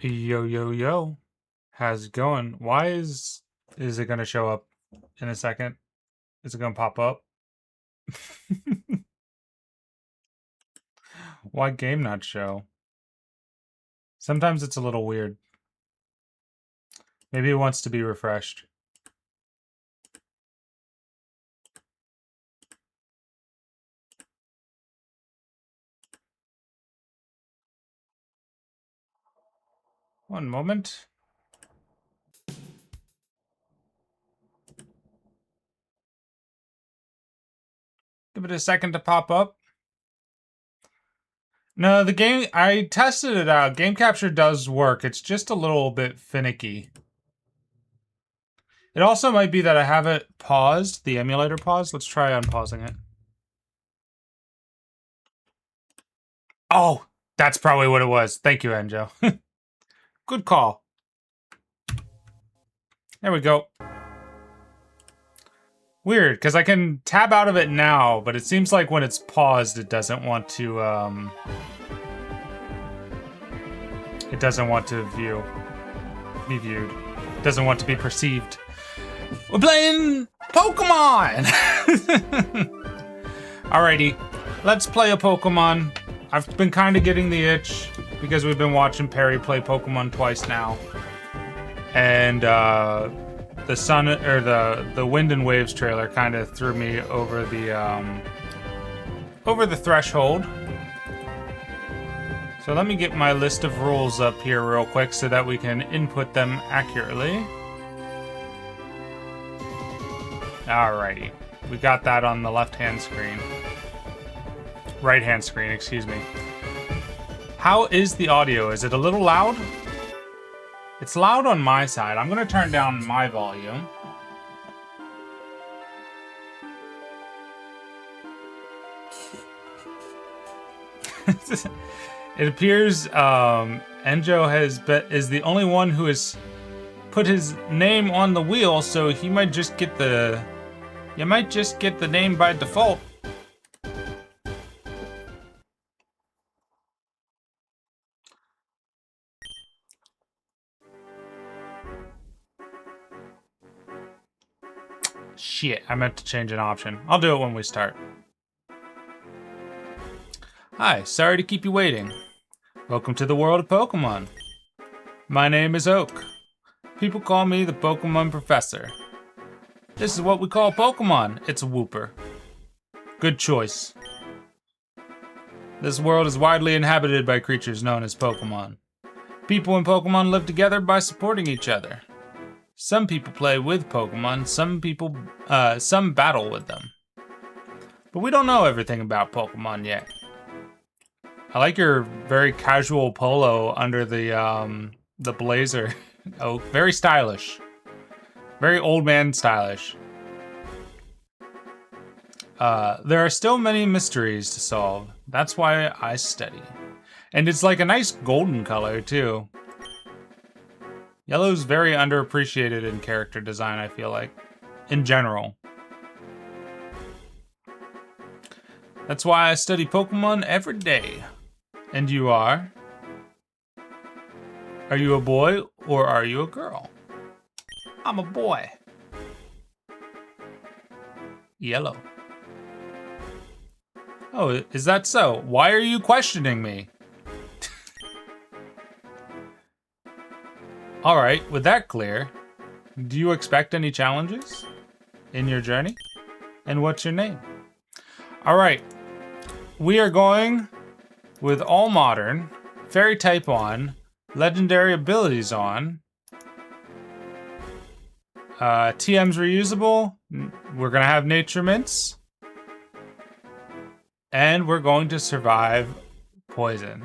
Yo, yo, yo. How's it going? Why is it gonna show up in a second? Is it gonna pop up? Why game not show? Sometimes it's a little weird. Maybe it wants to be refreshed. One moment. Give it a second to pop up. No, the game, I tested it out. Game capture does work. It's just a little bit finicky. It also might be that I have it paused, the emulator paused. Let's try unpausing it. Oh, that's probably what it was. Thank you, Enjo. Good call. There we go. Weird, because I can tab out of it now, but it seems like when it's paused, it doesn't want to, it doesn't want to be viewed. It doesn't want to be perceived. We're playing Pokemon! Alrighty, let's play a Pokemon. I've been kind of getting the itch, because we've been watching Perry play Pokemon twice now. And, the sun or the Wind and Waves trailer kind of threw me over the threshold. So let me get my list of rules up here real quick so that we can input them accurately. Alrighty, we got that on the left-hand screen. Right-hand screen, excuse me. How is the audio? Is it a little loud? It's loud on my side. I'm gonna turn down my volume. It appears Enjo is the only one who has put his name on the wheel, so he might just get the name by default. Shit, I meant to change an option. I'll do it when we start. Hi, sorry to keep you waiting. Welcome to the world of Pokemon. My name is Oak. People call me the Pokemon Professor. This is what we call Pokemon. It's a whooper. Good choice. This world is widely inhabited by creatures known as Pokemon. People and Pokemon live together by supporting each other. Some people play with Pokemon, some battle with them. But we don't know everything about Pokemon yet. I like your very casual polo under the blazer. Oh, very stylish. Very old man stylish. There are still many mysteries to solve. That's why I study. And it's like a nice golden color, too. Yellow's very underappreciated in character design, I feel like. In general. That's why I study Pokemon every day. And you are? Are you a boy or are you a girl? I'm a boy. Yellow. Oh, is that so? Why are you questioning me? Alright, with that clear, do you expect any challenges in your journey? And what's your name? Alright, we are going with all modern, fairy type on, legendary abilities on, TM's reusable, we're gonna have nature mints, and we're going to survive poison.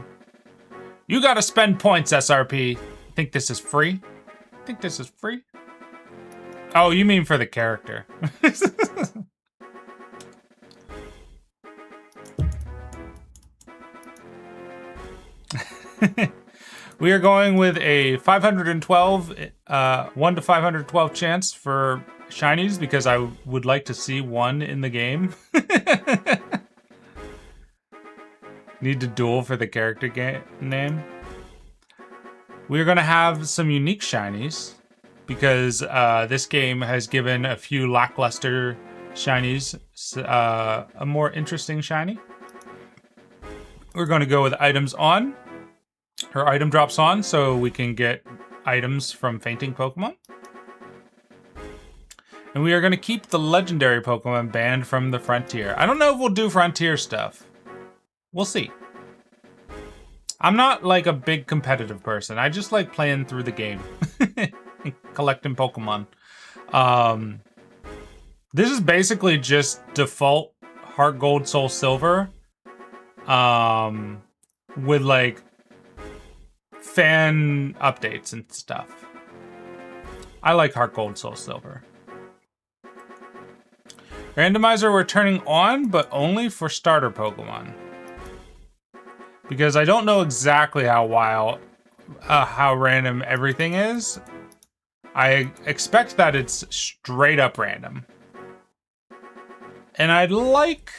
You gotta spend points, SRP. Think this is free? Think this is free? Oh, you mean for the character. We are going with a 512, 1 to 512 chance for shinies because I would like to see one in the game. Need to duel for the character name. We're gonna have some unique shinies because this game has given a few lackluster shinies a more interesting shiny. We're gonna go with items on, or item drops on, so we can get items from fainting Pokemon. And we are gonna keep the legendary Pokemon banned from the Frontier. I don't know if we'll do Frontier stuff. We'll see. I'm not like a big competitive person. I just like playing through the game. Collecting Pokemon. This is basically just default Heart Gold, Soul Silver. With like fan updates and stuff. I like Heart Gold, Soul Silver. Randomizer we're turning on, but only for starter Pokemon. Because I don't know exactly how random everything is. I expect that it's straight up random. And I'd like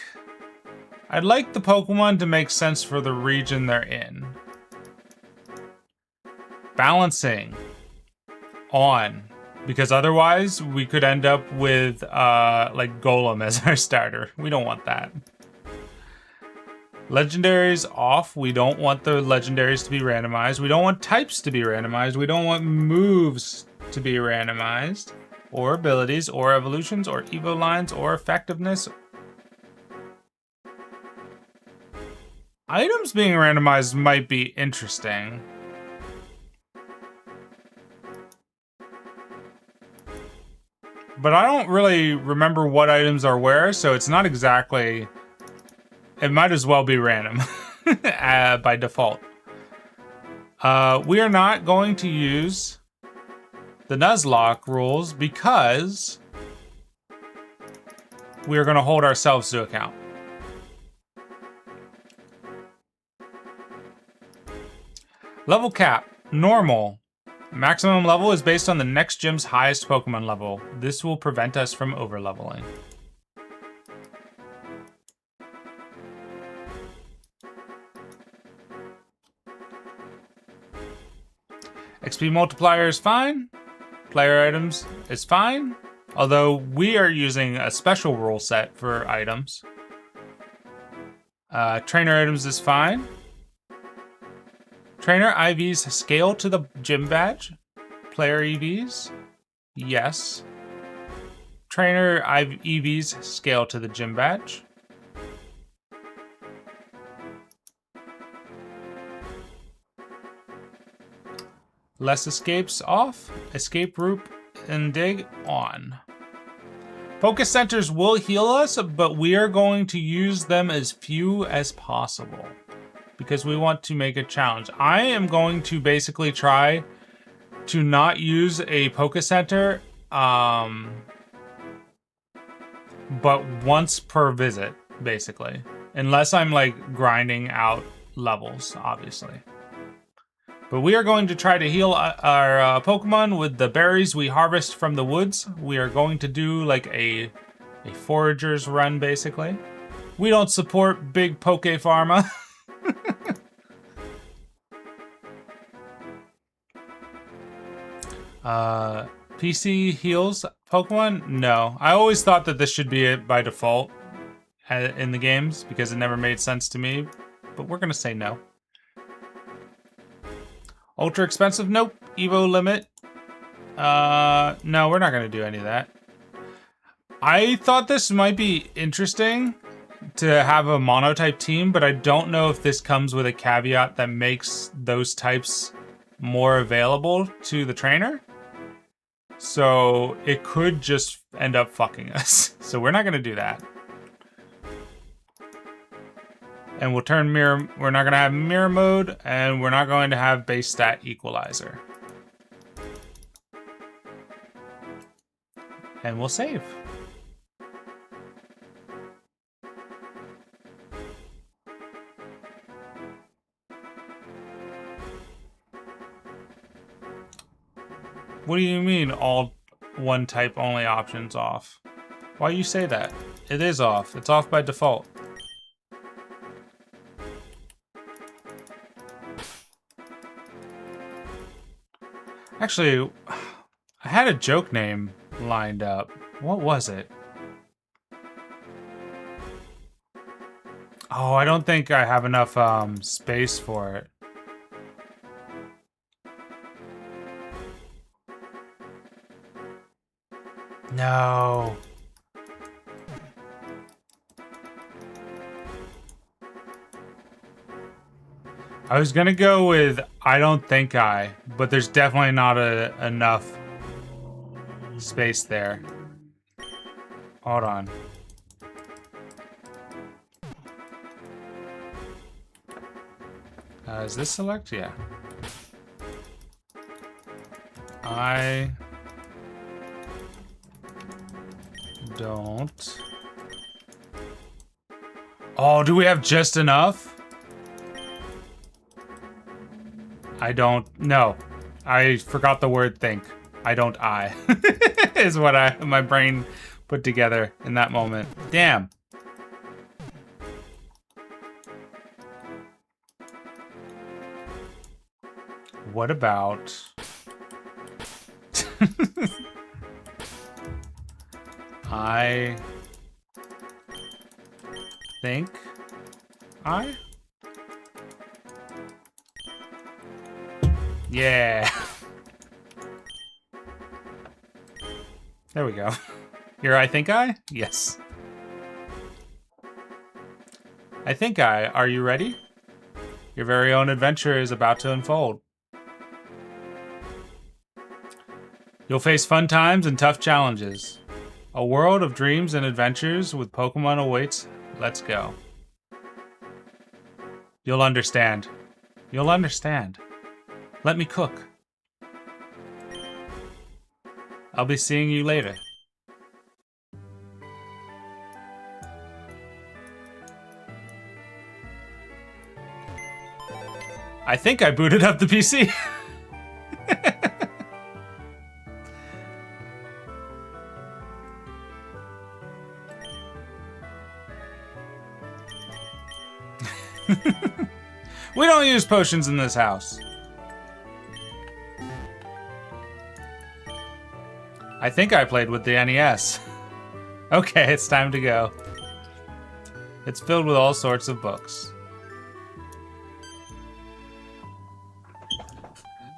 the Pokemon to make sense for the region they're in. Balancing on, because otherwise we could end up with like Golem as our starter. We don't want that. Legendaries off. We don't want the legendaries to be randomized. We don't want types to be randomized. We don't want moves to be randomized, or abilities, or evolutions, or evo lines, or effectiveness. Items being randomized might be interesting. But I don't really remember what items are where, so it's not exactly... It might as well be random by default. We are not going to use the Nuzlocke rules because we are going to hold ourselves to account. Level cap, normal. Maximum level is based on the next gym's highest Pokemon level. This will prevent us from overleveling. XP multiplier is fine. Player items is fine. Although we are using a special rule set for items. Trainer items is fine. Trainer IVs scale to the gym badge. Player EVs, yes. Trainer EVs scale to the gym badge. Less escapes off. Escape route and dig on. Focus centers will heal us, but we are going to use them as few as possible because we want to make a challenge. I am going to basically try to not use a Poké Center, but once per visit, basically. Unless I'm like grinding out levels, obviously. But we are going to try to heal our Pokemon with the berries we harvest from the woods. We are going to do like a forager's run, basically. We don't support big Poke Pharma. PC heals Pokemon? No. I always thought that this should be it by default in the games because it never made sense to me. But we're going to say no. Ultra expensive? Nope. Evo limit? No, we're not going to do any of that. I thought this might be interesting to have a monotype team, but I don't know if this comes with a caveat that makes those types more available to the trainer. So it could just end up fucking us. So we're not going to do that. And we'll turn mirror, we're not gonna have mirror mode, and we're not going to have base stat equalizer. And we'll save. What do you mean all one type only options off? Why you say that? It is off. It's off by default. Actually, I had a joke name lined up. What was it? Oh, I don't think I have enough space for it. No. I was gonna go with I don't think I, but there's definitely not enough space there. Hold on. Is this select? Yeah. I don't. Oh, do we have just enough? I don't. No. I forgot the word think. I don't is what my brain put together in that moment. Damn. What about... I think I? Yeah. There we go. Here, I think I? Yes. I think I. Are you ready? Your very own adventure is about to unfold. You'll face fun times and tough challenges. A world of dreams and adventures with Pokemon awaits. Let's go. You'll understand. You'll understand. Let me cook. I'll be seeing you later. I think I booted up the PC. We don't use potions in this house. I think I played with the NES. Okay, it's time to go. It's filled with all sorts of books.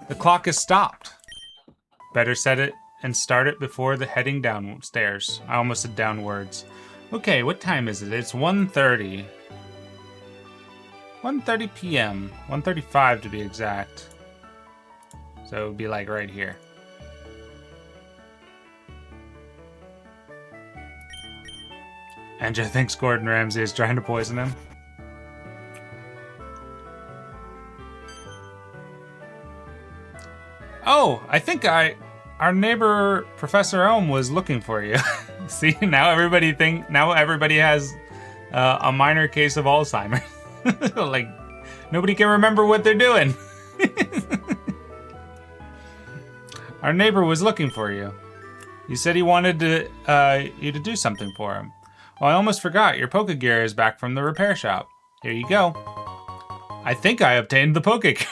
The clock is stopped. Better set it and start it before the heading downstairs. I almost said downwards. Okay, what time is it? It's 1:30. 1:30 p.m. 1:35 to be exact. So it would be like right here. Andrew thinks Gordon Ramsay is trying to poison him. Oh, I think our neighbor Professor Elm was looking for you. See, now everybody has a minor case of Alzheimer's. Like, nobody can remember what they're doing. Our neighbor was looking for you. He said he wanted you to do something for him. Well, I almost forgot. Your Pokegear is back from the repair shop. Here you go. I think I obtained the Pokegear.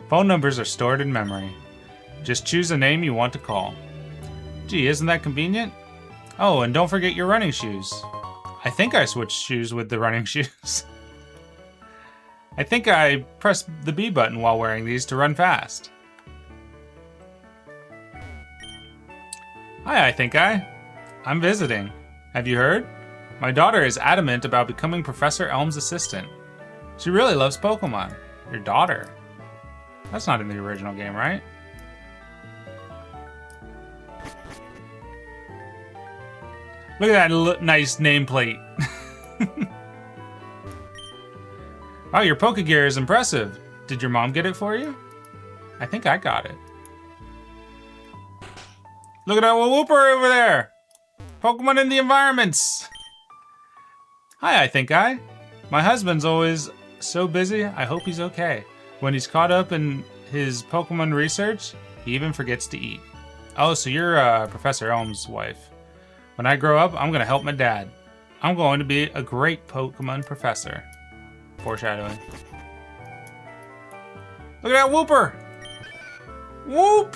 Phone numbers are stored in memory. Just choose a name you want to call. Gee, isn't that convenient? Oh, and don't forget your running shoes. I think I switched shoes with the running shoes. I think I pressed the B button while wearing these to run fast. Hi, I'm visiting. Have you heard? My daughter is adamant about becoming Professor Elm's assistant. She really loves Pokemon. Your daughter? That's not in the original game, right? Look at that nice nameplate. Wow, your Pokegear is impressive. Did your mom get it for you? I think I got it. Look at that Wooper over there. Pokemon in the environments. Hi, My husband's always so busy, I hope he's okay. When he's caught up in his Pokemon research, he even forgets to eat. Oh, so you're Professor Elm's wife. When I grow up, I'm gonna help my dad. I'm going to be a great Pokemon professor. Foreshadowing. Look at that Wooper! Whoop!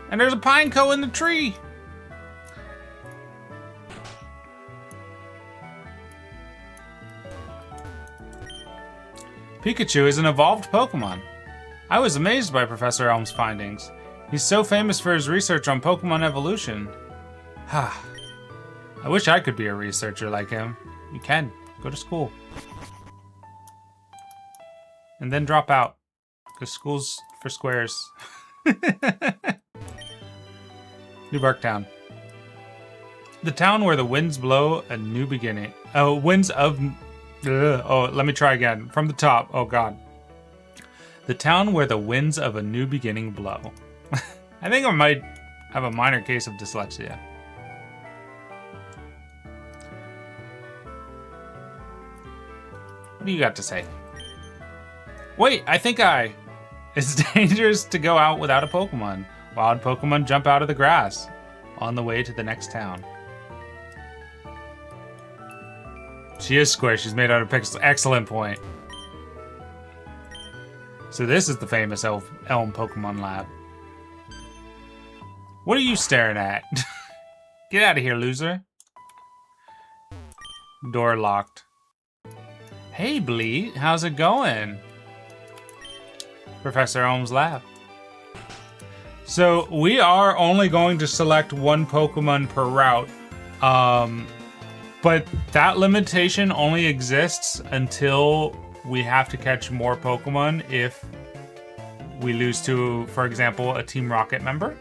And there's a pineco in the tree. Pikachu is an evolved Pokemon. I was amazed by Professor Elm's findings. He's so famous for his research on Pokemon evolution. I wish I could be a researcher like him. You can. Go to school. And then drop out. Because school's for squares. New Bark Town. The town where the winds blow a new beginning. Oh, winds of... Oh, let me try again. From the top. Oh, God. The town where the winds of a new beginning blow. I think I might have a minor case of dyslexia. What do you got to say? Wait, I think I... It's dangerous to go out without a Pokemon. Wild Pokemon jump out of the grass on the way to the next town. She is square. She's made out of pixels. Excellent point. So this is the famous Elm Pokemon Lab. What are you staring at? Get out of here, loser. Door locked. Hey, Bleat. How's it going? Professor Elm's lab. So we are only going to select one Pokemon per route. But that limitation only exists until we have to catch more Pokemon if we lose to, for example, a Team Rocket member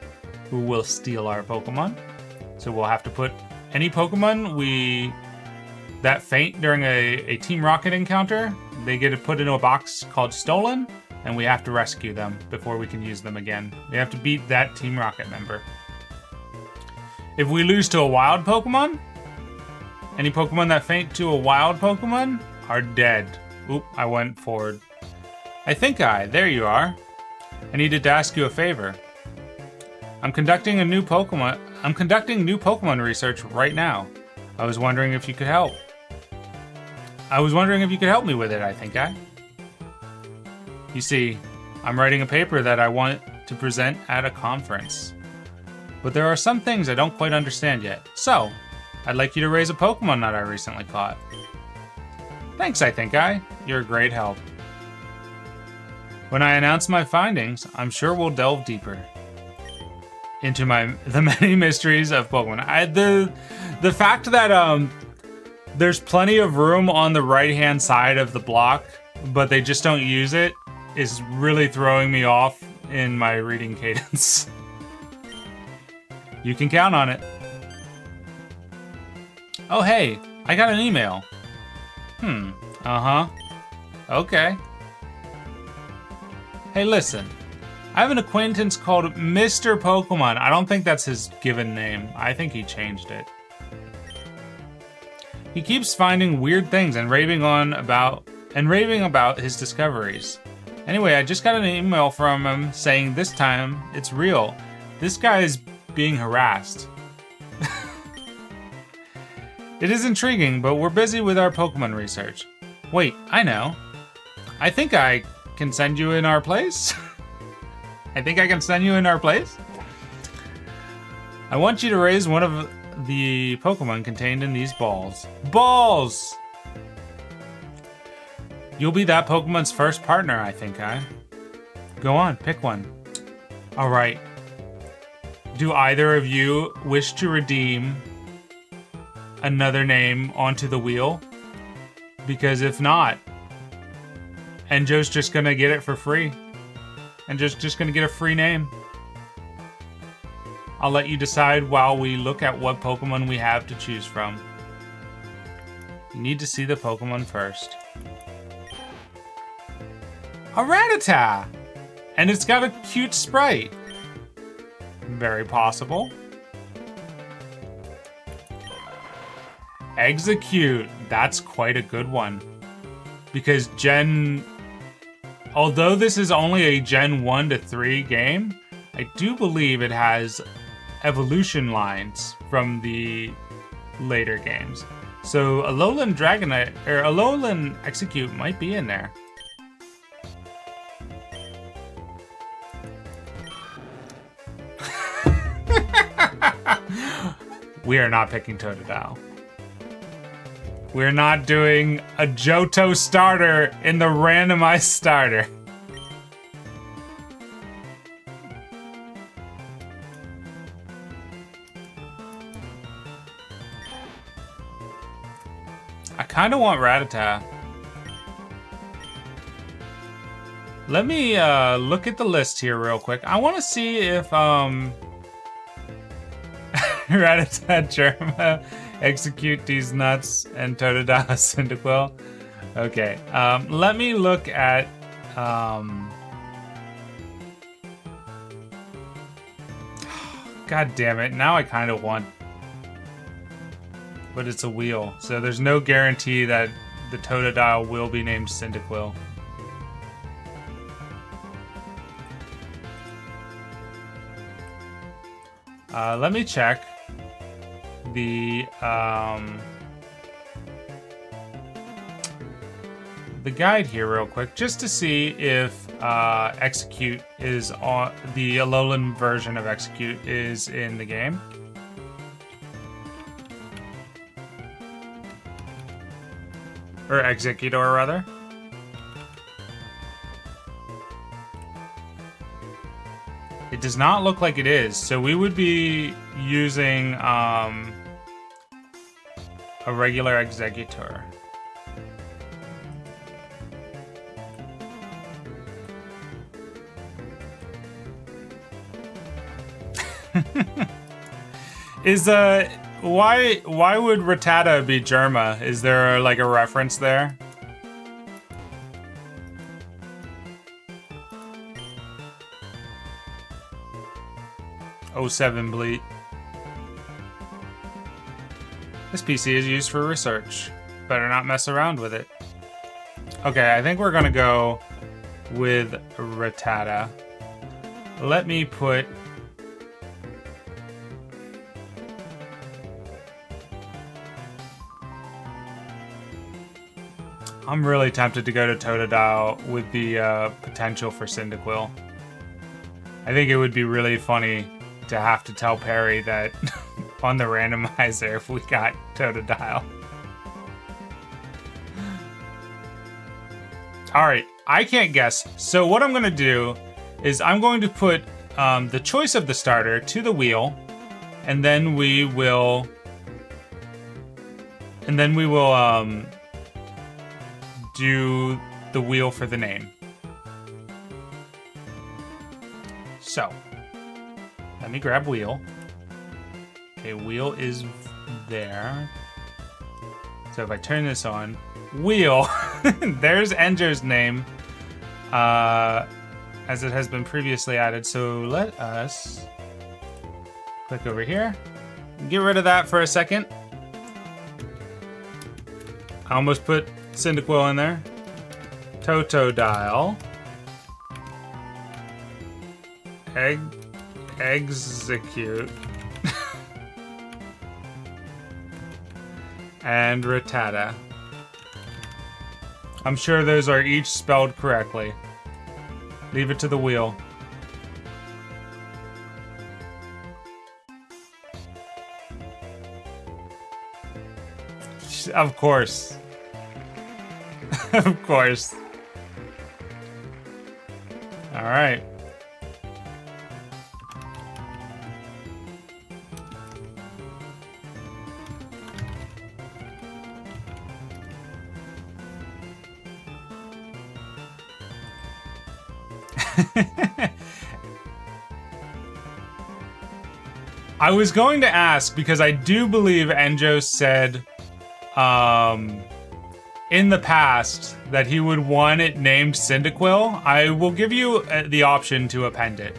who will steal our Pokemon. So we'll have to put any Pokemon that faint during a Team Rocket encounter, they get put into a box called Stolen, and we have to rescue them before we can use them again. We have to beat that Team Rocket member. If we lose to a wild Pokemon, any Pokemon that faint to a wild Pokemon are dead. Oop, I went forward. There you are. I needed to ask you a favor. I'm conducting new Pokemon research right now. I was wondering if you could help. Me with it, You see, I'm writing a paper that I want to present at a conference. But there are some things I don't quite understand yet. So, I'd like you to raise a Pokemon that I recently caught. Thanks, You're a great help. When I announce my findings, I'm sure we'll delve deeper into the many mysteries of Pokemon. The fact that there's plenty of room on the right-hand side of the block, but they just don't use it, is really throwing me off in my reading cadence. You can count on it. Oh, hey, I got an email. Okay. Hey, listen. I have an acquaintance called Mr. Pokemon. I don't think that's his given name. I think he changed it. He keeps finding weird things and raving about his discoveries. Anyway, I just got an email from him saying this time it's real. This guy is being harassed. It is intriguing, but we're busy with our Pokemon research. Wait, I know. I think I can send you in our place. I want you to raise one of the Pokemon contained in these balls. Balls! You'll be that Pokemon's first partner, Go on, pick one. All right. Do either of you wish to redeem another name onto the wheel? Because if not, Enjo's just gonna get it for free. And just gonna get a free name. I'll let you decide while we look at what Pokemon we have to choose from. You need to see the Pokemon first. A Rattata! And it's got a cute sprite. Very possible. Execute. That's quite a good one. Because although this is only a Gen 1 to 3 game, I do believe it has evolution lines from the later games. So Alolan Alolan Execute might be in there. We are not picking Totodile. We're not doing a Johto starter in the randomized starter. I kind of want Rattata. Let me look at the list here real quick. I want to see if Rattata, Germa, Execute these nuts, and Totodile, Cyndaquil. Okay, let me look at God damn it! Now I kind of want, but it's a wheel, so there's no guarantee that the Totodile will be named Cyndaquil. Let me check the guide here real quick, just to see if Execute is on the Alolan version of Execute is in the game. Or Executor, rather. It does not look like it is, so we would be using a regular Executor. Is why would Rattata be Germa? Is there like a reference there? '07 Bleat. This PC is used for research. Better not mess around with it. Okay, I think we're gonna go with Rattata. Let me put... I'm really tempted to go to Totodile with the potential for Cyndaquil. I think it would be really funny to have to tell Perry that on the randomizer if we got Totodile. Alright, I can't guess. So what I'm going to do is I'm going to put the choice of the starter to the wheel, and then we will... do the wheel for the name. So, let me grab wheel. Okay, wheel is there. So if I turn this on, wheel, there's Enjo's name, as it has been previously added. So let us click over here, get rid of that for a second. I almost put Cyndaquil in there. Totodile. Execute. And Rattata. I'm sure those are each spelled correctly. Leave it to the wheel. Of course. Of course. All right. I was going to ask because I do believe Enjo said in the past that he would want it named Cyndaquil. I will give you the option to append it.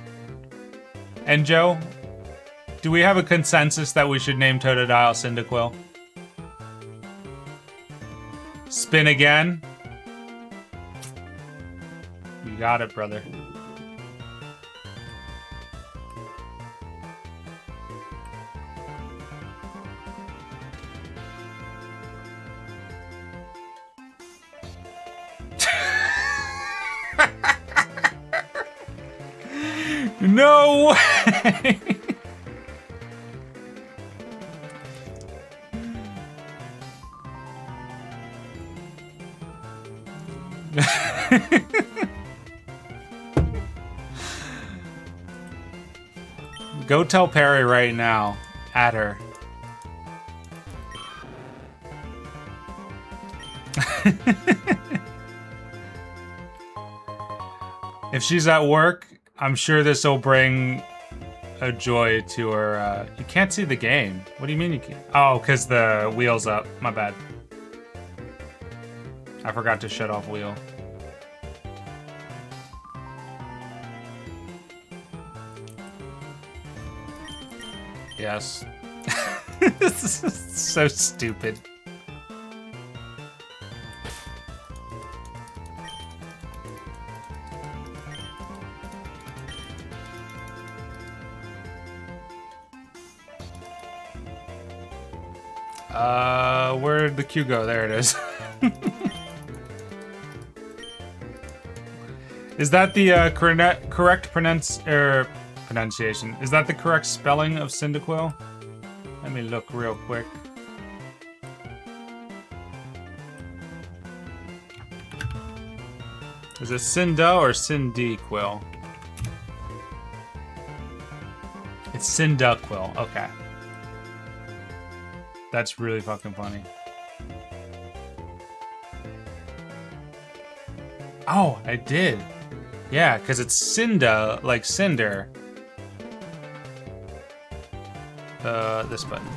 Enjo, do we have a consensus that we should name Totodile Cyndaquil? Spin again. You got it, brother. No way! Go tell Perry right now. At her. If she's at work, I'm sure this will bring a joy to her. You can't see the game. What do you mean you can't? Oh, because the wheel's up. My bad. I forgot to shut off wheel. Yes. This is so stupid. Where'd the Q go? There it is. Is that the correct pronunciation? Is that the correct spelling of Cyndaquil? Let me look real quick. Is it Cinda or Cyndaquil? It's Cyndaquil. Okay. That's really fucking funny. Oh, I did. Yeah, because it's Cinda, like cinder. This button.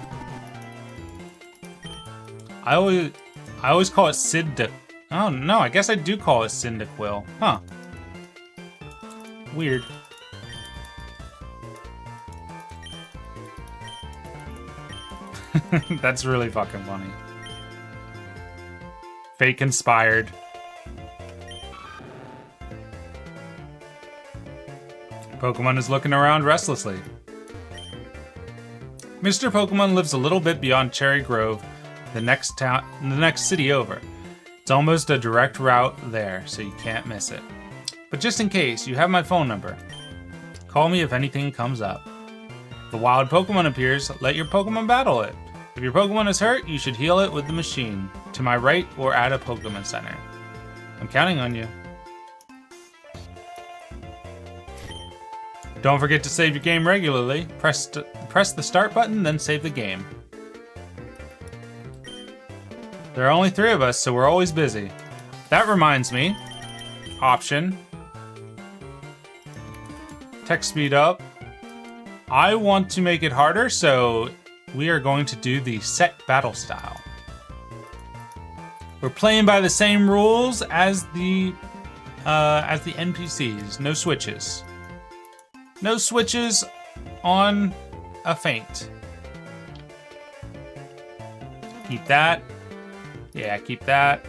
I always call it Cinda. Oh no, I guess I do call it Cyndaquil. Huh. Weird. That's really fucking funny. Fake inspired. Pokemon is looking around restlessly. Mr. Pokemon lives a little bit beyond Cherry Grove, the next city over. It's almost a direct route there, so you can't miss it. But just in case, you have my phone number. Call me if anything comes up. If a wild Pokemon appears, let your Pokemon battle it. If your Pokemon is hurt, you should heal it with the machine, to my right or at a Pokémon Center. I'm counting on you. Don't forget to save your game regularly. Press the start button, then save the game. There are only 3 of us, so we're always busy. That reminds me. Option. Text speed up. I want to make it harder, so we are going to do the set battle style. We're playing by the same rules as the NPCs. No switches. No switches on a feint. Keep that. Yeah, keep that.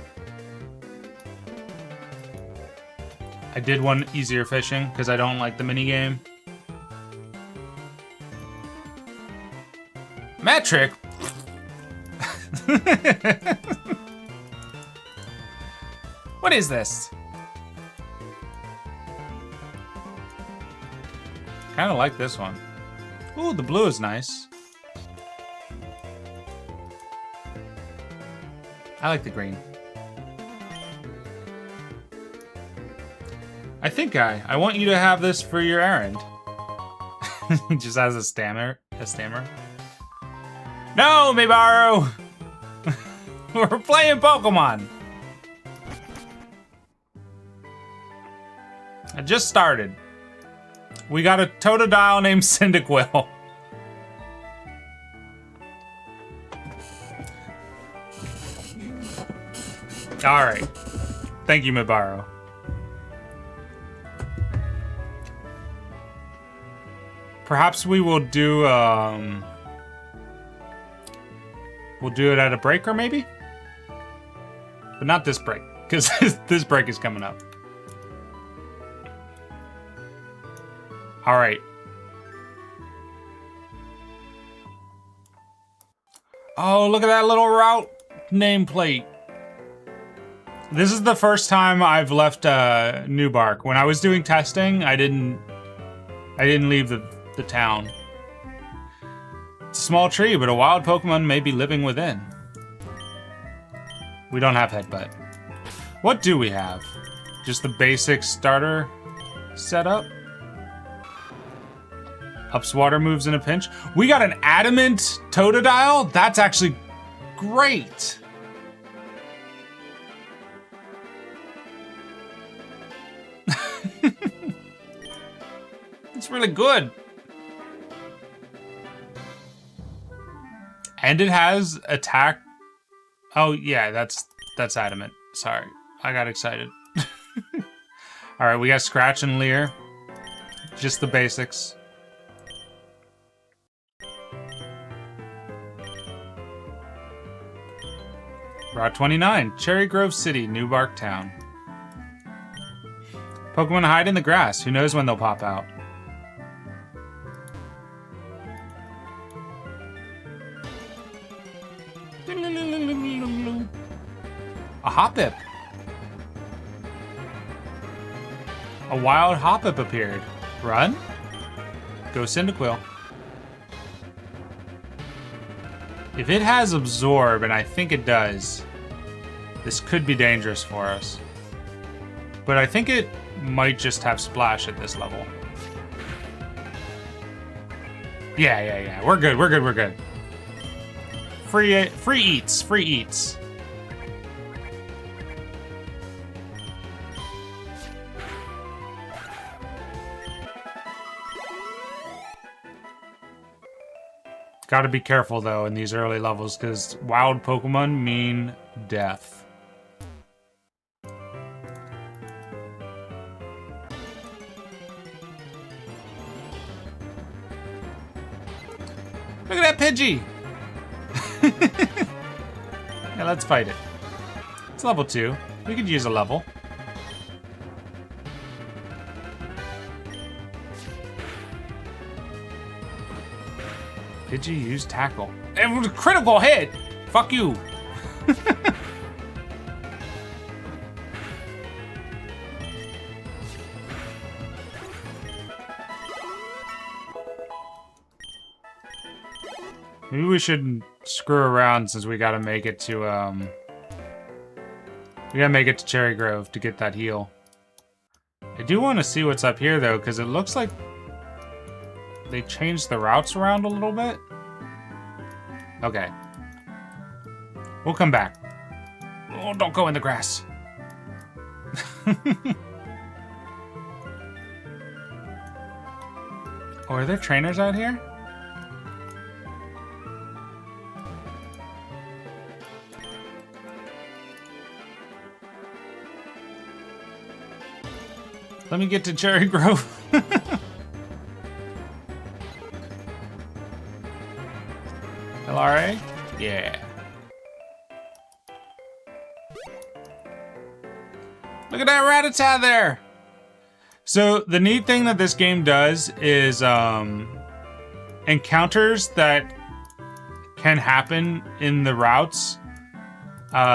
I did one easier fishing because I don't like the minigame. Metric? What is this? Kind of like this one. Ooh, the blue is nice. I like the green. I think I want you to have this for your errand. Just has a stammer. No, Mibaru! We're playing Pokemon. I just started. We got a Totodile named Cyndaquil. Alright. Thank you, Mibaru. Perhaps we will do, we'll do it at a breaker, maybe? But not this break, because this break is coming up. Alright. Oh, look at that little route nameplate. This is the first time I've left Newbark. When I was doing testing, I didn't leave the town. It's a small tree, but a wild Pokemon may be living within. We don't have Headbutt. What do we have? Just the basic starter setup? Ups water moves in a pinch. We got an adamant Totodile? That's actually great. It's really good. And it has attack. Oh yeah, that's adamant. Sorry, I got excited. All right, we got Scratch and Leer. Just the basics. Route 29, Cherry Grove City, New Bark Town. Pokemon hide in the grass. Who knows when they'll pop out? A Hoppip. A wild Hoppip appeared. Run? Go Cyndaquil. If it has Absorb, and I think it does, this could be dangerous for us. But I think it might just have Splash at this level. Yeah. We're good. Free eats. Gotta be careful though in these early levels because wild Pokemon mean death. Look at that Pidgey! Yeah, let's fight it. It's level 2. We could use a level. Pidgey used Tackle. It was a critical hit! Fuck you! Maybe we shouldn't screw around since we gotta make it to, we gotta make it to Cherry Grove to get that heal. I do want to see what's up here, though, because it looks like they changed the routes around a little bit. Okay. We'll come back. Oh, don't go in the grass. Oh, are there trainers out here? Let me get to Cherry Grove. LRA? Yeah. Look at that Rattata there! So, the neat thing that this game does is encounters that can happen in the routes,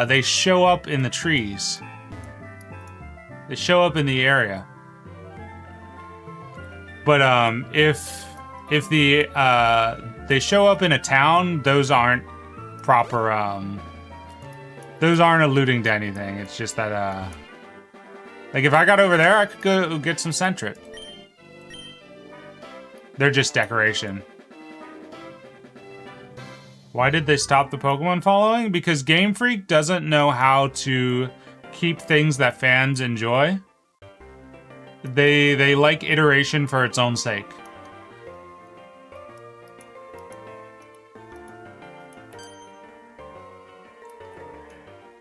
they show up in the trees. They show up in the area. But if the they show up in a town, those aren't proper those aren't alluding to anything. It's just that like if I got over there, I could go get some Sentret. They're just decoration. Why did they stop the Pokemon following? Because Game Freak doesn't know how to keep things that fans enjoy. They like iteration for its own sake.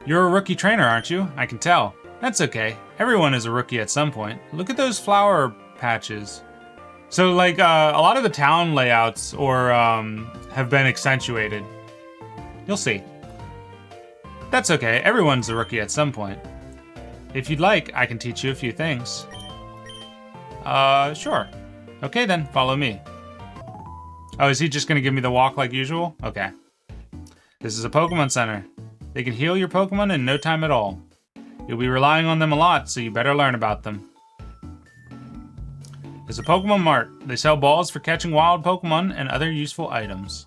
You're a rookie trainer, aren't you? I can tell. That's okay. Everyone is a rookie at some point. Look at those flower patches. So, like, a lot of the town layouts have been accentuated. You'll see. That's okay. Everyone's a rookie at some point. If you'd like, I can teach you a few things. Sure. Okay then, follow me. Oh, is he just gonna give me the walk like usual? Okay. This is a Pokémon Center. They can heal your Pokémon in no time at all. You'll be relying on them a lot, so you better learn about them. There's a Pokémon Mart. They sell balls for catching wild Pokémon and other useful items.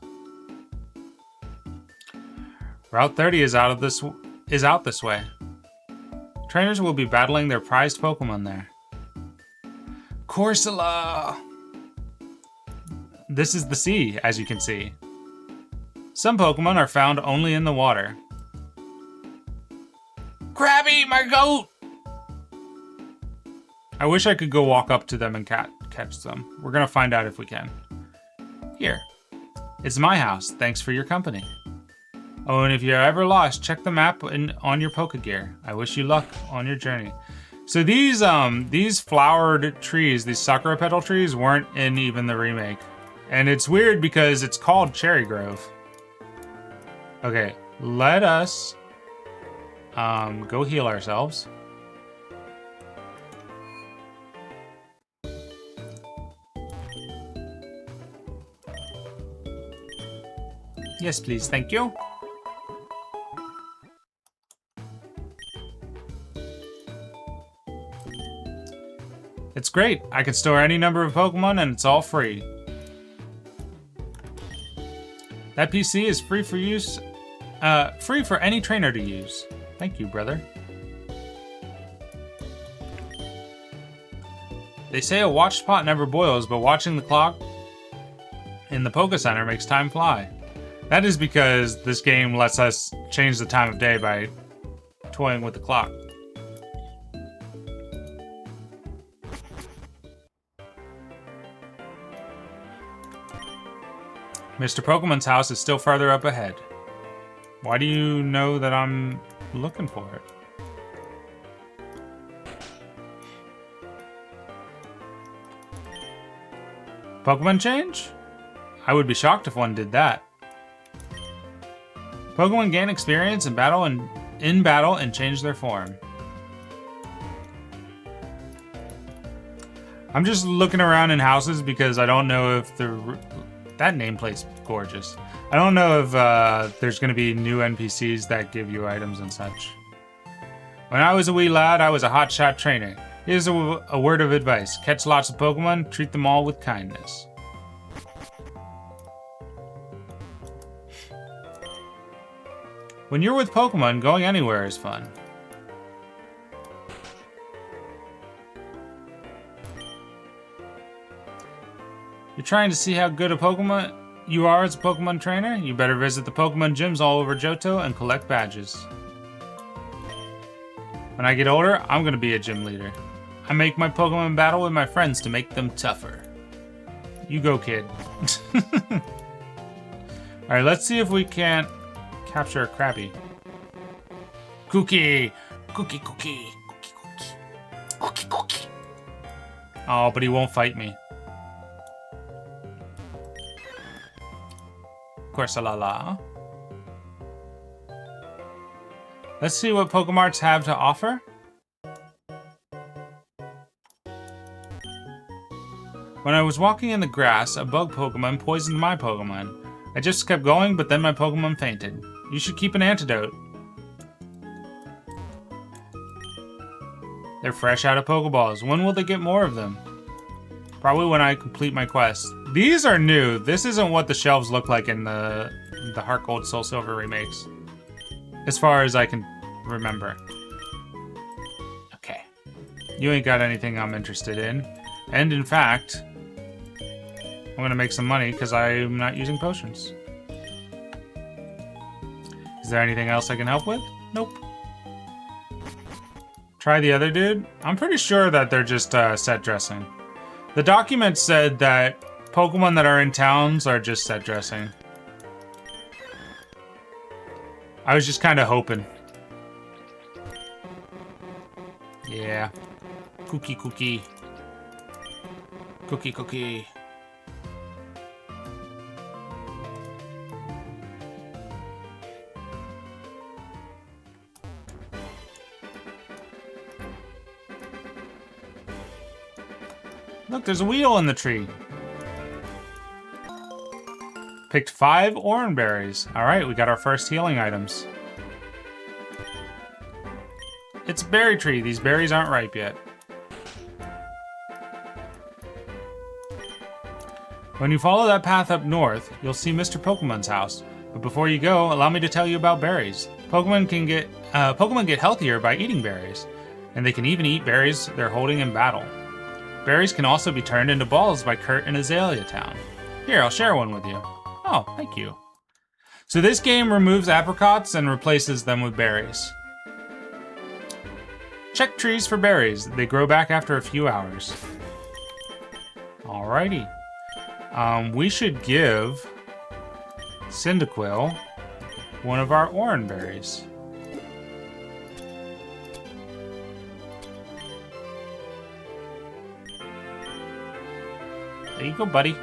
Route 30 is out this way. Trainers will be battling their prized Pokemon there. Corsola! This is the sea, as you can see. Some Pokemon are found only in the water. Krabby, my goat! I wish I could go walk up to them and catch them. We're gonna find out if we can. Here. It's my house. Thanks for your company. Oh, and if you're ever lost, check the map on your Pokegear. I wish you luck on your journey. So these flowered trees, these Sakura petal trees, weren't in even the remake. And it's weird because it's called Cherry Grove. Okay, let us go heal ourselves. Yes, please, thank you. It's great. I can store any number of Pokemon and it's all free. That PC is free for use, free for any trainer to use. Thank you, brother. They say a watched pot never boils, but watching the clock in the Poké Center makes time fly. That is because this game lets us change the time of day by toying with the clock. Mr. Pokemon's house is still farther up ahead. Why do you know that I'm looking for it? Pokemon change? I would be shocked if one did that. Pokemon gain experience in battle and change their form. I'm just looking around in houses because I don't know if that nameplate's gorgeous. I don't know if there's going to be new NPCs that give you items and such. When I was a wee lad, I was a hotshot trainer. Here's a word of advice. Catch lots of Pokemon, treat them all with kindness. When you're with Pokemon, going anywhere is fun. You're trying to see how good a Pokemon you are as a Pokemon trainer? You better visit the Pokemon gyms all over Johto and collect badges. When I get older, I'm going to be a gym leader. I make my Pokemon battle with my friends to make them tougher. You go, kid. Alright, let's see if we can't capture a Krabby. Cookie! Cookie, cookie. Cookie, cookie. Cookie, cookie. Oh, but he won't fight me. Corsola. Let's see what Pokemarts have to offer. When I was walking in the grass, a bug Pokemon poisoned my Pokemon. I just kept going, but then my Pokemon fainted. You should keep an antidote. They're fresh out of Pokeballs. When will they get more of them? Probably when I complete my quest. These are new. This isn't what the shelves look like in the Heart Gold Soul Silver remakes. As far as I can remember. Okay. You ain't got anything I'm interested in. And in fact, I'm gonna make some money because I'm not using potions. Is there anything else I can help with? Nope. Try the other dude? I'm pretty sure that they're just set dressing. The document said that Pokemon that are in towns are just set dressing. I was just kind of hoping. Yeah. Cookie, cookie. Cookie, cookie. Look, there's a wheel in the tree. Picked 5 orange berries. Alright, we got our first healing items. It's a berry tree. These berries aren't ripe yet. When you follow that path up north, you'll see Mr. Pokemon's house. But before you go, allow me to tell you about berries. Pokemon get healthier by eating berries. And they can even eat berries they're holding in battle. Berries can also be turned into balls by Kurt in Azalea Town. Here, I'll share one with you. Oh, thank you. So this game removes apricots and replaces them with berries. Check trees for berries. They grow back after a few hours. Alrighty. We should give Cyndaquil one of our orange berries. There you go, buddy.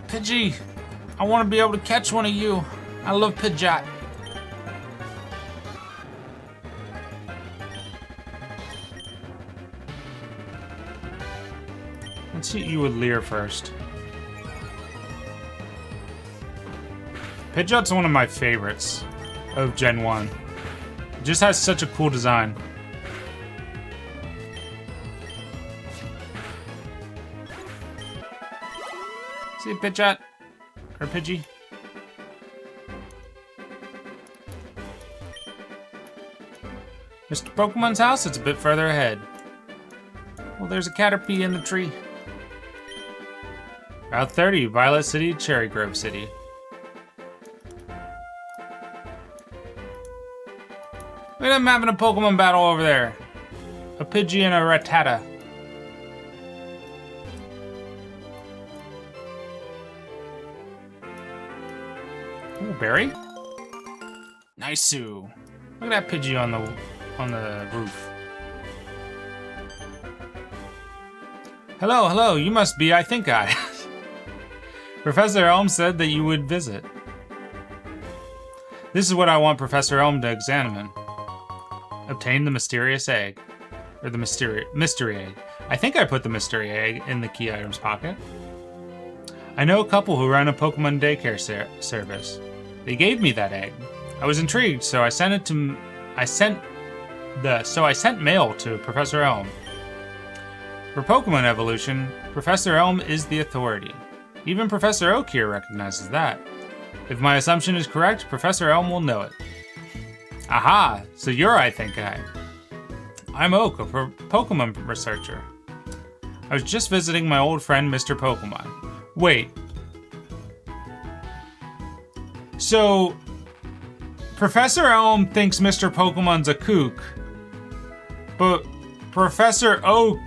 Pidgey, I want to be able to catch one of you. I love Pidgeot. Let's hit you with Leer first. Pidgeot's one of my favorites of Gen 1. It just has such a cool design. See Pidgeot? Or Pidgey? Mr. Pokemon's house, it's a bit further ahead. Well, there's a Caterpie in the tree. Route 30, Violet City, Cherry Grove City. Look at them having a Pokemon battle over there. A Pidgey and a Rattata. Ooh, berry? Nice-oo. Look at that Pidgey on the roof. Hello, hello, you must be I Think I. Professor Elm said that you would visit. This is what I want Professor Elm to examine. Obtain the mysterious egg. Or the mystery egg. I think I put the mystery egg in the key items pocket. I know a couple who run a Pokemon daycare service. They gave me that egg. I was intrigued, so I sent mail to Professor Elm. For Pokemon evolution, Professor Elm is the authority. Even Professor Oak here recognizes that. If my assumption is correct, Professor Elm will know it. Aha! So you're I Think I. I'm Oak, a Pokemon researcher. I was just visiting my old friend, Mr. Pokemon. Wait. So, Professor Elm thinks Mr. Pokemon's a kook, but Professor Oak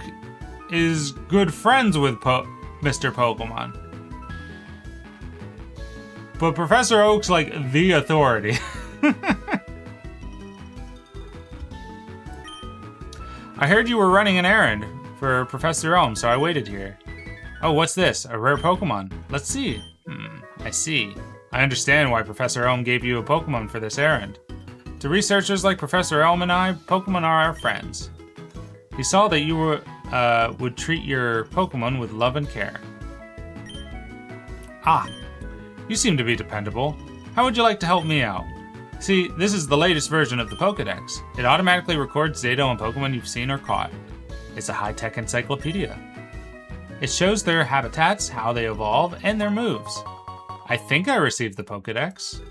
is good friends with Mr. Pokemon. But Professor Oak's like the authority. I heard you were running an errand for Professor Elm, so I waited here. Oh, what's this? A rare Pokemon. Let's see. I see. I understand why Professor Elm gave you a Pokemon for this errand. To researchers like Professor Elm and I, Pokemon are our friends. He saw that you would treat your Pokemon with love and care. Ah, you seem to be dependable. How would you like to help me out? See, this is the latest version of the Pokédex. It automatically records data on Pokemon you've seen or caught. It's a high-tech encyclopedia. It shows their habitats, how they evolve, and their moves. I think I received the Pokédex.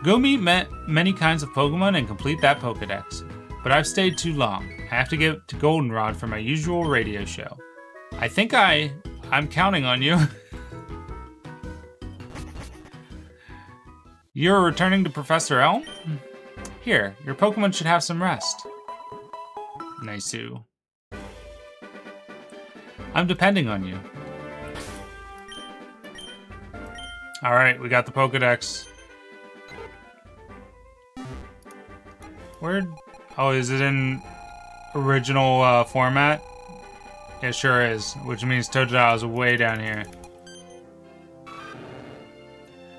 Go meet many kinds of Pokemon and complete that Pokédex. But I've stayed too long. I have to get to Goldenrod for my usual radio show. I think I'm counting on you. You're returning to Professor Elm? Here, your Pokemon should have some rest. Nice-oo. I'm depending on you. Alright, we got the Pokédex. Where? Oh, is it in original format? It sure is, which means Totodile is way down here.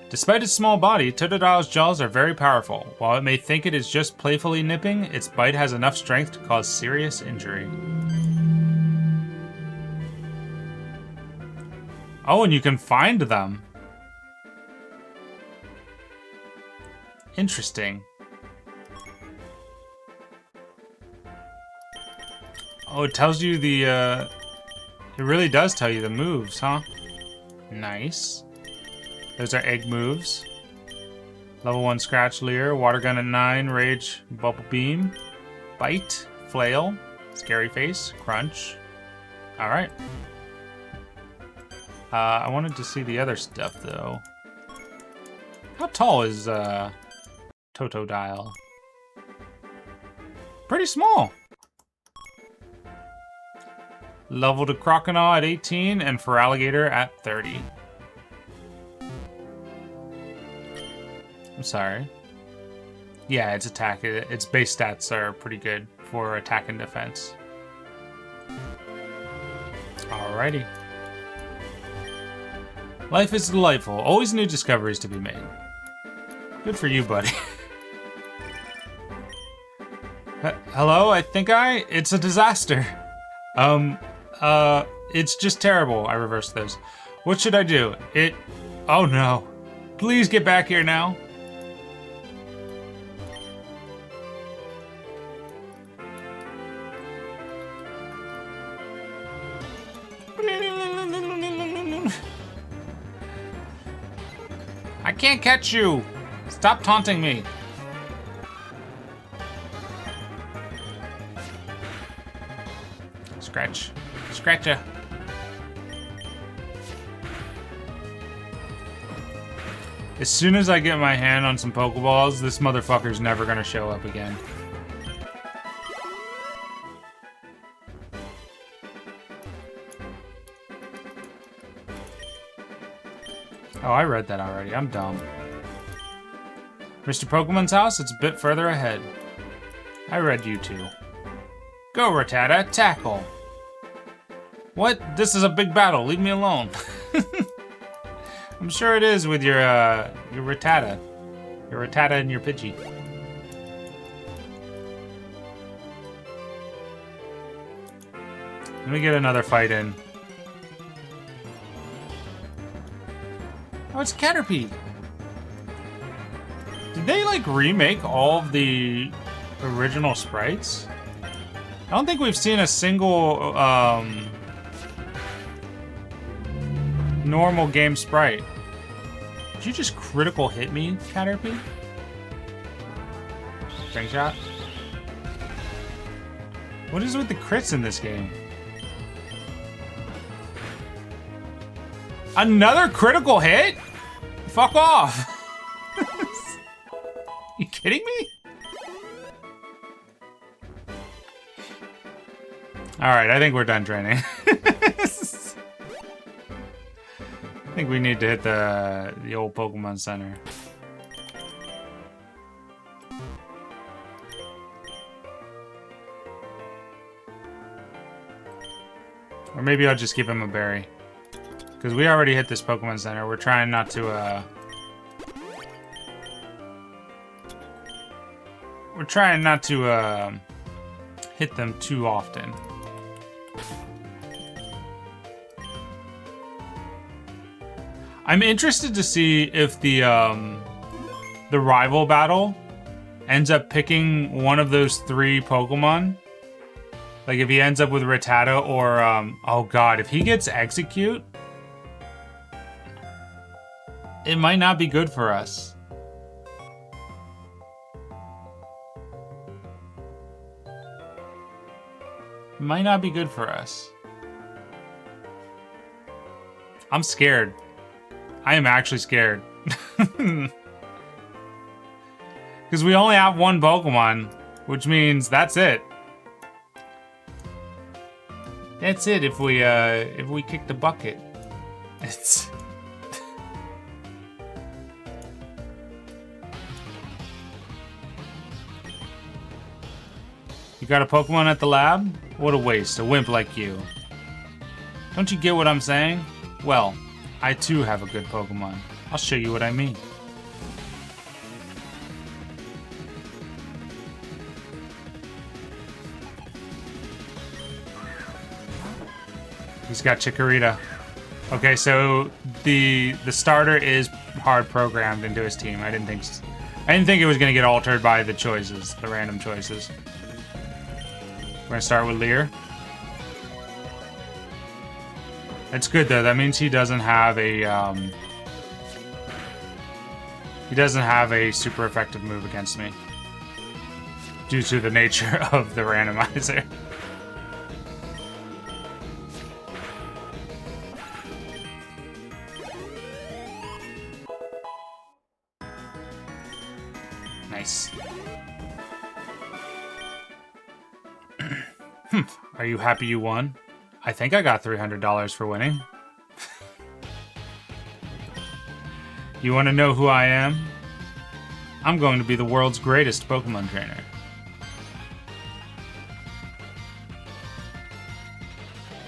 Despite its small body, Totodile's jaws are very powerful. While it may think it is just playfully nipping, its bite has enough strength to cause serious injury. Oh, and you can find them. Interesting. Oh, it tells you the It really does tell you the moves, huh? Nice. Those are egg moves. Level 1 Scratch Leer, Water Gun at 9, Rage, Bubble Beam, Bite, Flail, Scary Face, Crunch. Alright. I wanted to see the other stuff, though. How tall is Totodile? Pretty small. Level to Crocodile at 18 and Feraligatr at 30. I'm sorry. Yeah, its attack, its base stats are pretty good for attack and defense. Alrighty. Life is delightful. Always new discoveries to be made. Good for you, buddy. Hello? It's a disaster. It's just terrible. I reversed those. What should I do? Oh no. Please get back here now. I can't catch you. Stop taunting me. Scratch. Scratcha. As soon as I get my hand on some Pokeballs, this motherfucker's never gonna show up again. Oh, I read that already. I'm dumb. Mr. Pokemon's house, it's a bit further ahead. I read you too. Go, Rattata, tackle. What? This is a big battle. Leave me alone. I'm sure it is with your Rattata. Your Rattata and your Pidgey. Let me get another fight in. Oh, it's Caterpie. Did they, like, remake all of the original sprites? I don't think we've seen a single, normal game sprite. Did you just critical hit me, Caterpie? String shot? What is with the crits in this game? Another critical hit? Fuck off! You kidding me? Alright, I think we're done training. I think we need to hit the old Pokémon Center. Or maybe I'll just give him a berry. Because we already hit this Pokémon Center. We're trying not to, we're trying not to, hit them too often. I'm interested to see if the rival battle ends up picking one of those 3 Pokemon. Like if he ends up with Rattata or, oh god, if he gets Execute, it might not be good for us. It might not be good for us. I'm scared. I am actually scared. Because we only have one Pokemon, which means that's it. That's it if we kick the bucket. It's... You got a Pokemon at the lab? What a waste, a wimp like you. Don't you get what I'm saying? Well, I too have a good Pokemon. I'll show you what I mean. He's got Chikorita. Okay, so the starter is hard programmed into his team. I didn't think it was gonna get altered by the choices, the random choices. We're gonna start with Leer. That's good though. That means he doesn't have a super effective move against me due to the nature of the randomizer. Nice. Are you happy you won? I think I got $300 for winning. You want to know who I am? I'm going to be the world's greatest Pokemon trainer.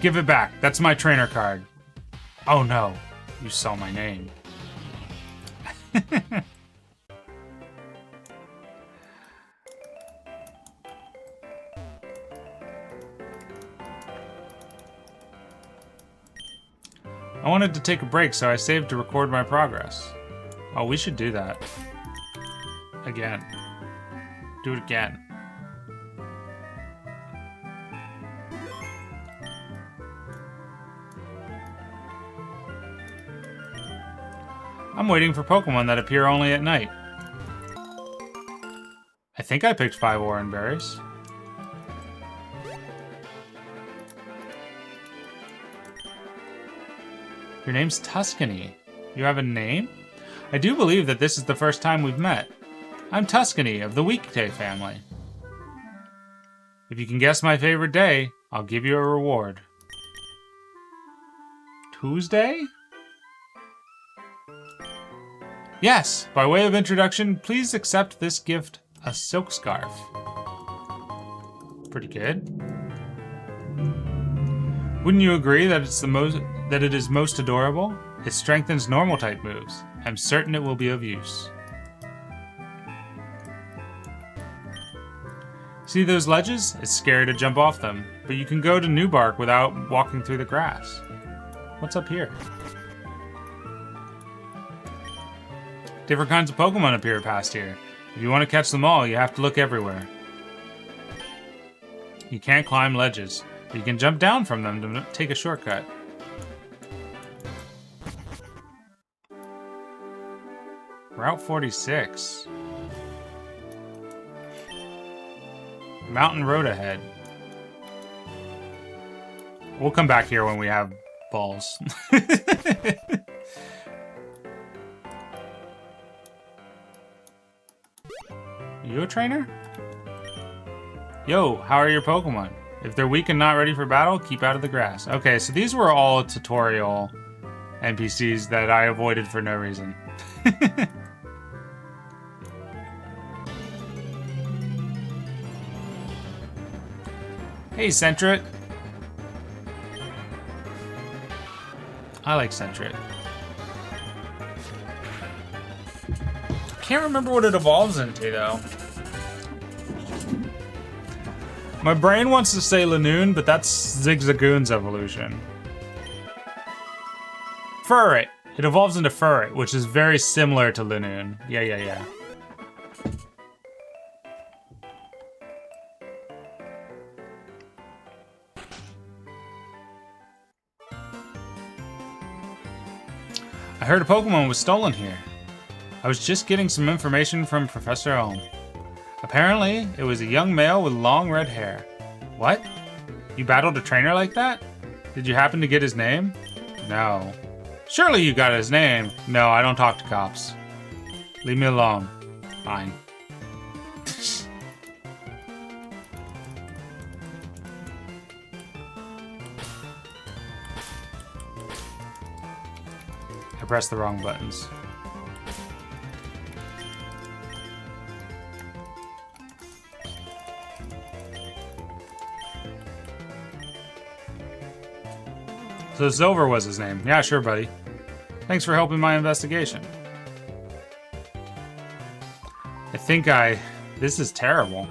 Give it back. That's my trainer card. Oh no, you saw my name. I wanted to take a break, so I saved to record my progress. Oh, we should do that. Again. Do it again. I'm waiting for Pokemon that appear only at night. I think I picked 5 orange berries. Your name's Tuscany. You have a name? I do believe that this is the first time we've met. I'm Tuscany of the Weekday family. If you can guess my favorite day, I'll give you a reward. Tuesday? Yes, by way of introduction, please accept this gift, a silk scarf. Pretty good. Wouldn't you agree that it is most adorable? It strengthens normal type moves. I'm certain it will be of use. See those ledges? It's scary to jump off them, but you can go to Newbark without walking through the grass. What's up here? Different kinds of Pokemon appear past here. If you want to catch them all, you have to look everywhere. You can't climb ledges, but you can jump down from them to take a shortcut. Route 46. Mountain road ahead. We'll come back here when we have balls. You a trainer? Yo, how are your Pokemon? If they're weak and not ready for battle, keep out of the grass. Okay, so these were all tutorial NPCs that I avoided for no reason. Hey, Centret. I like Centret. Can't remember what it evolves into, though. My brain wants to say Lanoon, but that's Zigzagoon's evolution. Furret. It evolves into Furret, which is very similar to Lanoon. Yeah. I heard a Pokemon was stolen here. I was just getting some information from Professor Elm. Apparently, it was a young male with long red hair. What? You battled a trainer like that? Did you happen to get his name? No. Surely you got his name. No, I don't talk to cops. Leave me alone. Fine. I pressed the wrong buttons. So Silver was his name. Yeah, sure, buddy. Thanks for helping my investigation. This is terrible.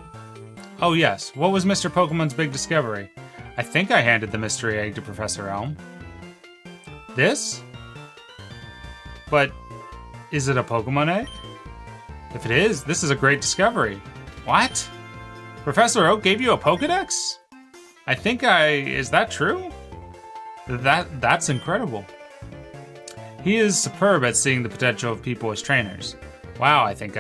Oh yes, what was Mr. Pokemon's big discovery? I think I handed the mystery egg to Professor Elm. This? But is it a Pokemon egg? If it is, this is a great discovery. What? Professor Oak gave you a Pokedex? Is that true? That's incredible. He is superb at seeing the potential of people as trainers. Wow, I think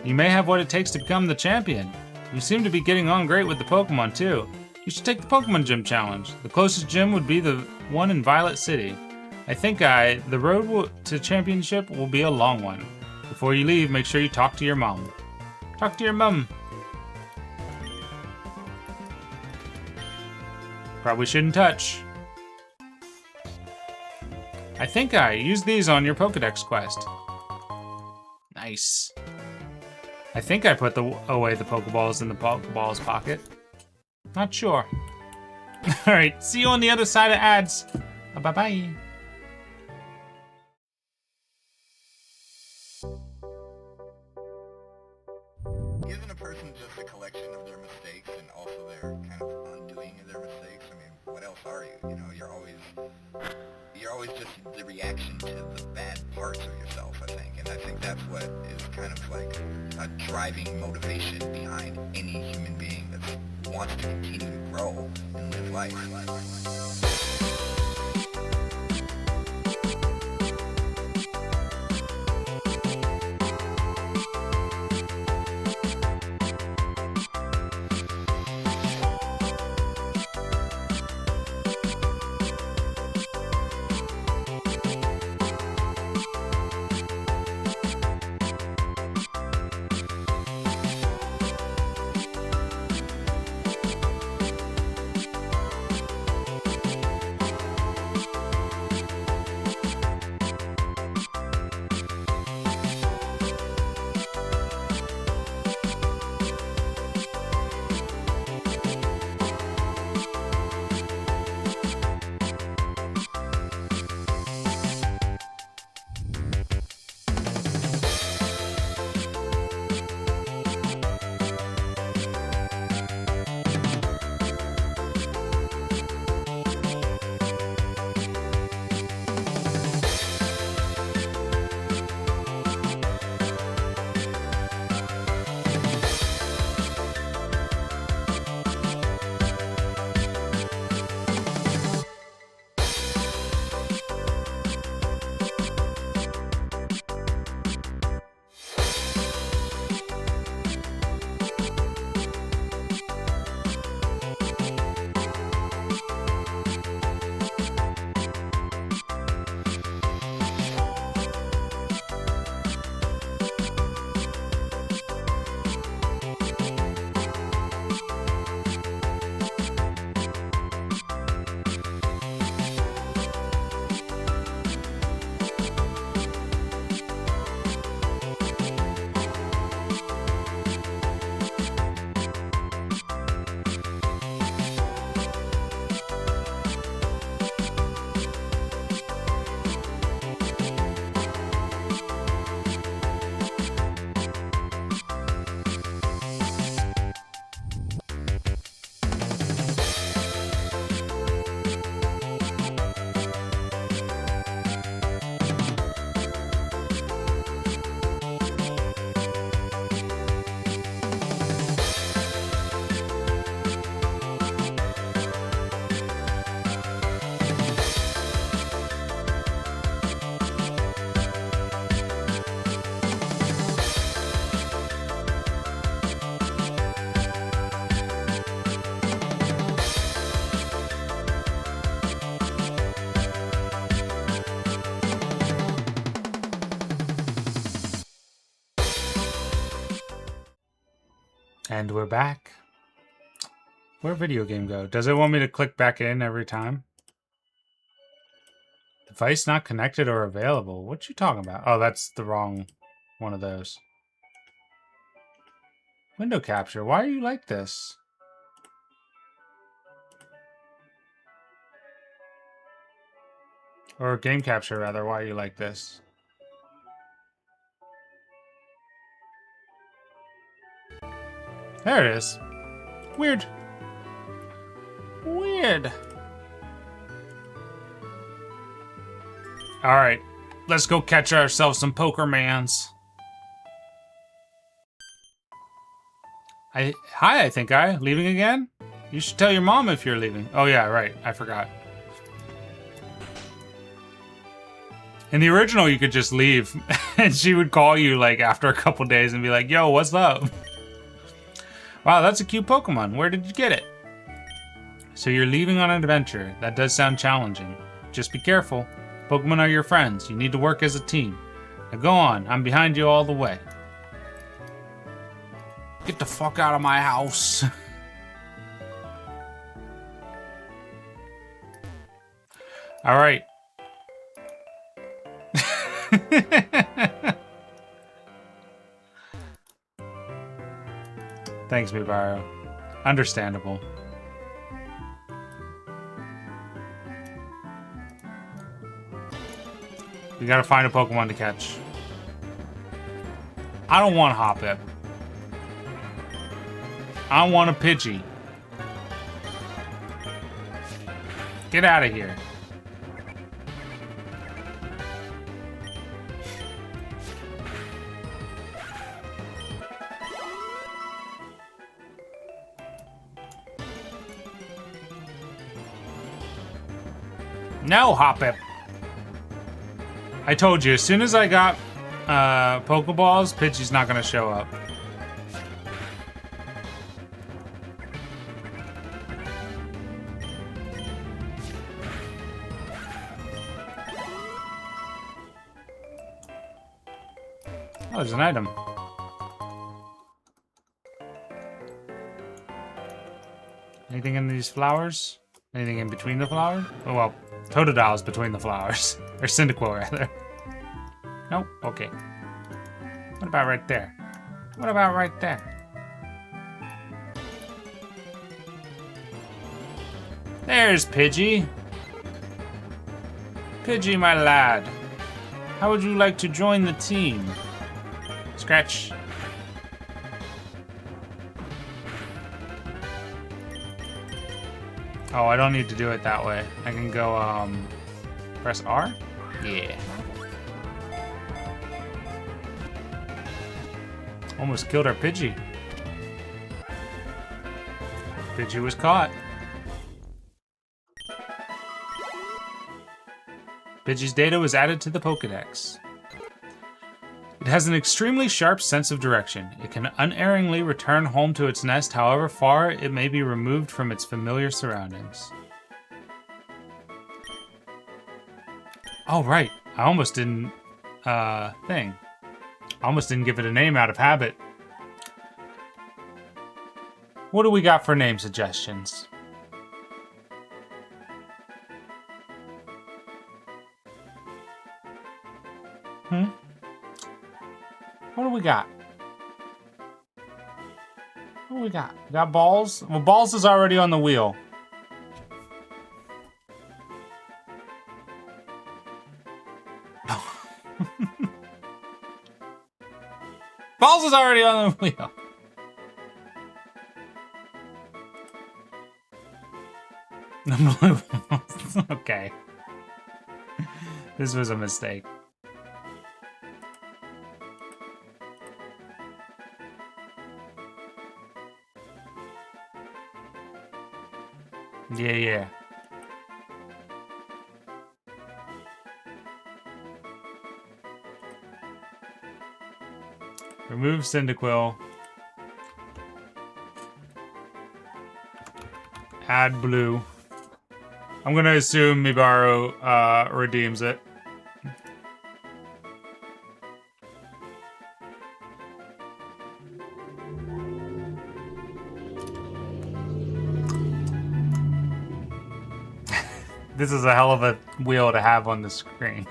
you may have what it takes to become the champion. You seem to be getting on great with the Pokemon too. You should take the Pokemon Gym Challenge. The closest gym would be the one in Violet City. I think the road to championship will be a long one. Before you leave, make sure you talk to your mom. Talk to your mom. Probably shouldn't touch. I think use these on your Pokedex quest. Nice. I think I put away the Pokeballs in the Pokeballs pocket. Not sure. Alright, see you on the other side of ads. Bye-bye. Isn't a person just a collection of their mistakes and also their kind of undoing of their mistakes? I mean, what else are you? You know, you're always just the reaction to the bad parts of yourself, I think. And I think that's what is kind of like a driving motivation behind any human being that wants to continue to grow and live life. And we're back. Where'd video game go? Does it want me to click back in every time? Device not connected or available. What you talking about? Oh, that's the wrong one of those. Window capture. Why are you like this? Or game capture, rather. Why are you like this? There it is. Weird. Weird. Alright. Let's go catch ourselves some Pokermans. Hi, I think leaving again? You should tell your mom if you're leaving. Oh yeah, right. I forgot. In the original, you could just leave, and she would call you like after a couple days and be like, "Yo, what's up?" Wow, that's a cute Pokemon. Where did you get it? So you're leaving on an adventure. That does sound challenging. Just be careful. Pokemon are your friends. You need to work as a team. Now go on. I'm behind you all the way. Get the fuck out of my house. All right. Thanks, Mibaro. Understandable. We gotta find a Pokemon to catch. I don't want Hoppip. I want a Pidgey. Get out of here. No, Hoppip. I told you, as soon as I got Pokeballs, Pidgey's not gonna show up. Oh, there's an item. Anything in these flowers? Anything in between the flowers? Oh, well, Totodile's between the flowers. Or Cyndaquil, rather. Nope, okay. What about right there? What about right there? There's Pidgey. Pidgey, my lad. How would you like to join the team? Scratch. Oh, I don't need to do it that way. I can go, press R? Yeah. Almost killed our Pidgey. Pidgey was caught. Pidgey's data was added to the Pokédex. It has an extremely sharp sense of direction. It can unerringly return home to its nest however far it may be removed from its familiar surroundings. Oh, right. I almost didn't, thing. I almost didn't give it a name out of habit. What do we got for name suggestions? What do we got? What do we got? We got Balls? Well, Balls is already on the wheel. Balls is already on the wheel. Okay. This was a mistake. Yeah. Remove Cyndaquil. Add blue. I'm gonna assume Mibaro redeems it. This is a hell of a wheel to have on the screen.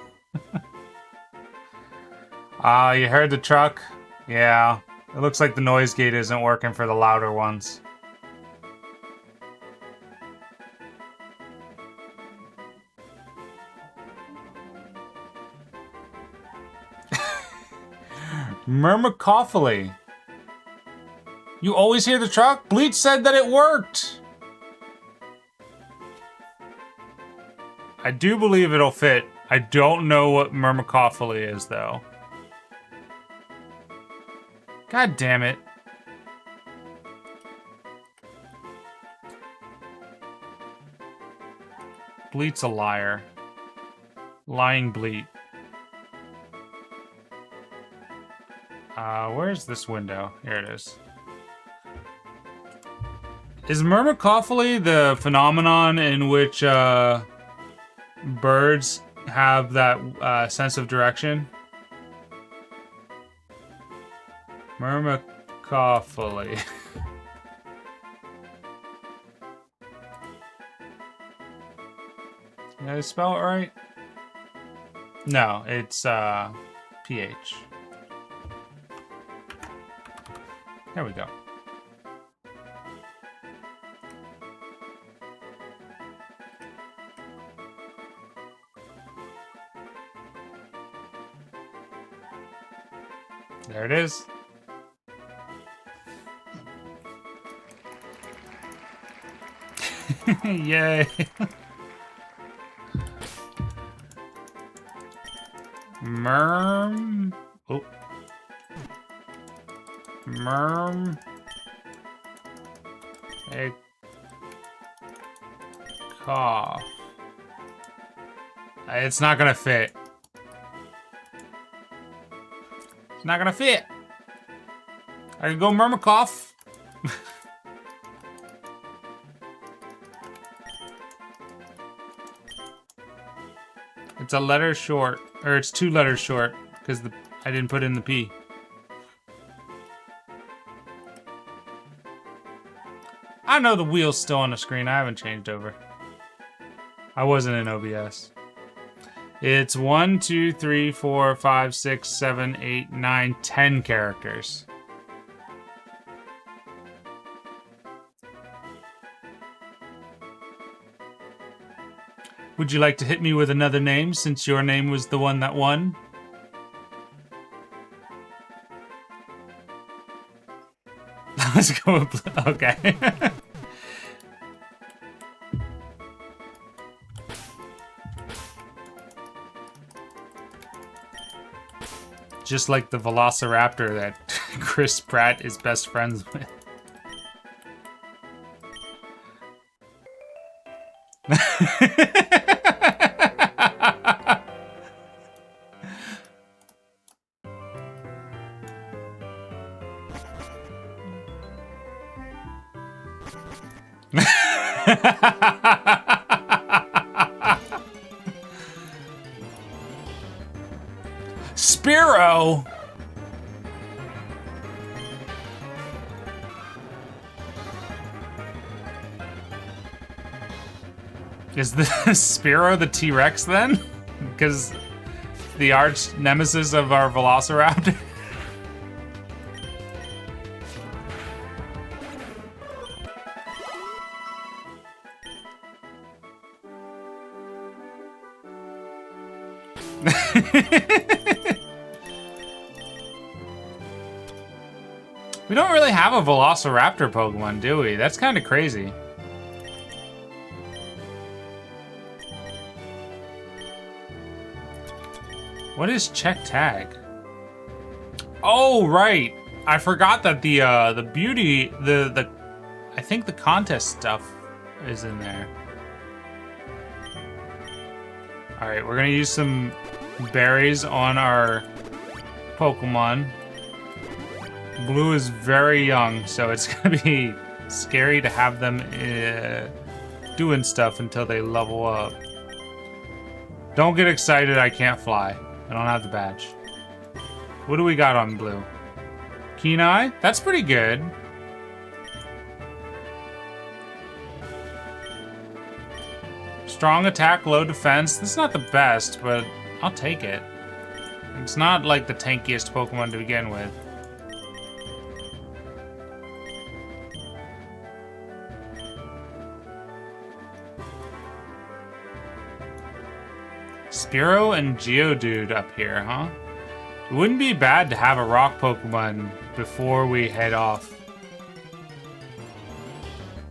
You heard the truck? Yeah. It looks like the noise gate isn't working for the louder ones. Myrmecophily. You always hear the truck? Bleach said that it worked! I do believe it'll fit. I don't know what Myrmecophily is, though. God damn it. Bleat's a liar. Lying Bleat. Where's this window? Here it is. Is myrmecophily the phenomenon in which birds have that sense of direction? Myrmecophily. Did I spell it right? No, it's PH. There we go. There it is. Yay. Merm. Oh. Merm. A cough. It's not gonna fit. It's not gonna fit. I can go Myrmecough. It's a letter short, or it's 2 letters short, because I didn't put in the P. I know the wheel's still on the screen. I haven't changed over. I wasn't in OBS. It's 1, 2, 3, 4, 5, 6, 7, 8, 9, 10 characters. Would you like to hit me with another name since your name was the one that won? Let's go with blue. Okay. Just like the Velociraptor that Chris Pratt is best friends with. Spearow! Is the Spearow the T-Rex then? Because the arch nemesis of our Velociraptor? We don't really have a Velociraptor Pokemon, do we? That's kind of crazy. What is check tag? Oh, right. I forgot that the beauty, I think the contest stuff is in there. All right, we're gonna use some berries on our Pokemon. Blue is very young, so it's gonna be scary to have them doing stuff until they level up. Don't get excited, I can't fly. I don't have the badge. What do we got on Blue? Keen Eye? That's pretty good. Strong attack, low defense. This is not the best, but I'll take it. It's not like the tankiest Pokemon to begin with. Spearow and Geodude up here, huh? It wouldn't be bad to have a rock Pokemon before we head off.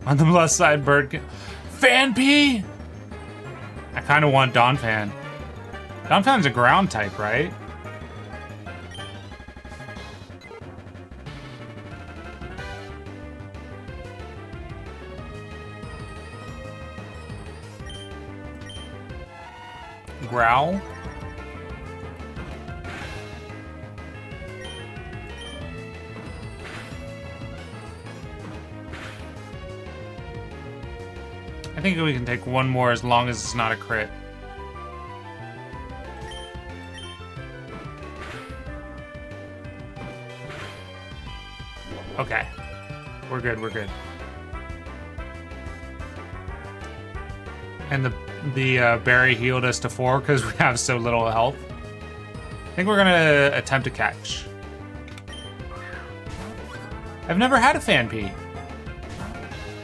On the plus side, bird... Fanpy! I kind of want Donphan. Donphan's a ground type, right? Growl. I think we can take one more as long as it's not a crit. Okay. We're good, we're good. And the berry healed us to 4 because we have so little health. I think we're gonna attempt to catch. I've never had a Fanpy.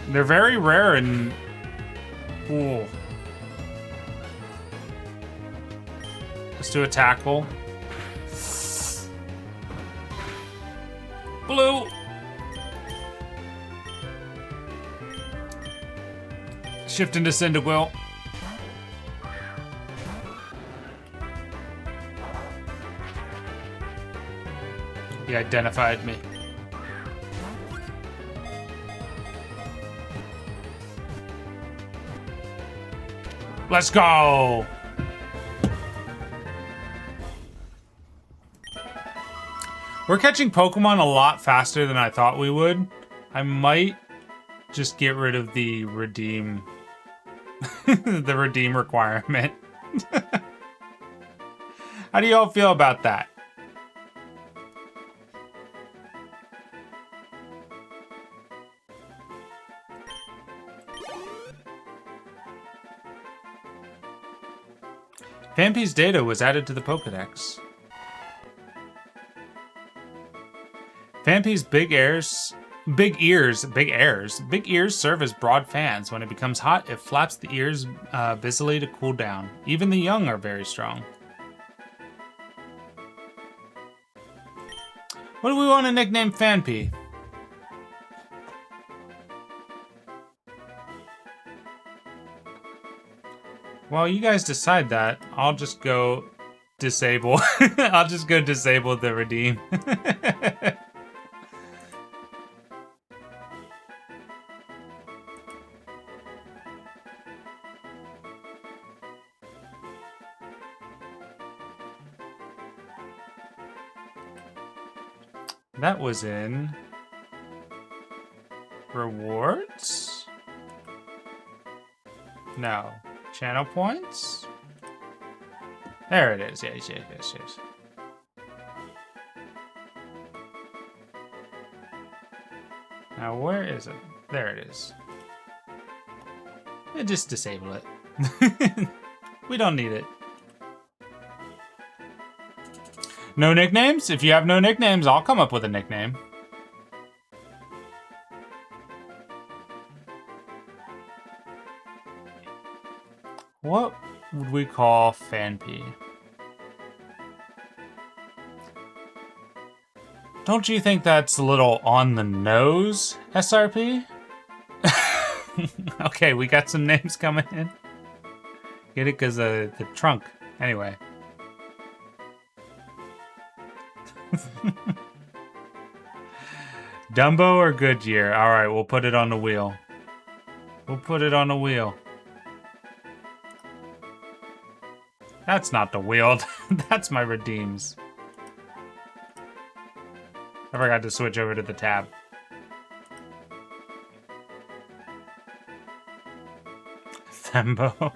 They're very rare and... Ooh. Let's do a tackle. Blue! Shift into Cyndaquil. He identified me. Let's go! We're catching Pokemon a lot faster than I thought we would. I might just get rid of the redeem... the redeem requirement. How do you all feel about that? Vampy's data was added to the Pokedex. Vampy's big ears serve as broad fans. When it becomes hot, it flaps the ears busily to cool down. Even the young are very strong. What do we want to nickname Fanpy? Well, you guys decide that. I'll just go disable. I'll just go disable the redeem. That was in rewards? No. Channel points? There it is. Yes. Now where is it? There it is. Just disable it. We don't need it. No nicknames? If you have no nicknames, I'll come up with a nickname. What would we call Fanpy? Don't you think that's a little on the nose, SRP? Okay, we got some names coming in. Get it? Because the trunk. Anyway. Dumbo or Goodyear? Alright, we'll put it on the wheel. We'll put it on the wheel. That's not the wheel. That's my redeems. I forgot to switch over to the tab. Thembo.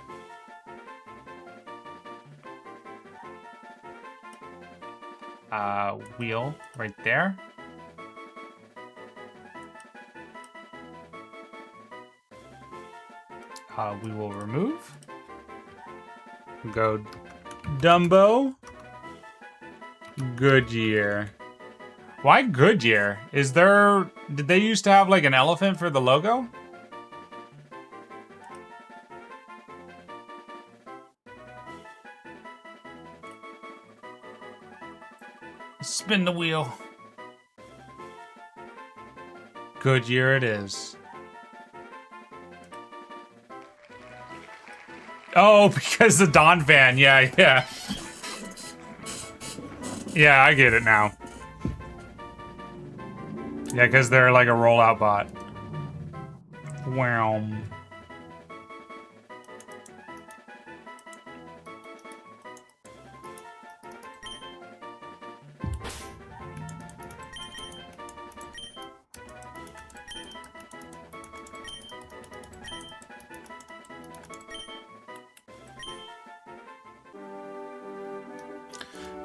Wheel right there. We will remove. Go Dumbo. Goodyear. Why Goodyear? Is there... Did they used to have like an elephant for the logo? Spin the wheel. Goodyear it is. Oh, because the Don fan. Yeah. Yeah, I get it now. Yeah, because they're like a rollout bot. Wow.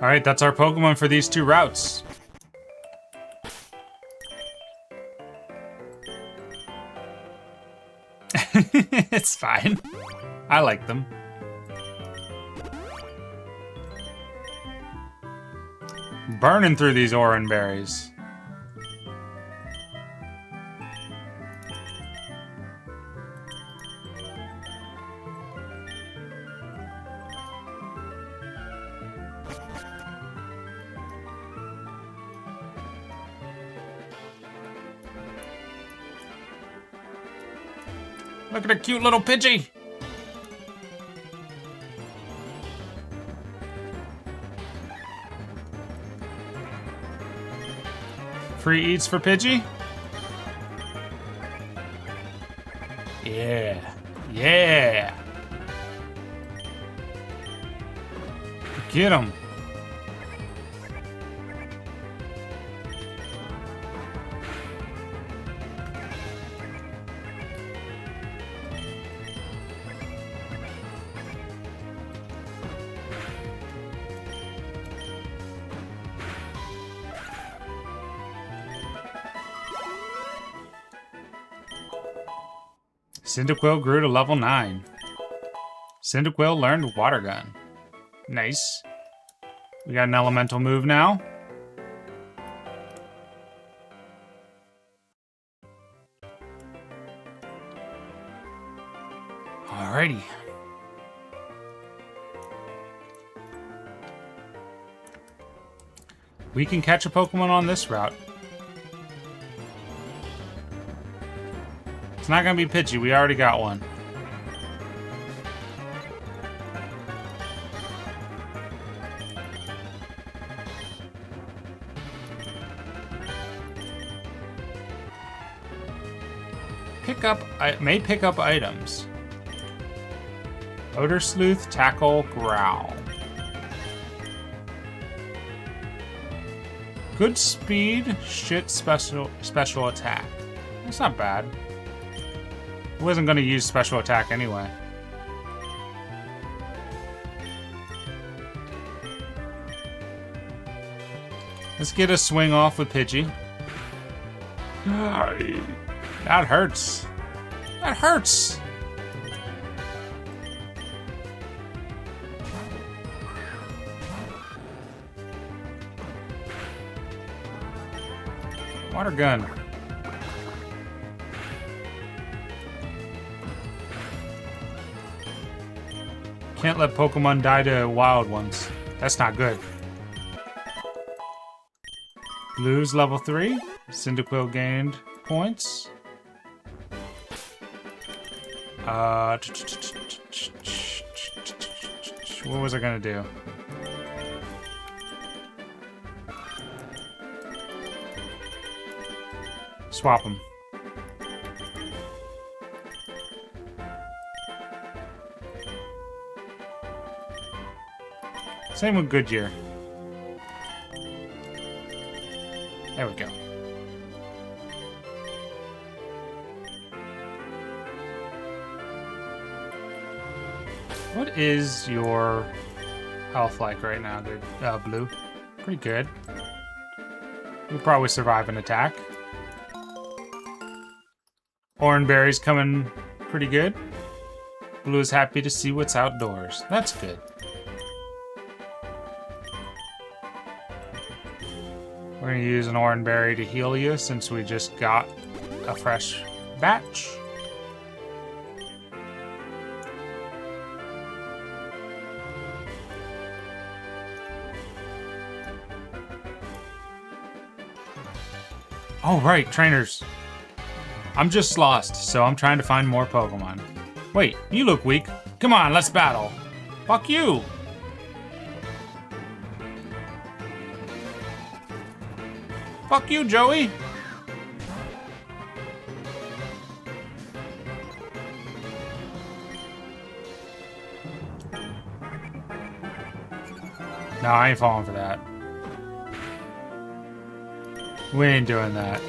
Alright, that's our Pokemon for these 2 routes. It's fine. I like them. Burning through these orange berries. Look at a cute little Pidgey. Free eats for Pidgey? Yeah. Yeah. Get him. Cyndaquil grew to level 9. Cyndaquil learned Water Gun. Nice. We got an elemental move now. Alrighty. We can catch a Pokemon on this route. It's not gonna be Pidgey, we already got one. May pick up items. Odor Sleuth, Tackle, Growl. Good speed, shit special attack. That's not bad. I wasn't gonna use special attack anyway. Let's get a swing off with Pidgey. That hurts. That hurts. Water gun. Can't let Pokemon die to wild ones. That's not good. Blue's level 3. Cyndaquil gained points. What was I gonna do? Swap them. Same with Goodyear. There we go. What is your health like right now, Blue? Pretty good. You'll probably survive an attack. Oranberry's coming pretty good. Blue is happy to see what's outdoors. That's good. We're gonna use an Oranberry to heal you since we just got a fresh batch. Oh, right, trainers. I'm just lost, so I'm trying to find more Pokemon. Wait, you look weak. Come on, let's battle. Fuck you. Fuck you, Joey. No, I ain't falling for that. We ain't doing that.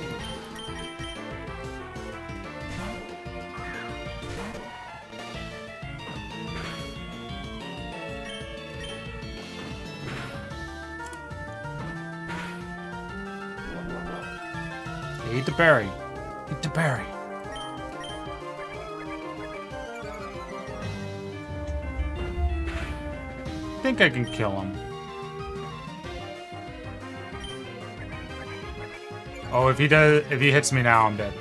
Eat the berry. Eat the berry. I think I can kill him. Oh, if he hits me now, I'm dead.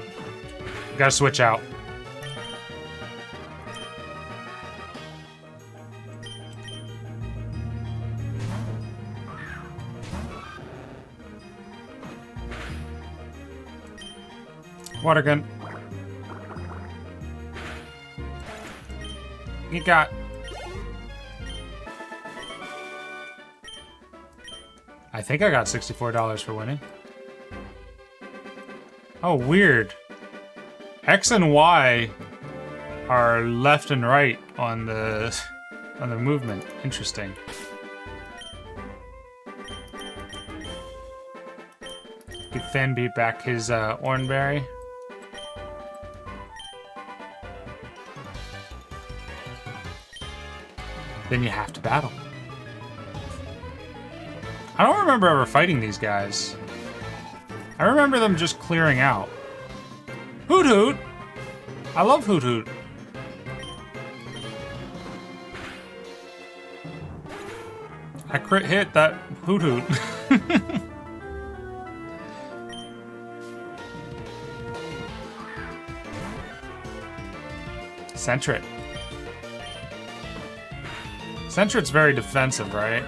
Gotta switch out. Water gun. You got. I think I got $64 for winning. Oh, weird. X and Y are left and right on the movement. Interesting. Give Finn beat back his Oranberry. Then you have to battle. I don't remember ever fighting these guys. I remember them just clearing out. Hoot Hoot! I love Hoot Hoot. I crit hit that Hoot Hoot. Sentret. Sentret's very defensive, right?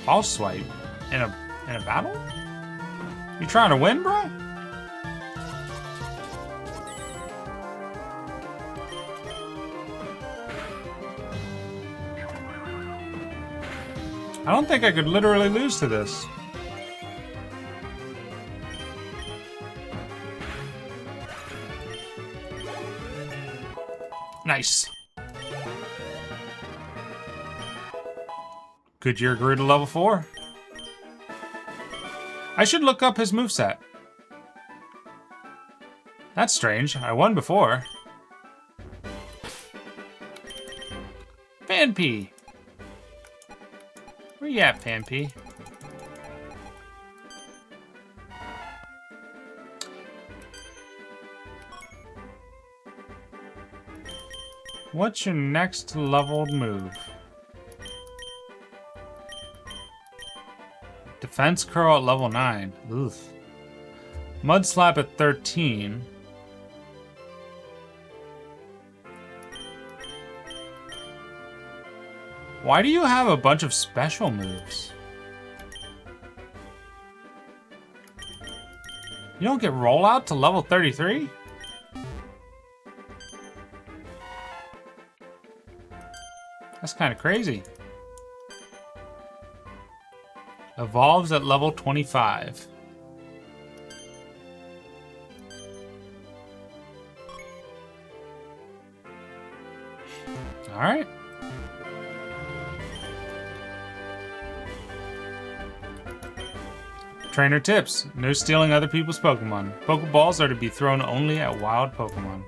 I'll swipe in a battle? You trying to win, bro? I don't think I could literally lose to this. Nice. Goodyear grew to level 4. I should look up his moveset. That's strange. I won before. Fanpy. Where you at, Fanpy? What's your next leveled move? Defense curl at level 9. Oof. Mud slap at 13. Why do you have a bunch of special moves? You don't get rollout to level 33? That's kind of crazy. Evolves at level 25. All right. Trainer tips. No stealing other people's Pokemon. Pokeballs are to be thrown only at wild Pokemon.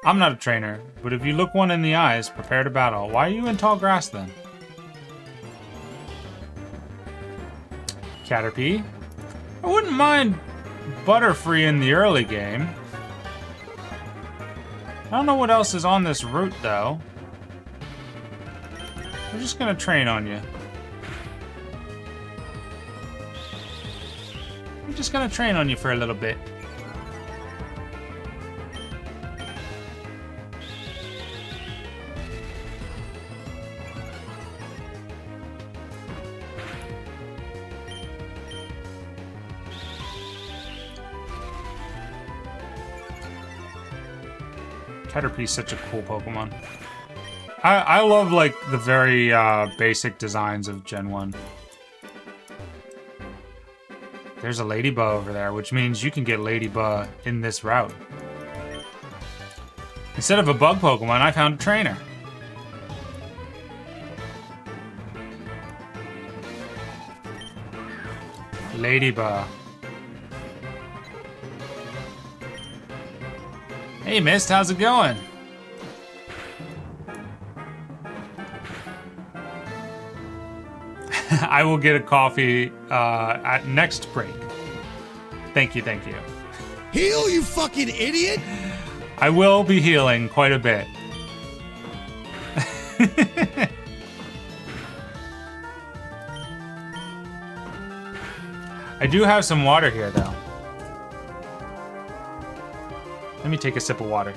I'm not a trainer, but if you look one in the eyes, prepare to battle. Why are you in tall grass then? Caterpie. I wouldn't mind Butterfree in the early game. I don't know what else is on this route, though. We're just gonna train on you. We're just gonna train on you for a little bit. Caterpie's such a cool Pokemon. I love, like, the very basic designs of Gen 1. There's a Ladybug over there, which means you can get Ladybug in this route. Instead of a bug Pokemon, I found a trainer. Ladybug. Hey, Mist, how's it going? I will get a coffee at next break. Thank you, thank you. Heal, you fucking idiot! I will be healing quite a bit. I do have some water here, though. Let me take a sip of water.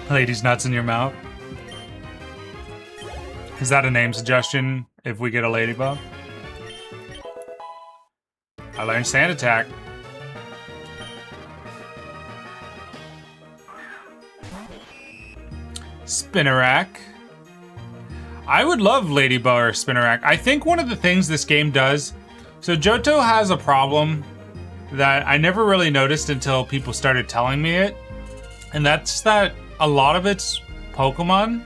Lady's nuts in your mouth. Is that a name suggestion if we get a ladybug? I learned Sand Attack. Spinnerack. I would love Ladybug or Spinnerack. I think one of the things this game does... So Johto has a problem that I never really noticed until people started telling me it. And that's that a lot of its Pokemon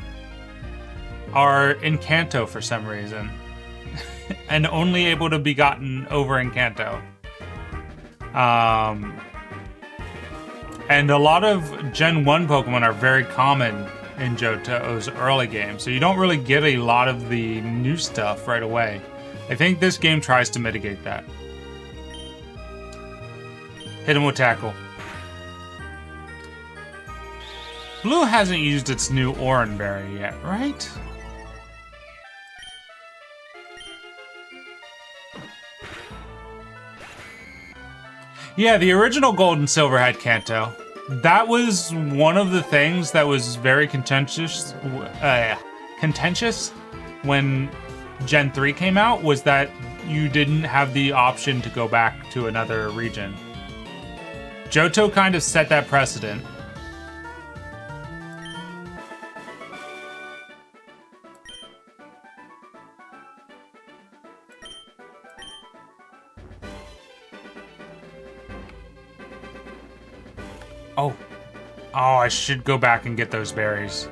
are in Kanto for some reason. And only able to be gotten over in Kanto. And a lot of Gen 1 Pokemon are very common in Johto's early game, so you don't really get a lot of the new stuff right away. I think this game tries to mitigate that. Hit him with Tackle. Blue hasn't used its new Oran Berry yet, right? Yeah, the original Gold and Silver had Kanto. That was one of the things that was very contentious when Gen 3 came out, was that you didn't have the option to go back to another region. Johto kind of set that precedent. Oh, I should go back and get those berries.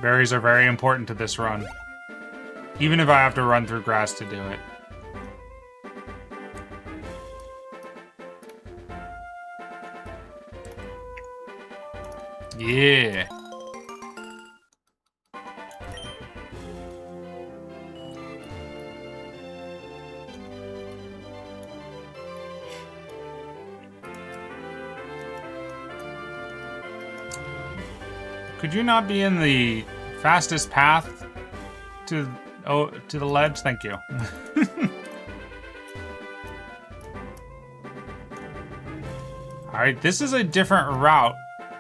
Berries are very important to this run. Even if I have to run through grass to do it. Yeah. Could you not be in the fastest path to the ledge? Thank you. Alright, this is a different route,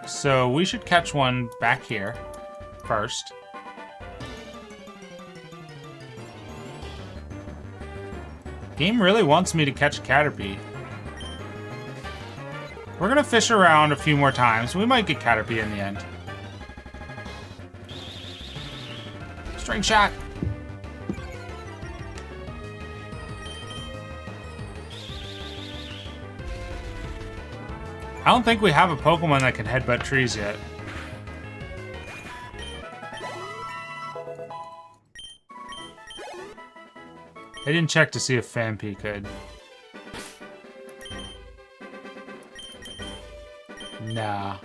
so we should catch one back here first. Game really wants me to catch Caterpie. We're gonna fish around a few more times. We might get Caterpie in the end. String shot. I don't think we have a Pokemon that can headbutt trees yet. I didn't check to see if Phanpy could. Nah.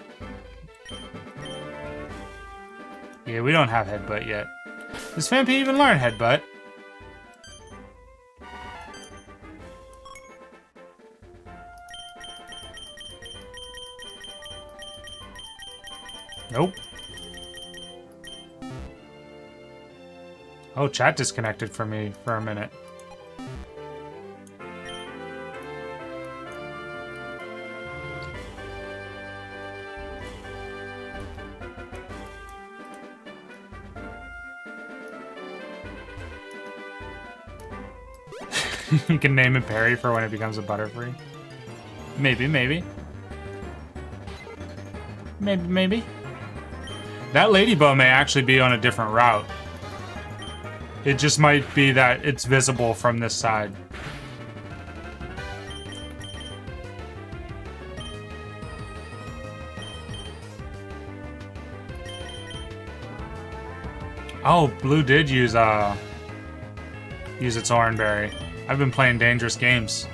Yeah, we don't have Headbutt yet. Does Phanpy even learn Headbutt? Nope. Oh, chat disconnected from me for a minute. You can name it Perry for when it becomes a Butterfree. Maybe, maybe. Maybe, maybe. That Ladybug may actually be on a different route. It just might be that it's visible from this side. Oh, Blue did use its Oran Berry. I've been playing dangerous games.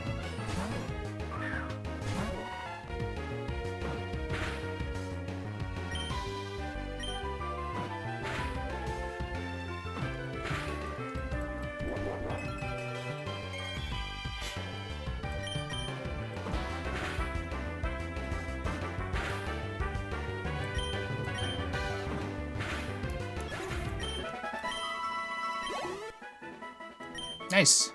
Nice.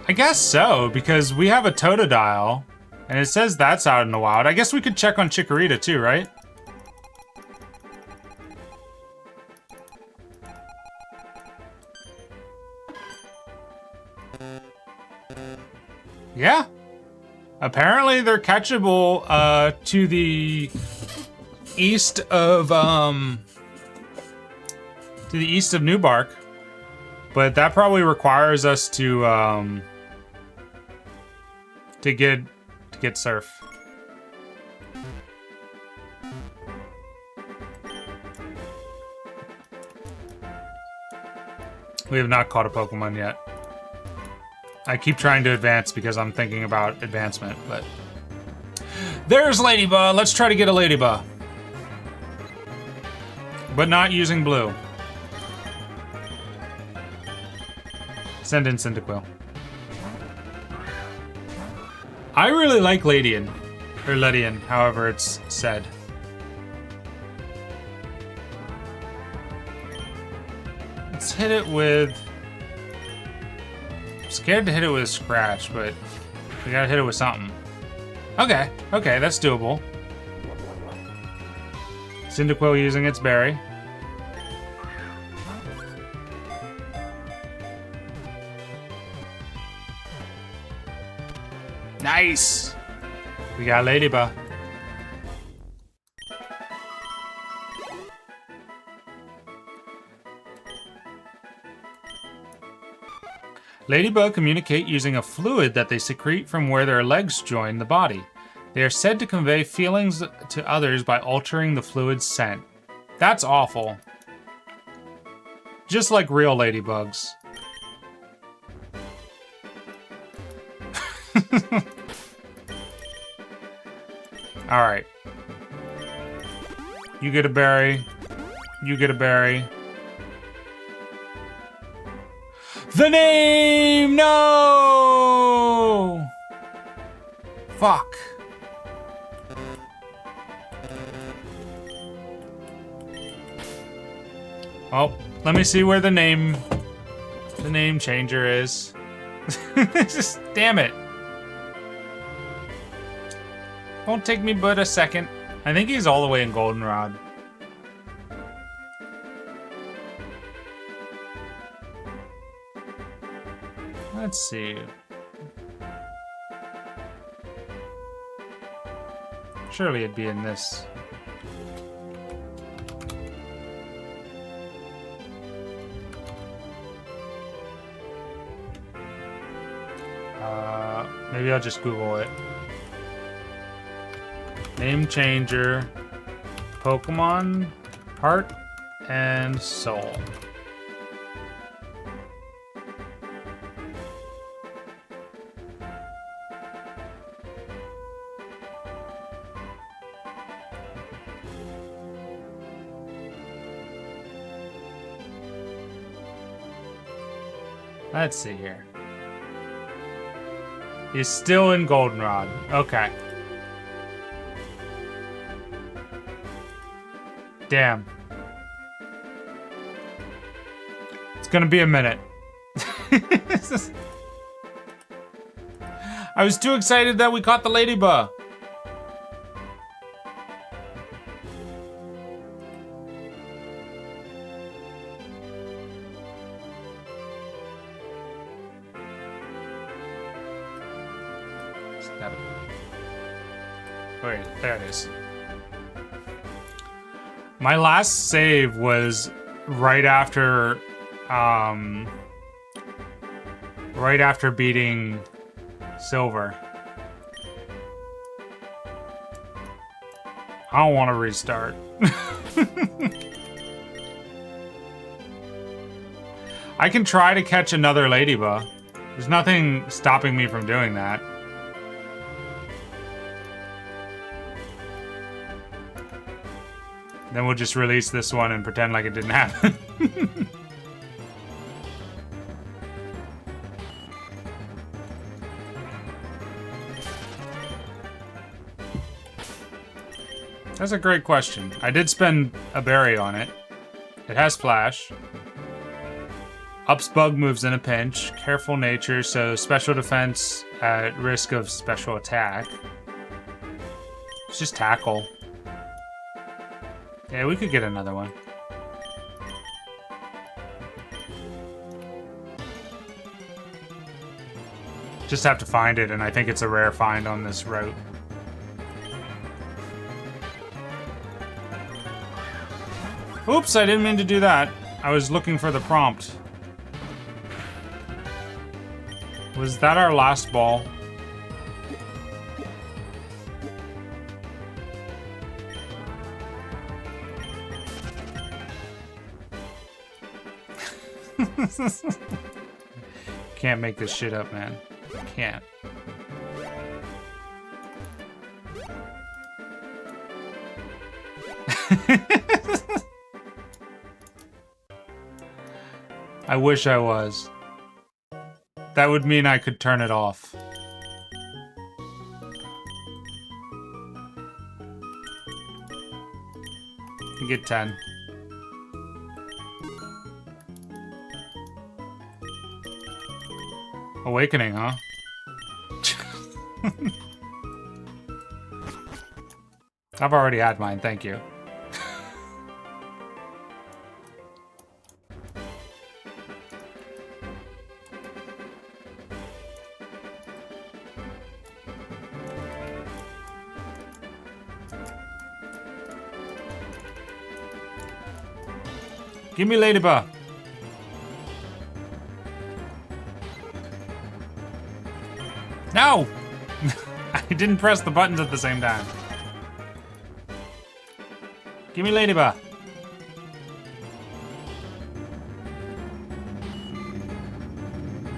I guess so, because we have a Totodile, and it says that's out in the wild. I guess we could check on Chikorita too, right? Yeah. Apparently they're catchable to the east of Newbark. But that probably requires us to get surf. We have not caught a Pokemon yet. I keep trying to advance because I'm thinking about advancement, but... There's Ladybug! Let's try to get a Ladybug. But not using blue. Send in Cyndaquil. I really like Ledian. Or Ledian, however it's said. Let's hit it with... I'm scared to hit it with a scratch, but we gotta hit it with something. Okay, okay, that's doable. Cyndaquil using its berry. Nice! We got Ladybug. Ladybug communicate using a fluid that they secrete from where their legs join the body. They are said to convey feelings to others by altering the fluid's scent. That's awful. Just like real ladybugs. Alright. You get a berry. You get a berry. The name! No! Fuck. Oh, let me see where the name changer is. Just damn it. Won't take me but a second. I think he's all the way in Goldenrod. Let's see. Surely it'd be in this. Maybe I'll just Google it. Name changer, Pokemon, Heart and Soul. Let's see here. He's still in Goldenrod. Okay. Damn. It's gonna be a minute. I was too excited that we caught the ladybug. Wait, there it is. My last save was right after beating Silver. I don't want to restart. I can try to catch another ladybug. There's nothing stopping me from doing that. Then we'll just release this one and pretend like it didn't happen. That's a great question. I did spend a berry on it. It has flash. Ups bug moves in a pinch. Careful nature, so special defense at risk of special attack. It's just tackle. Yeah, we could get another one. Just have to find it, and I think it's a rare find on this route. Oops, I didn't mean to do that. I was looking for the prompt. Was that our last ball? Can't make this shit up, man. Can't. I wish I was. That would mean I could turn it off. You get 10. Awakening, huh? I've already had mine, thank you. Give me Ladybug. No! I didn't press the buttons at the same time. Give me Ladybug.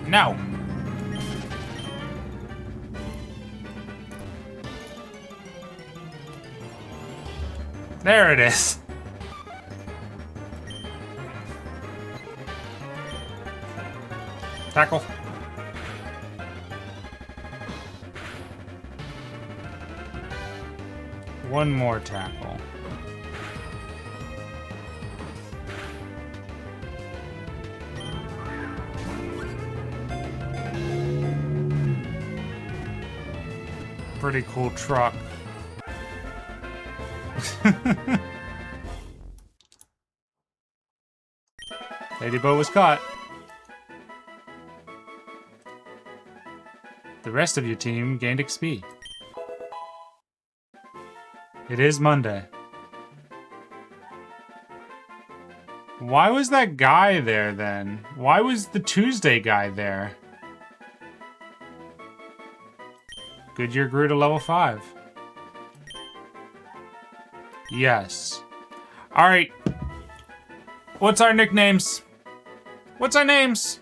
No! There it is. Tackle. One more tackle. Pretty cool truck. Ladybug was caught. The rest of your team gained XP. It is Monday. Why was that guy there then? Why was the Tuesday guy there? Goodyear grew to level 5. Yes. Alright. What's our nicknames? What's our names?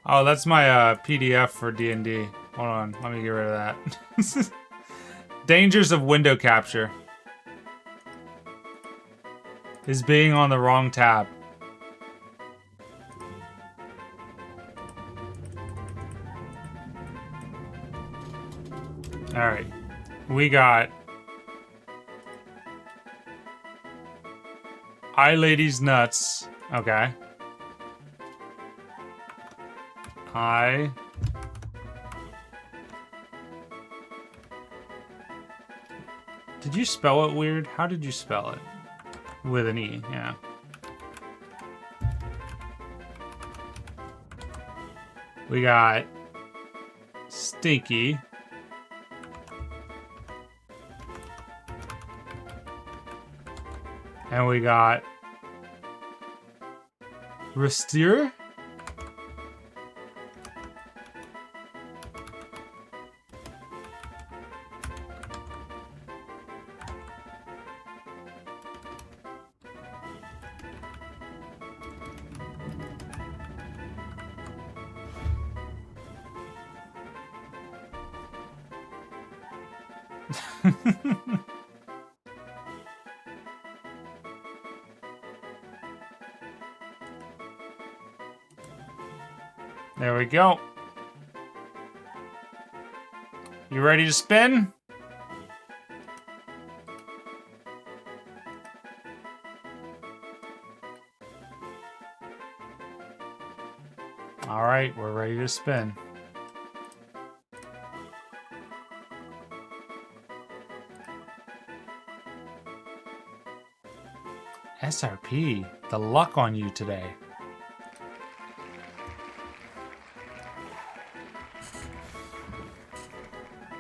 Oh, that's my PDF for D&D. Hold on, let me get rid of that. Dangers of window capture. Is being on the wrong tab. Alright. We got Eye Lady's Nuts. Okay. I Did you spell it weird? How did you spell it? With an E, yeah. We got Stinky. And we got Rustir. There we go. You ready to spin? All right, we're ready to spin. SRP, the luck on you today.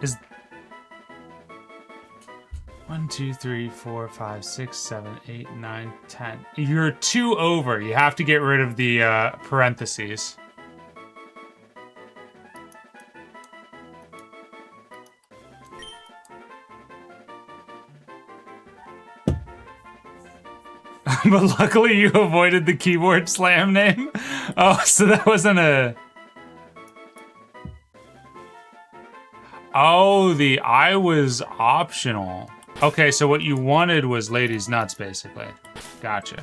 Is 1, 2, 3, 4, 5, 6, 7, 8, 9, 10. You're 2 over. You have to get rid of the parentheses. But luckily you avoided the keyboard slam name. Oh, so that wasn't a... Oh, the I was optional. Okay, so what you wanted was Lady's Nuts, basically. Gotcha.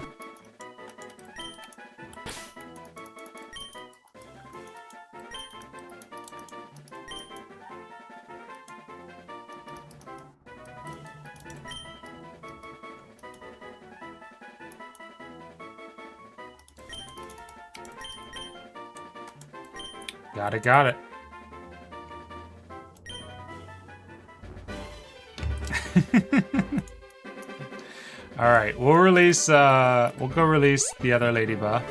Got it. All right, we'll release, we'll go release the other Ladybug.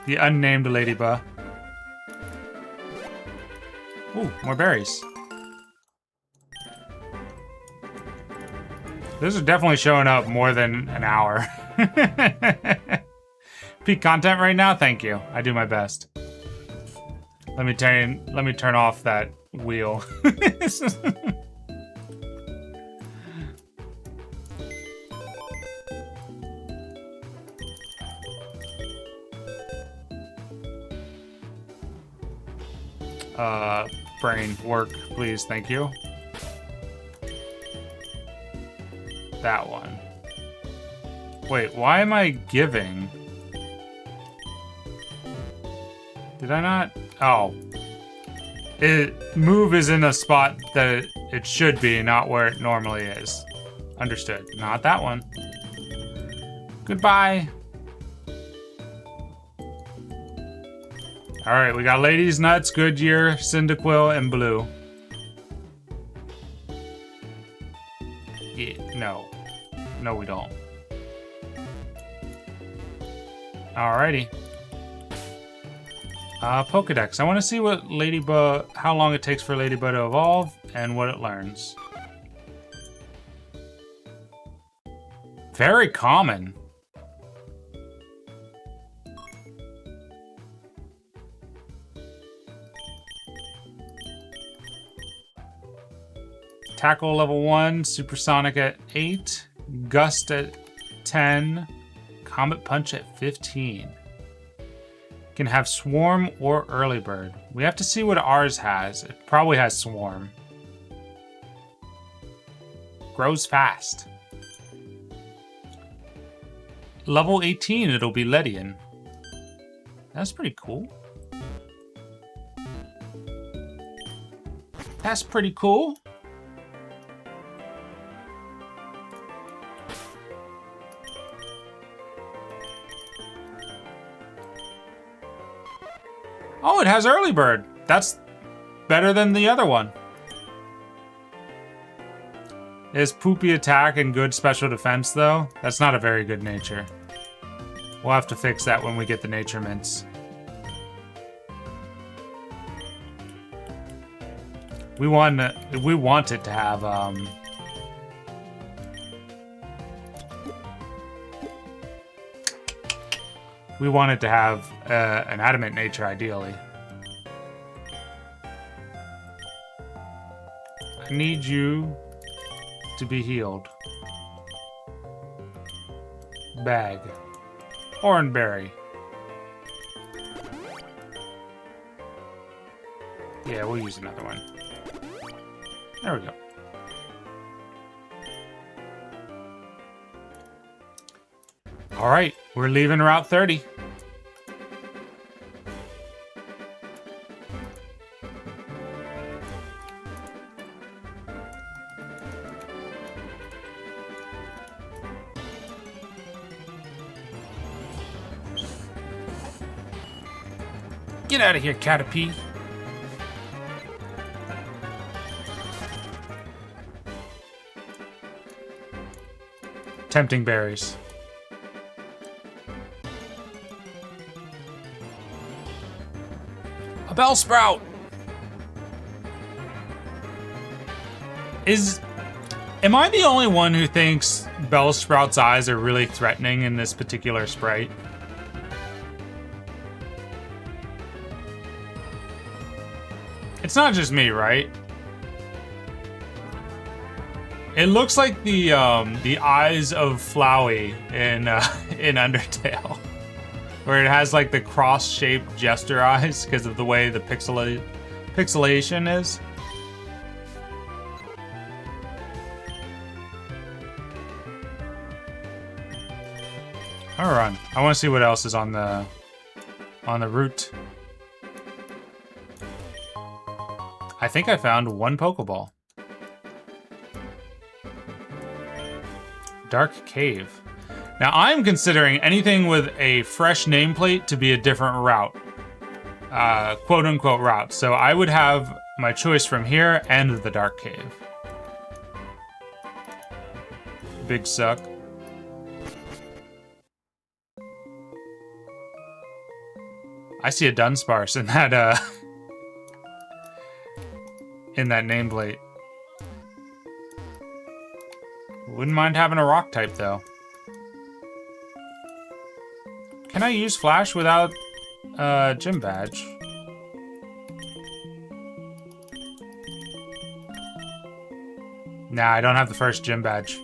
The unnamed Ladybug. Ooh, more berries. Those are definitely showing up more than an hour. Peak content right now? Thank you. I do my best. Let me turn off that wheel. Brain, work, please, thank you. That one. Wait, why am I giving? Did I not? Oh. Move is in a spot that it should be, not where it normally is. Understood. Not that one. Goodbye. Alright, we got Lady's Nuts, Goodyear, Cyndaquil, and Blue. Yeah, no. No, we don't. Alrighty. Pokedex. I want to see what Ladybug, how long it takes for Ladybug to evolve, and what it learns. Very common. Tackle level 1, Supersonic at 8, Gust at 10, Comet Punch at 15. Can have Swarm or Early Bird. We have to see what ours has. It probably has Swarm. Grows fast. Level 18, it'll be Ledian. That's pretty cool. That's pretty cool. Oh, it has Early Bird. That's better than the other one. Is poopy attack and good special defense, though? That's not a very good nature. We'll have to fix that when we get the nature mints. We want it to have, we want it to have an adamant nature, ideally. I need you to be healed. Bag. Oranberry. Yeah, we'll use another one. There we go. All right, we're leaving Route 30. Get out of here, Caterpie. Tempting berries. A Bellsprout! Am I the only one who thinks Bellsprout's eyes are really threatening in this particular sprite? It's not just me, right? It looks like the eyes of Flowey in in Undertale, where it has like the cross-shaped gesture eyes because of the way the pixelation is. I'll run. I want to see what else is on the route. I think I found one Pokeball. Dark Cave. Now I'm considering anything with a fresh nameplate to be a different route. Quote unquote route. So I would have my choice from here and the Dark Cave. Big suck. I see a Dunsparce in that nameplate. Wouldn't mind having a rock type though. Can I use Flash without gym badge? Nah, I don't have the first gym badge.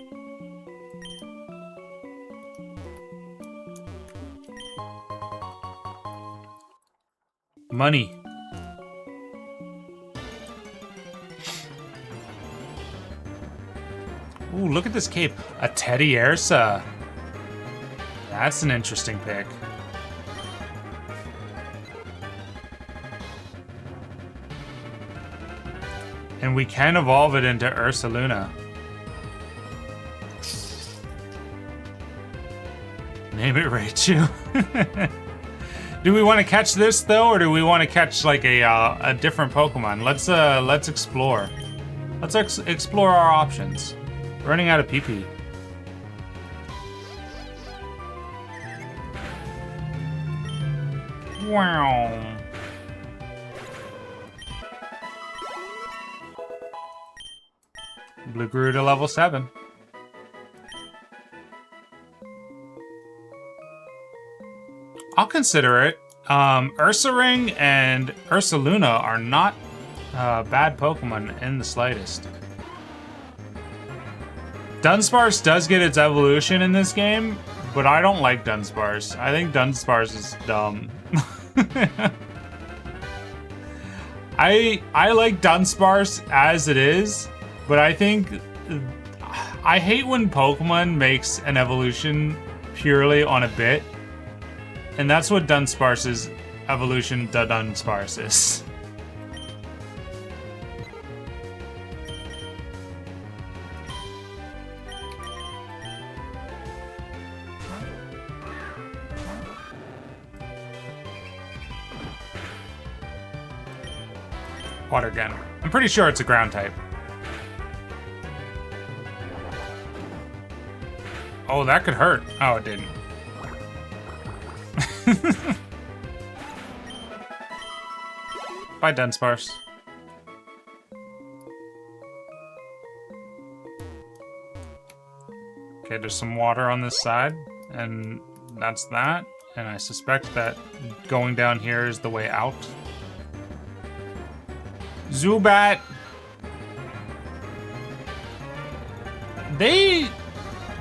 Money. Ooh, look at this cape. A Teddy Ursa. That's an interesting pick. And we can evolve it into Ursaluna. Name it Raichu. Do we want to catch this though, or do we want to catch like a different Pokemon? Let's explore. Let's explore our options. Running out of PP. Wow. Blue grew to level 7. I'll consider it. Ursaring and Ursaluna are not bad Pokemon in the slightest. Dunsparce does get its evolution in this game, but I don't like Dunsparce. I think Dunsparce is dumb. I like Dunsparce as it is, but I hate when Pokemon makes an evolution purely on a bit. And that's what Dunsparce's evolution to Dunsparce is. Water gun. I'm pretty sure it's a ground type. Oh, that could hurt. Oh, it didn't. Bye, Dunsparce. Okay, there's some water on this side, and that's that. And I suspect that going down here is the way out. Zubat! They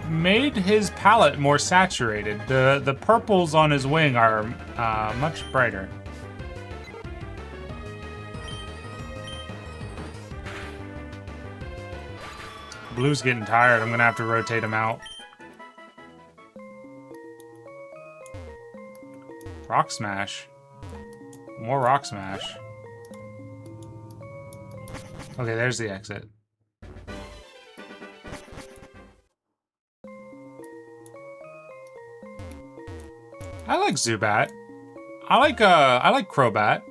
made his palette more saturated. The purples on his wing are much brighter. Blue's getting tired. I'm gonna have to rotate him out. Rock Smash. More Rock Smash. Okay, there's the exit. I like Zubat. I like Crobat.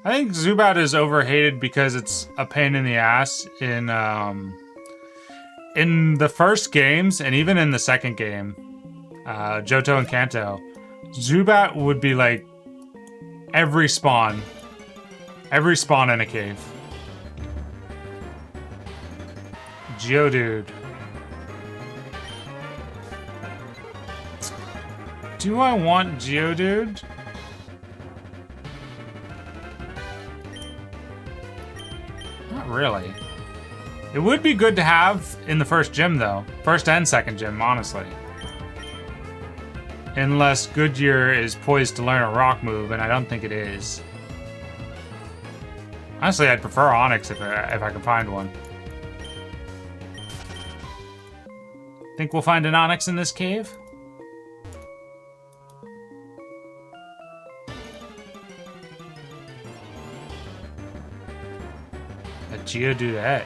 I think Zubat is overhated because it's a pain in the ass in the first games and even in the second game, Johto and Kanto. Zubat would be like every spawn in a cave. Geodude. Do I want Geodude? Not really. It would be good to have in the first gym, though. First and second gym, honestly. Unless Goodyear is poised to learn a rock move, and I don't think it is. Honestly, I'd prefer Onix if I can find one. Think we'll find an Onix in this cave? A Geodude.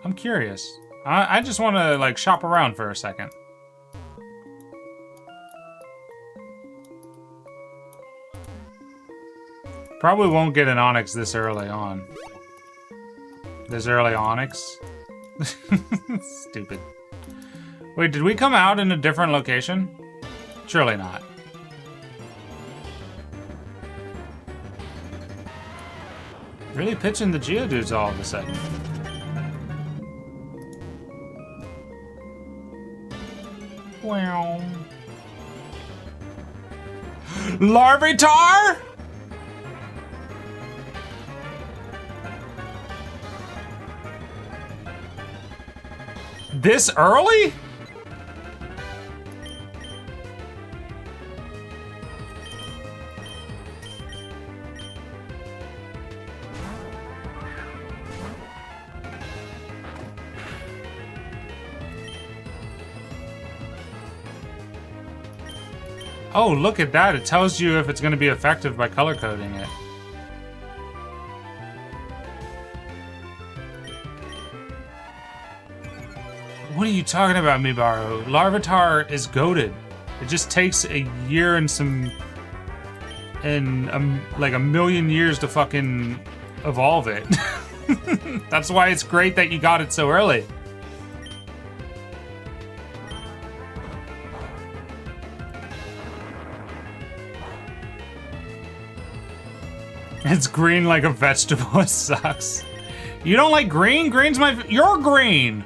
I'm curious. I just want to like shop around for a second. Probably won't get an Onix this early on. This early Onix? Stupid. Wait, did we come out in a different location? Surely not. Really pitching the Geodudes all of a sudden. Wow. Larvitar? This early? Oh, look at that. It tells you if it's going to be effective by color coding it. What are you talking about, Mibaru? Larvitar is goated. It just takes a year and like a million years to fucking evolve it. That's why it's great that you got it so early. It's green like a vegetable. It sucks. You don't like green? Green's you're green!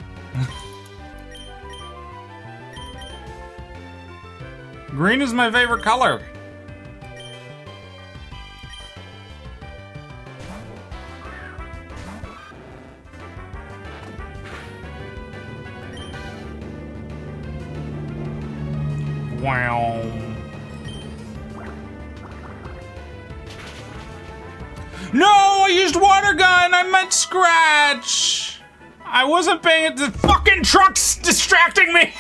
Green is my favorite color. Wow. No, I used water gun. I meant scratch. I wasn't paying it. The fucking truck's distracting me.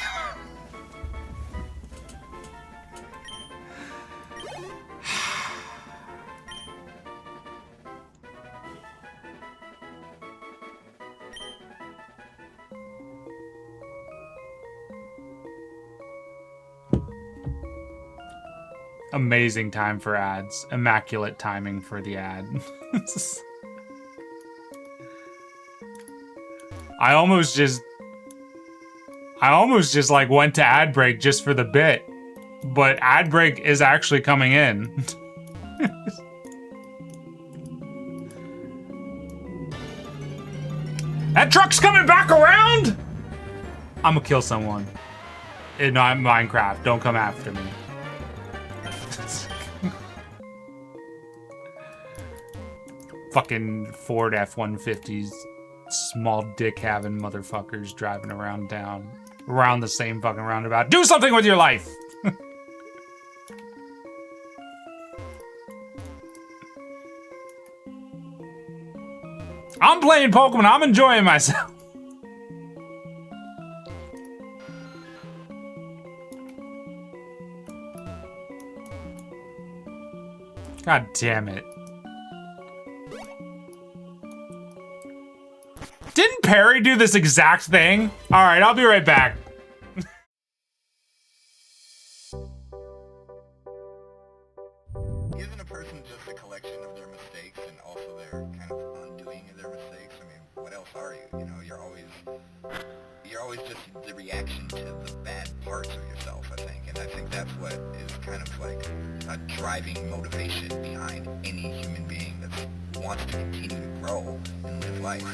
Amazing time for ads. Immaculate timing for the ad. I almost just like went to ad break just for the bit, but ad break is actually coming in. That truck's coming back around? I'm gonna kill someone. In Minecraft, don't come after me. Fucking Ford F-150s, small dick having motherfuckers driving around town, around the same fucking roundabout. Do something with your life! I'm playing Pokemon, I'm enjoying myself. God damn it. Didn't Perry do this exact thing? All right, I'll be right back. Isn't a person just a collection of their mistakes and also their kind of undoing of their mistakes? I mean, what else are you? You know, you're always just the reaction to the bad parts of yourself, I think. And I think that's what is kind of like a driving motivation behind any human being that wants to continue to grow and live life.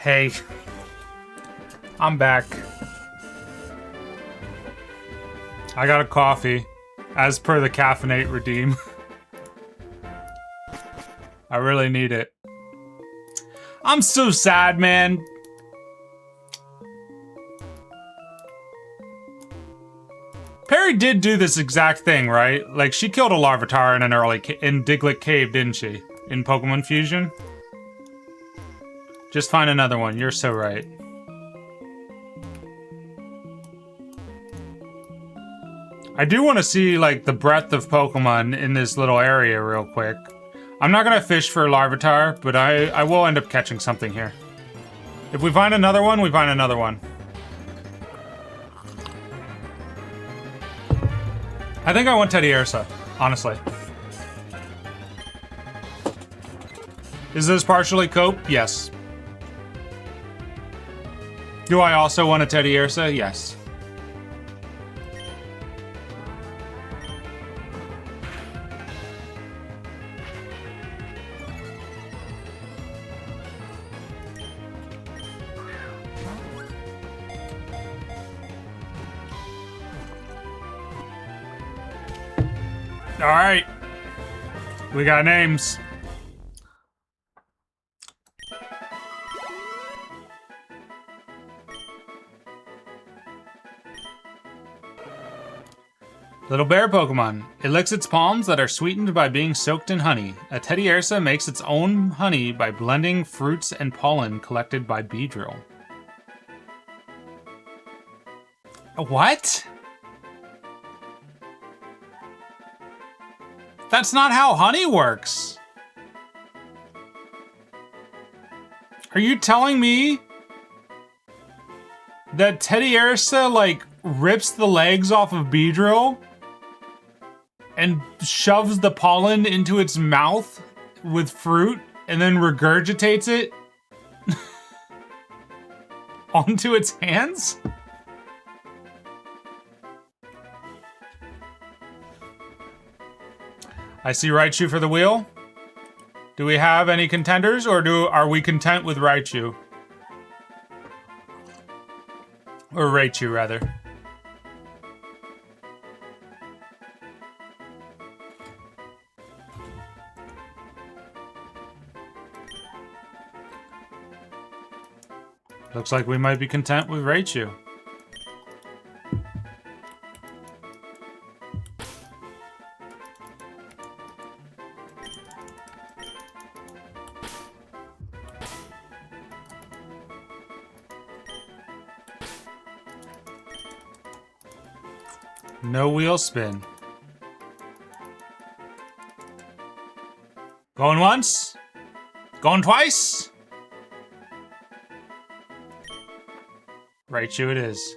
Hey. I'm back. I got a coffee, as per the caffeinate redeem. I really need it. I'm so sad, man. Perry did do this exact thing, right? Like, she killed a Larvitar in an early in Diglett Cave, didn't she? In Pokemon Fusion? Just find another one. You're so right. I do want to see, like, the breadth of Pokemon in this little area real quick. I'm not going to fish for Larvitar, but I will end up catching something here. If we find another one, we find another one. I think I want Teddy Ursa, honestly. Is this partially cope? Yes. Do I also want a Teddy Ursa? Yes. All right, we got names. Little bear Pokemon. It licks its palms that are sweetened by being soaked in honey. A Teddy Ursa makes its own honey by blending fruits and pollen collected by Beedrill. What? That's not how honey works. Are you telling me that Teddy Ursa, like, rips the legs off of Beedrill and shoves the pollen into its mouth with fruit and then regurgitates it onto its hands? I see Raichu for the wheel. Do we have any contenders, or are we content with Raichu? Or Raichu, rather. Looks like we might be content with Raichu. No wheel spin. Going once? Going twice? Raichu it is.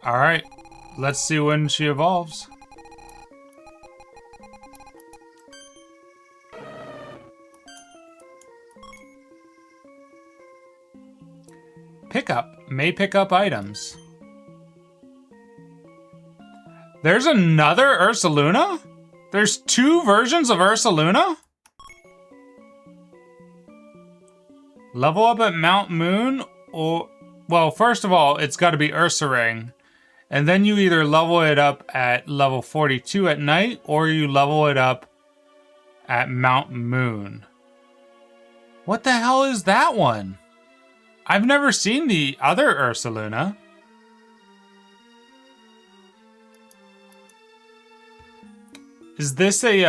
Alright, let's see when she evolves. Pickup. May pick up items. There's another Ursaluna? There's 2 versions of Ursaluna? Level up at Mount Moon, or... Well, first of all, it's got to be Ursaring. And then you either level it up at level 42 at night, or you level it up at Mount Moon. What the hell is that one? I've never seen the other Ursaluna. Is this a,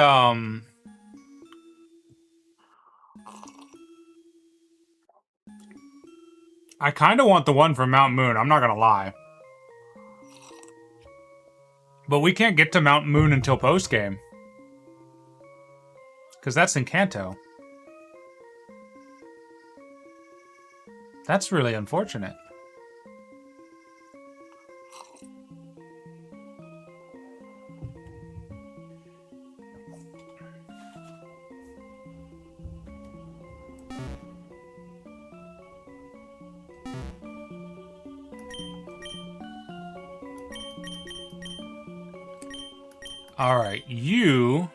I kind of want the one from Mount Moon, I'm not gonna lie. But we can't get to Mount Moon until post-game. Because that's in Kanto. That's really unfortunate. All right, you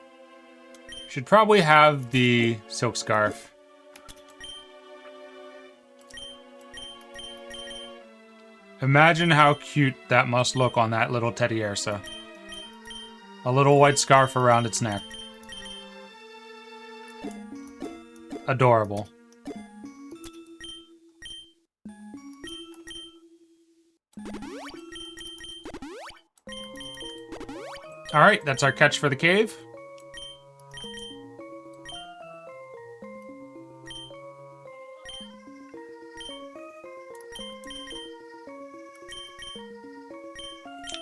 Should probably have the silk scarf. Imagine how cute that must look on that little Teddy Ursa. A little white scarf around its neck. Adorable. Alright, that's our catch for the cave.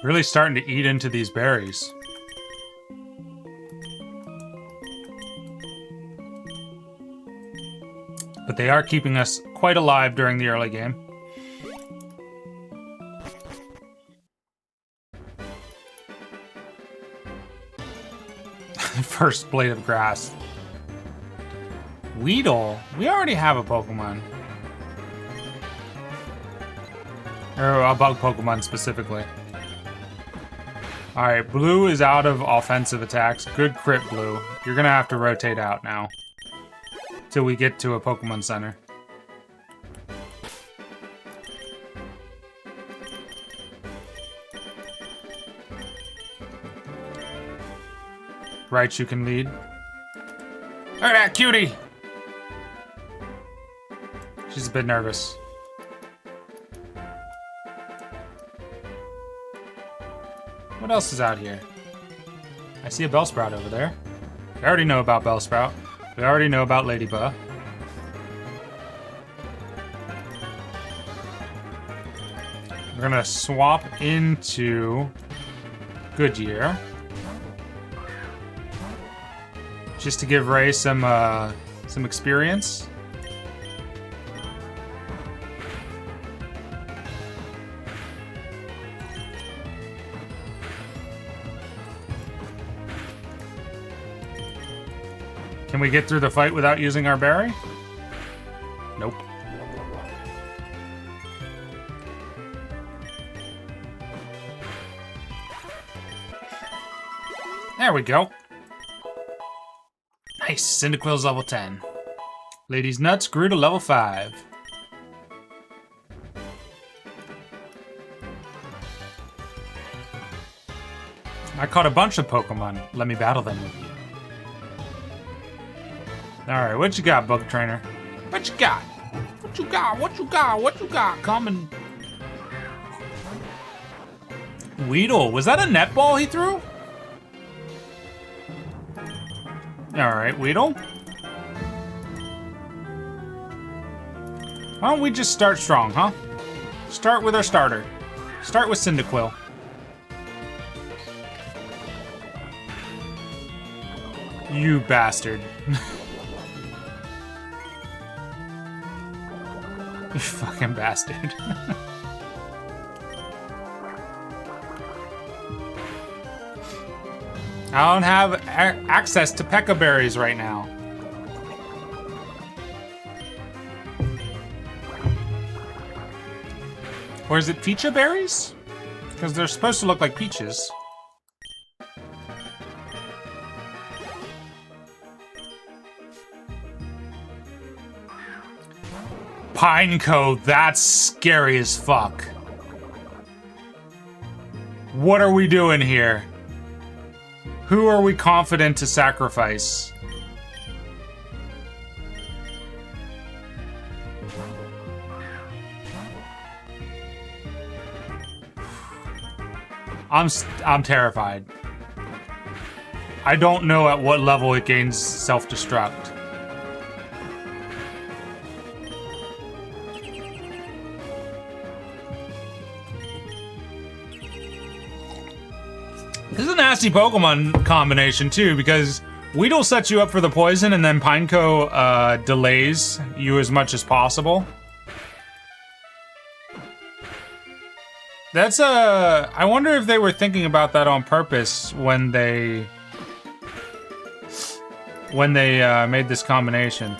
Really starting to eat into these berries. But they are keeping us quite alive during the early game. First blade of grass. Weedle? We already have a Pokemon. Or a bug Pokemon specifically. Alright, Blue is out of offensive attacks. Good crit, Blue. You're gonna have to rotate out now. Till we get to a Pokemon Center. Right, you can lead. Look at that cutie! She's a bit nervous. What else is out here? I see a Bellsprout over there. We already know about Bellsprout. We already know about Ladybug. We're gonna swap into Goodyear. Just to give Ray some experience. Can we get through the fight without using our berry? Nope. There we go. Nice, Cyndaquil's level 10. Lady's Nuts grew to level 5. I caught a bunch of Pokemon. Let me battle them with you. Alright, what you got, Bug Trainer? What you got? What you got? What you got? What you got? Come and... Weedle, was that a netball he threw? Alright, Weedle. Why don't we just start strong, huh? Start with our starter. Start with Cyndaquil. You bastard. You fucking bastard. I don't have access to P.E.K.K.A berries right now. Or is it Pecha berries? Because they're supposed to look like peaches. Pineco, that's scary as fuck. What are we doing here? Who are we confident to sacrifice? I'm terrified. I don't know at what level it gains self-destruct. This is a nasty Pokemon combination too, because Weedle sets you up for the poison and then Pineco delays you as much as possible. That's I wonder if they were thinking about that on purpose when they made this combination.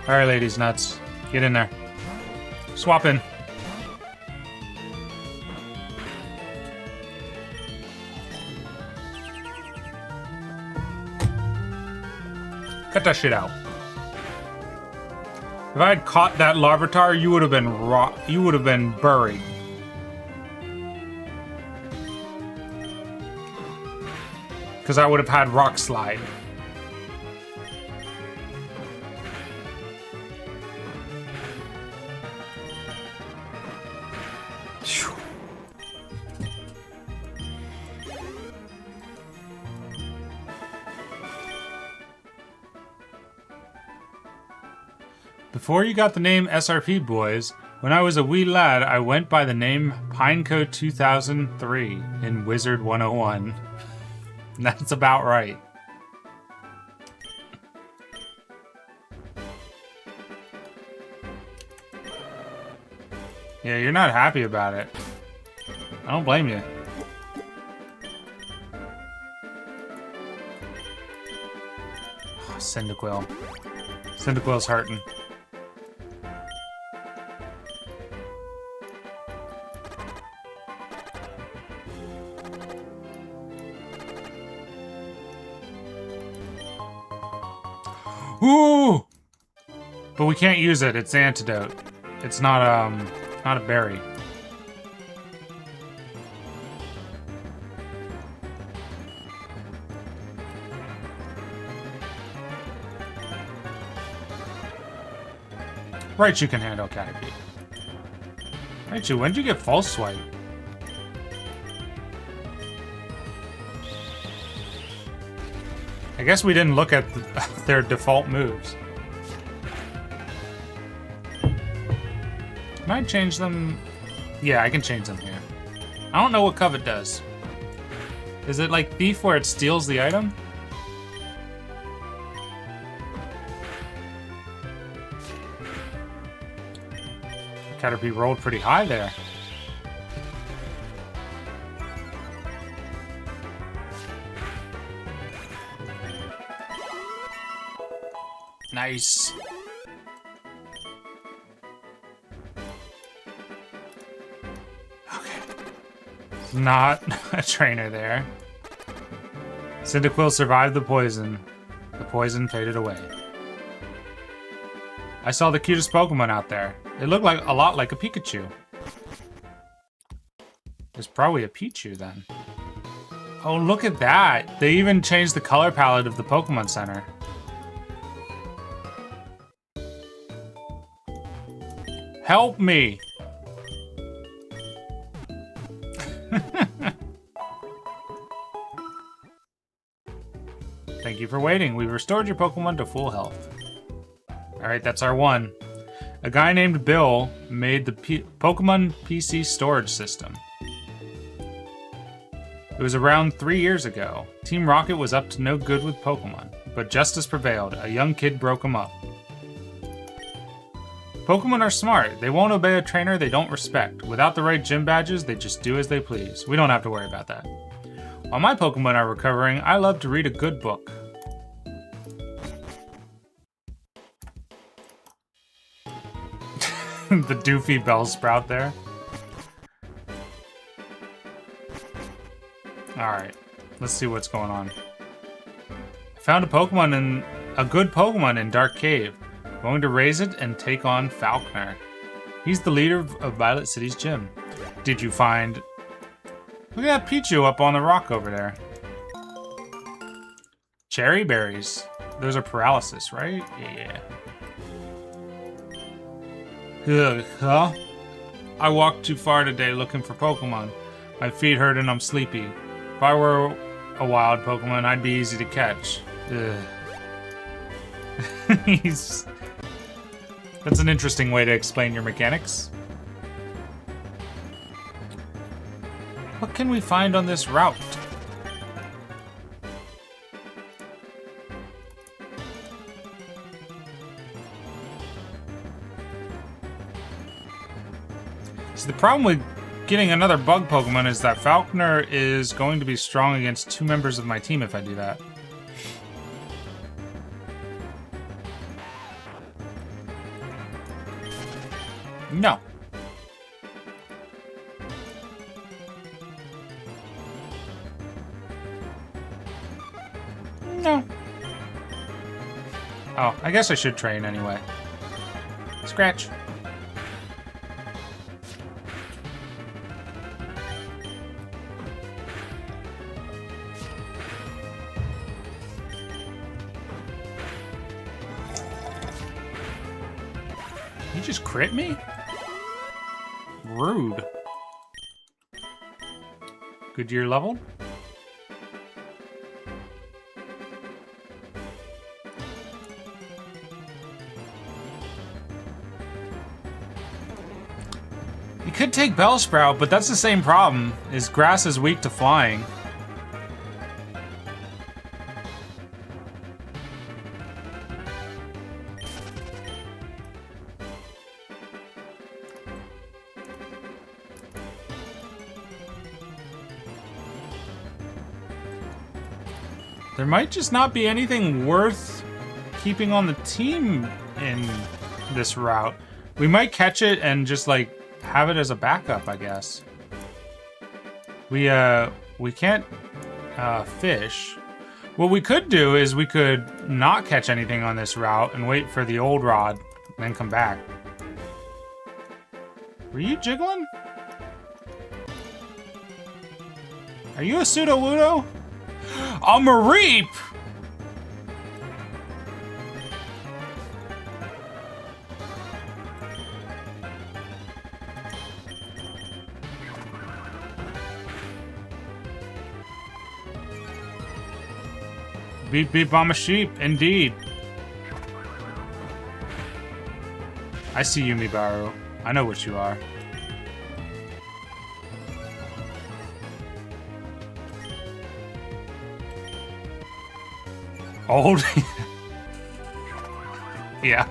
All right, ladies, nuts, get in there. Swap in. Cut that shit out. If I had caught that Larvitar, you would have been you would have been buried. Because I would have had Rock Slide. Before you got the name SRP Boys, when I was a wee lad, I went by the name Pineco 2003 in Wizard 101. That's about right. Yeah, you're not happy about it. I don't blame you. Oh, Cyndaquil. Cyndaquil's hurting. Ooh! But we can't use it. It's antidote. It's not a berry. Raichu can handle Caterpie. Raichu, when did you get False Swipe? I guess we didn't look at their default moves. Can I change them? Yeah, I can change them here. I don't know what Covet does. Is it like Thief where it steals the item? Caterpie rolled pretty high there. Nice. Okay. Not a trainer there. Cyndaquil survived the poison. The poison faded away. I saw the cutest Pokemon out there. It looked like a lot like a Pikachu. It's probably a Pichu then. Oh, look at that. They even changed the color palette of the Pokémon Center. Help me! Thank you for waiting. We've restored your Pokemon to full health. Alright, that's our one. A guy named Bill made the Pokemon PC storage system. It was around 3 years ago. Team Rocket was up to no good with Pokemon, but justice prevailed. A young kid broke him up. Pokemon are smart. They won't obey a trainer they don't respect. Without the right gym badges, they just do as they please. We don't have to worry about that. While my Pokemon are recovering, I love to read a good book. The doofy Bellsprout there. Alright, let's see what's going on. I found a good Pokemon in Dark Cave. Going to raise it and take on Falconer. He's the leader of Violet City's gym. Did you find... Look at that Pichu up on the rock over there. Cherry berries. Those are paralysis, right? Yeah. Ugh, huh? I walked too far today looking for Pokemon. My feet hurt and I'm sleepy. If I were a wild Pokemon, I'd be easy to catch. Ugh. That's an interesting way to explain your mechanics. What can we find on this route? So the problem with getting another bug Pokemon is that Falconer is going to be strong against 2 members of my team if I do that. No. No. Oh, I guess I should train anyway. Scratch. You just crit me? Rude. Goodyear leveled? You could take Bellsprout, but that's the same problem, is grass is weak to flying. There might just not be anything worth keeping on the team in this route. We might catch it and just like have it as a backup, I guess. We can't fish. What we could do is we could not catch anything on this route and wait for the old rod and then come back. Were you jiggling? Are you a Sudowoodo? I'm a reap! Beep beep, I'm a sheep, indeed. I see you, Mibaru. I know what you are. Old? Yeah.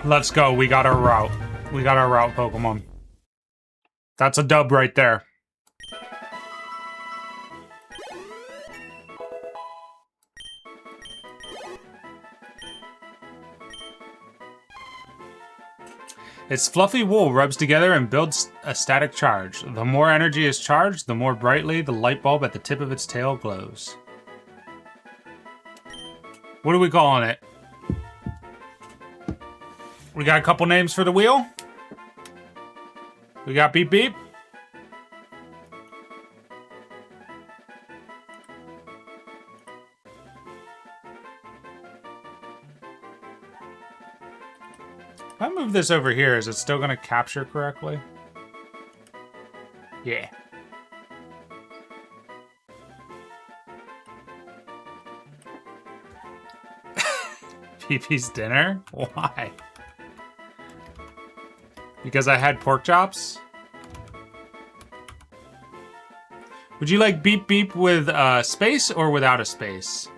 Let's go. We got our route. We got our route, Pokemon. That's a dub right there. Its fluffy wool rubs together and builds a static charge. The more energy is charged, the more brightly the light bulb at the tip of its tail glows. What are we calling it? We got a couple names for the wheel. We got Beep Beep. If I move this over here, is it still going to capture correctly? Yeah. PP's dinner? Why? Because I had pork chops? Would you like Beep Beep with space or without a space?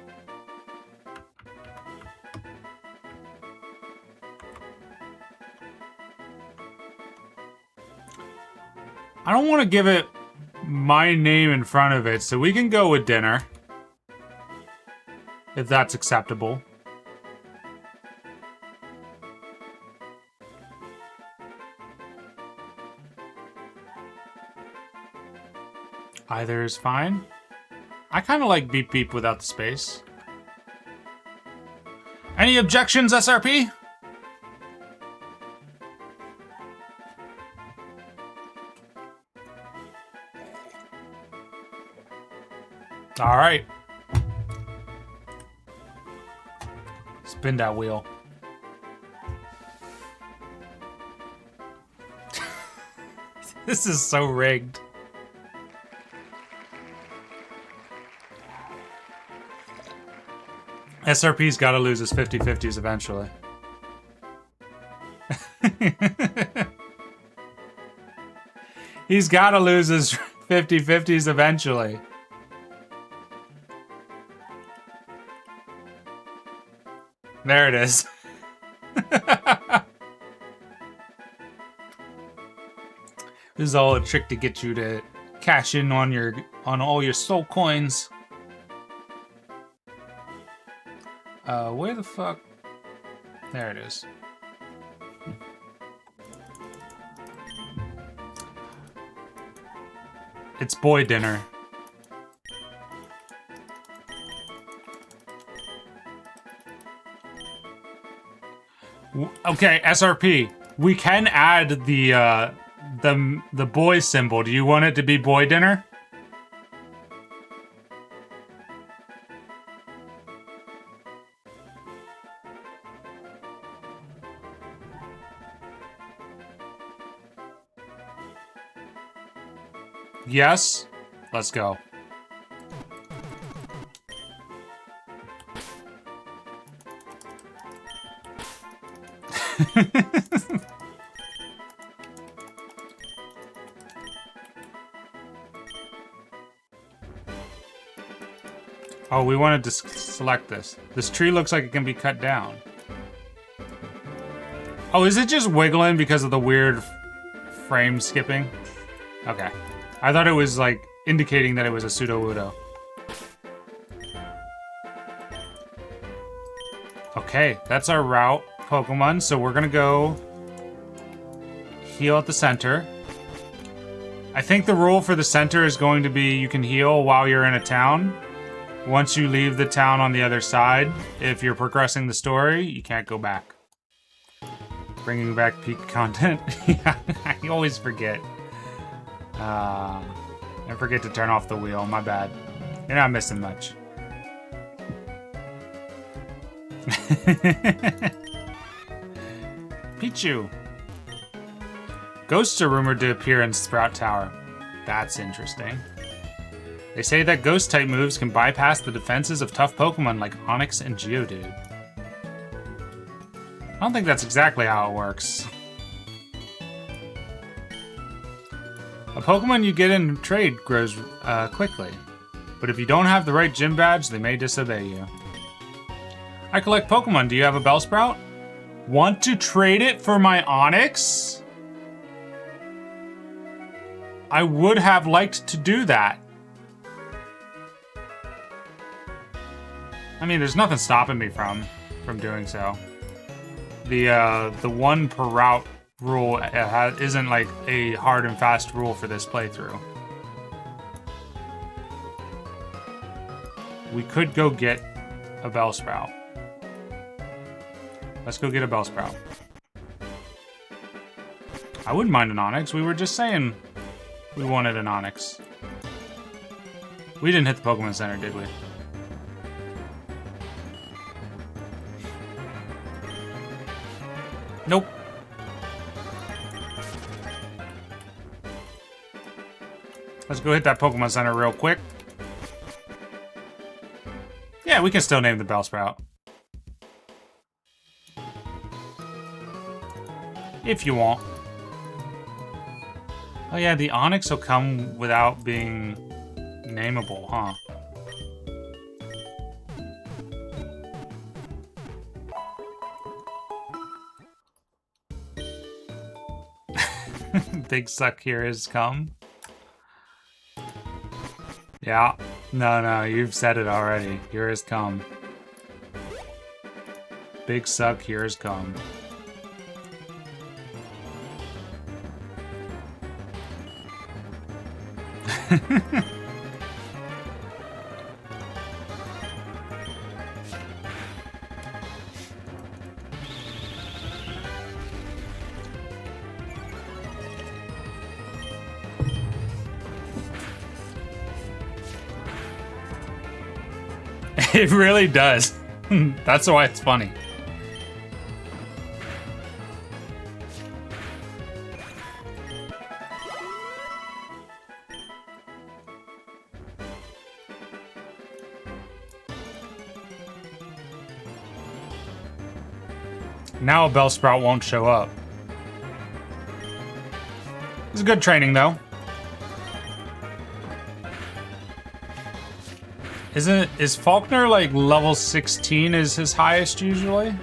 I don't want to give it my name in front of it, so we can go with dinner. If that's acceptable. Either is fine. I kind of like Beep Beep without the space. Any objections, SRP? All right. Spin that wheel. This is so rigged. SRP's got to lose his 50-50s eventually. He's got to lose his 50-50s eventually. There it is. This is all a trick to get you to cash in on all your soul coins. Where the fuck? There it is. It's boy dinner. Okay, SRP. We can add the boy symbol. Do you want it to be boy dinner? Yes. Let's go. Oh, we wanted to select this. This tree looks like it can be cut down. Oh, is it just wiggling because of the weird frame skipping? Okay. I thought it was like indicating that it was a pseudo-wudo. Okay, that's our route Pokemon. So we're gonna go heal at the center. I think the rule for the center is going to be you can heal while you're in a town. Once you leave the town on the other side, if you're progressing the story, you can't go back. Bringing back peak content. Yeah, I always forget. I forget to turn off the wheel, my bad. You're not missing much. Pichu. Ghosts are rumored to appear in Sprout Tower. That's interesting. They say that ghost-type moves can bypass the defenses of tough Pokemon like Onix and Geodude. I don't think that's exactly how it works. A Pokemon you get in trade grows quickly, but if you don't have the right gym badge, they may disobey you. I collect Pokemon. Do you have a Bellsprout? Want to trade it for my Onix? I would have liked to do that. I mean, there's nothing stopping me from doing so. The one per route rule isn't like a hard and fast rule for this playthrough. We could go get a Bellsprout. Let's go get a Bellsprout. I wouldn't mind an Onix. We were just saying we wanted an Onix. We didn't hit the Pokémon Center, did we? Nope. Let's go hit that Pokemon Center real quick. Yeah, we can still name the Bellsprout. If you want. Oh yeah, the Onix will come without being nameable, huh? Big suck here has come. Yeah. No, you've said it already. Here has come. Big suck here has come. It really does. That's why it's funny. Now a Bellsprout won't show up. It's good training, though. Is Faulkner like level 16 is his highest usually?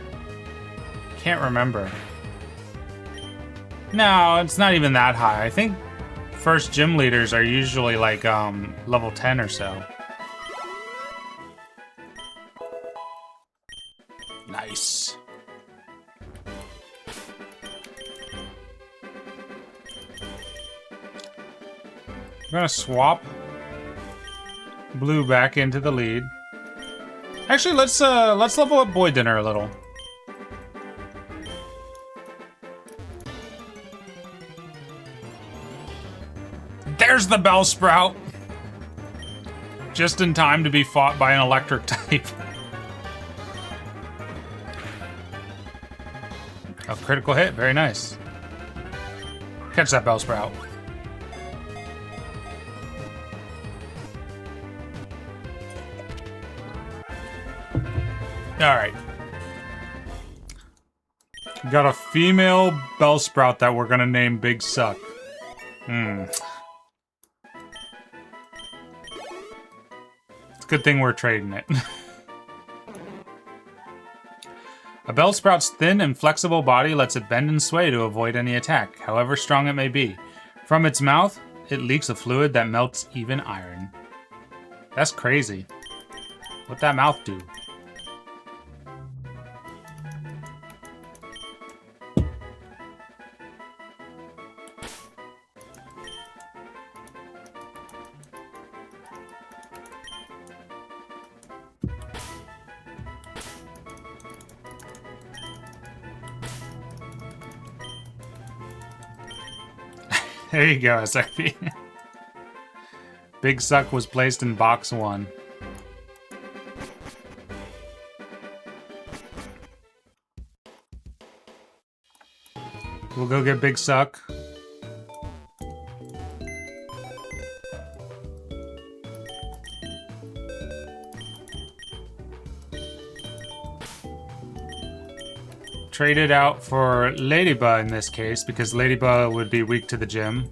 Can't remember. No, it's not even that high. I think first gym leaders are usually like level 10 or so. Nice. We're gonna swap Blue back into the lead. Actually, let's level up Boy Dinner a little. There's the Bellsprout! Just in time to be fought by an electric type. A critical hit, very nice. Catch that Bellsprout. Alright. Got a female Bellsprout that we're gonna name Big Suck. It's a good thing we're trading it. A Bellsprout's thin and flexible body lets it bend and sway to avoid any attack, however strong it may be. From its mouth, it leaks a fluid that melts even iron. That's crazy. What'd that mouth do? There you go, SRP. Big Suck was placed in box 1. We'll go get Big Suck. Trade it out for Ladybug in this case, because Ladybug would be weak to the gym.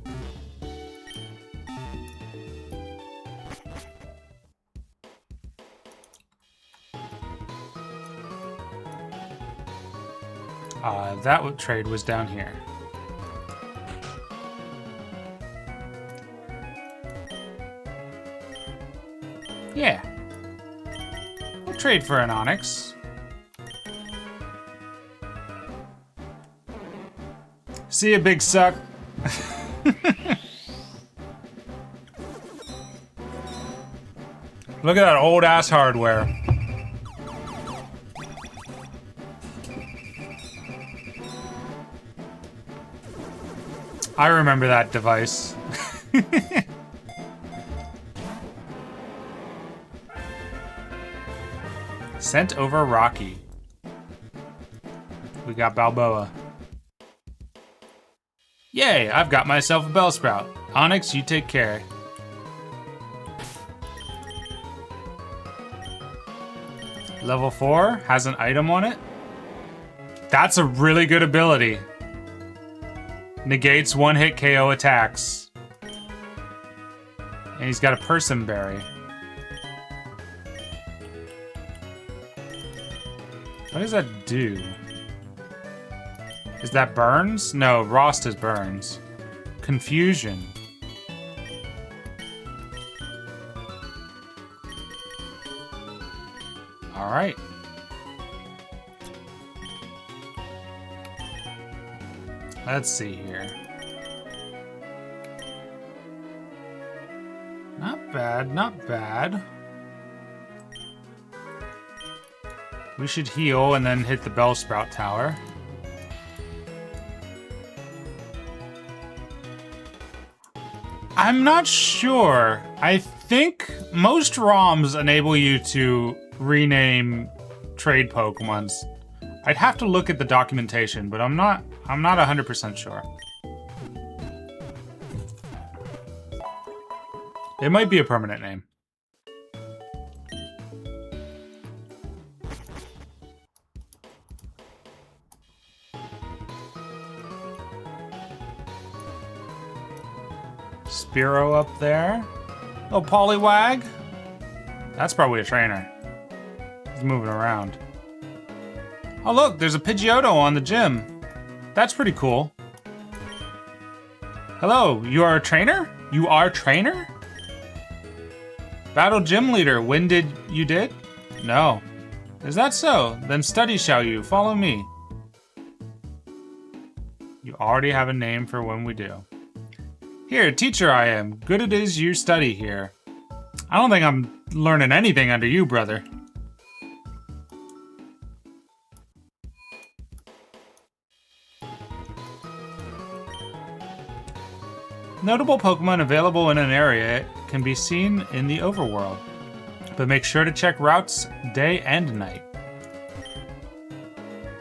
That trade was down here. Yeah. We'll trade for an Onyx. See ya, Big Suck. Look at that old ass hardware. I remember that device. Sent over Rocky. We got Balboa. Yay, I've got myself a Bellsprout. Onyx, you take care. Level 4 has an item on it. That's a really good ability. Negates one-hit KO attacks. And he's got a Person Berry. What does that do? Is that Burns? No, Rost is Burns. Confusion. Alright. Let's see here. Not bad, not bad. We should heal and then hit the Bellsprout Tower. I'm not sure. I think most ROMs enable you to rename trade Pokemons. I'd have to look at the documentation, but I'm not 100% sure. It might be a permanent name. Spearow up there. Oh, Poliwag. That's probably a trainer. He's moving around. Oh look, there's a Pidgeotto on the gym. That's pretty cool. Hello, you are a trainer? You are a trainer? Battle gym leader, when did you did? No. Is that so? Then study shall you, follow me. You already have a name for when we do. Here, teacher I am. Good it is you study here. I don't think I'm learning anything under you, brother. Notable Pokemon available in an area can be seen in the overworld, but make sure to check routes day and night.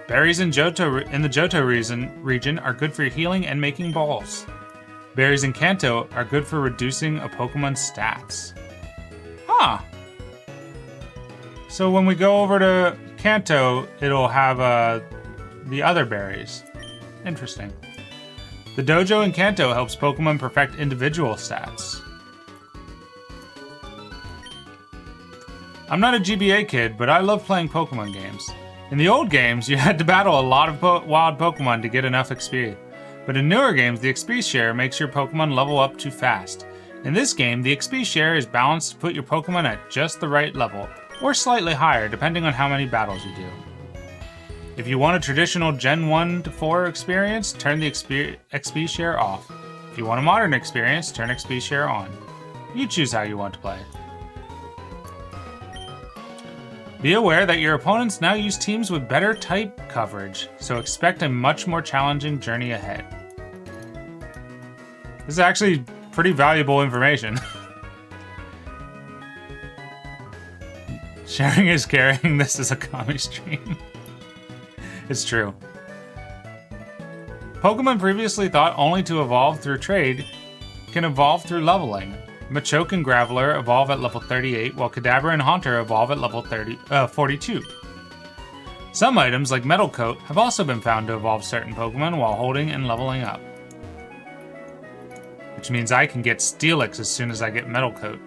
Berries in the Johto region are good for healing and making balls. Berries in Kanto are good for reducing a Pokemon's stats. Huh. So when we go over to Kanto, it'll have the other berries. Interesting. The dojo in Kanto helps Pokemon perfect individual stats. I'm not a GBA kid, but I love playing Pokemon games. In the old games, you had to battle a lot of wild Pokemon to get enough XP. But in newer games, the XP share makes your Pokemon level up too fast. In this game, the XP share is balanced to put your Pokemon at just the right level, or slightly higher depending on how many battles you do. If you want a traditional Gen 1 to 4 experience, turn the XP share off. If you want a modern experience, turn XP share on. You choose how you want to play. Be aware that your opponents now use teams with better type coverage, so expect a much more challenging journey ahead. This is actually pretty valuable information. Sharing is caring. This is a comic stream. It's true. Pokemon previously thought only to evolve through trade can evolve through leveling. Machoke and Graveler evolve at level 38, while Kadabra and Haunter evolve at level 42. Some items, like Metal Coat, have also been found to evolve certain Pokemon while holding and leveling up. Which means I can get Steelix as soon as I get Metal Coat.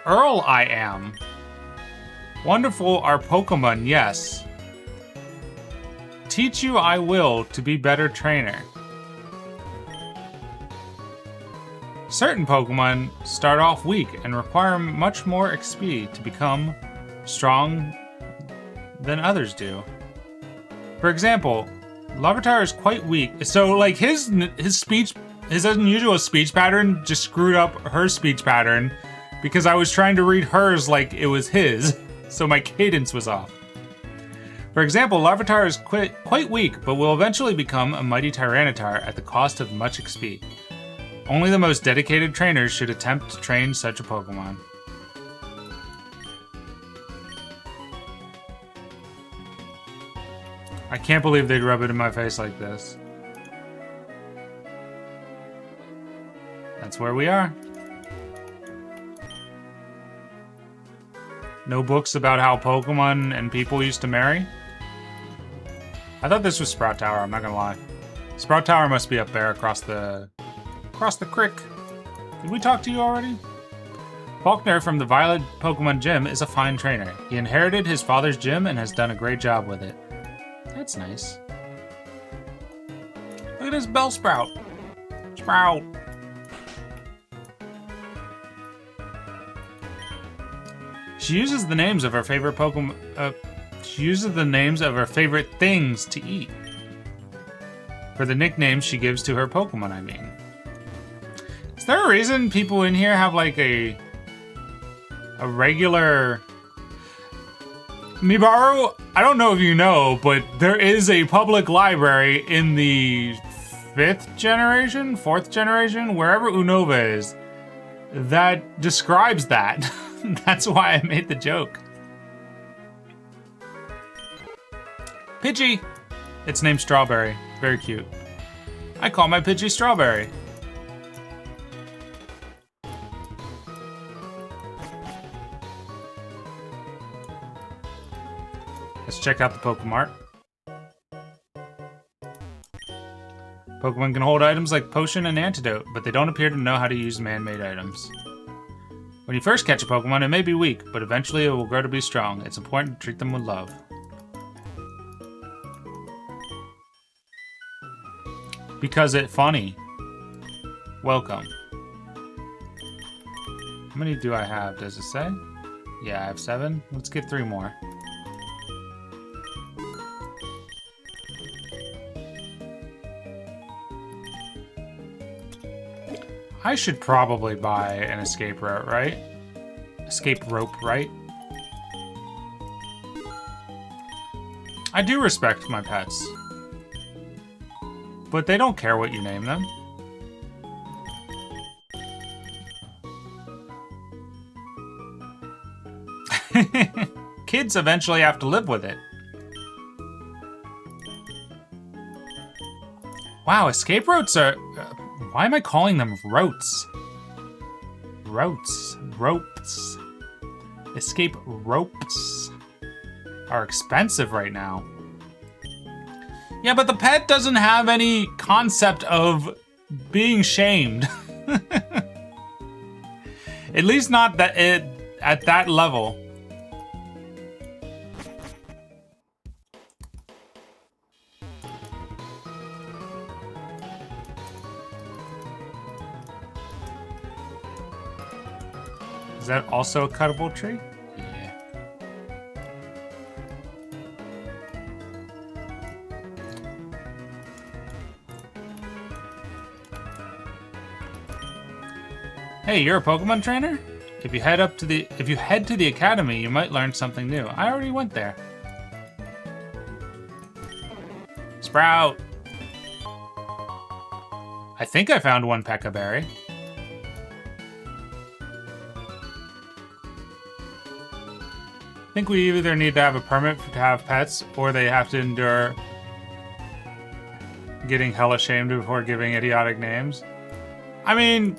Earl I am. Wonderful are Pokemon, yes. Teach you I will to be better trainer. Certain Pokemon start off weak and require much more XP to become strong than others do. For example, Larvitar is quite weak, so like his unusual speech pattern just screwed up her speech pattern because I was trying to read hers like it was his, so my cadence was off. For example, Larvitar is quite weak, but will eventually become a mighty Tyranitar at the cost of much XP. Only the most dedicated trainers should attempt to train such a Pokemon. I can't believe they'd rub it in my face like this. That's where we are. No books about how Pokemon and people used to marry? I thought this was Sprout Tower, I'm not gonna lie. Sprout Tower must be up there across the creek. Did we talk to you already? Faulkner from the Violet Pokemon Gym is a fine trainer. He inherited his father's gym and has done a great job with it. That's nice. Look at this Bellsprout. Sprout. She uses the names of her favorite Pokemon. She uses the names of her favorite things to eat. For the nicknames she gives to her Pokemon, I mean. Is there a reason people in here have like a regular... Mibaru, I don't know if you know, but there is a public library in the 4th generation, wherever Unova is, that describes that. That's why I made the joke. Pidgey! It's named Strawberry. Very cute. I call my Pidgey Strawberry. Let's check out the Pokemart. Pokemon can hold items like Potion and Antidote, but they don't appear to know how to use man-made items. When you first catch a Pokemon, it may be weak, but eventually it will grow to be strong. It's important to treat them with love. Because it's funny. Welcome. How many do I have? Does it say? Yeah, I have 7. Let's get 3 more. I should probably buy an escape rope, right? Escape rope, right? I do respect my pets. But they don't care what you name them. Kids eventually have to live with it. Wow, escape routes are... why am I calling them rotes? Rotes. Ropes. Escape ropes are expensive right now. Yeah, but the pet doesn't have any concept of being shamed. At least not that at that level. Is that also a cuttable tree? Yeah. Hey, you're a Pokemon trainer? If you head to the academy, you might learn something new. I already went there. Sprout. I think I found one Pekka Berry. I think we either need to have a permit to have pets, or they have to endure getting hella shamed before giving idiotic names. I mean,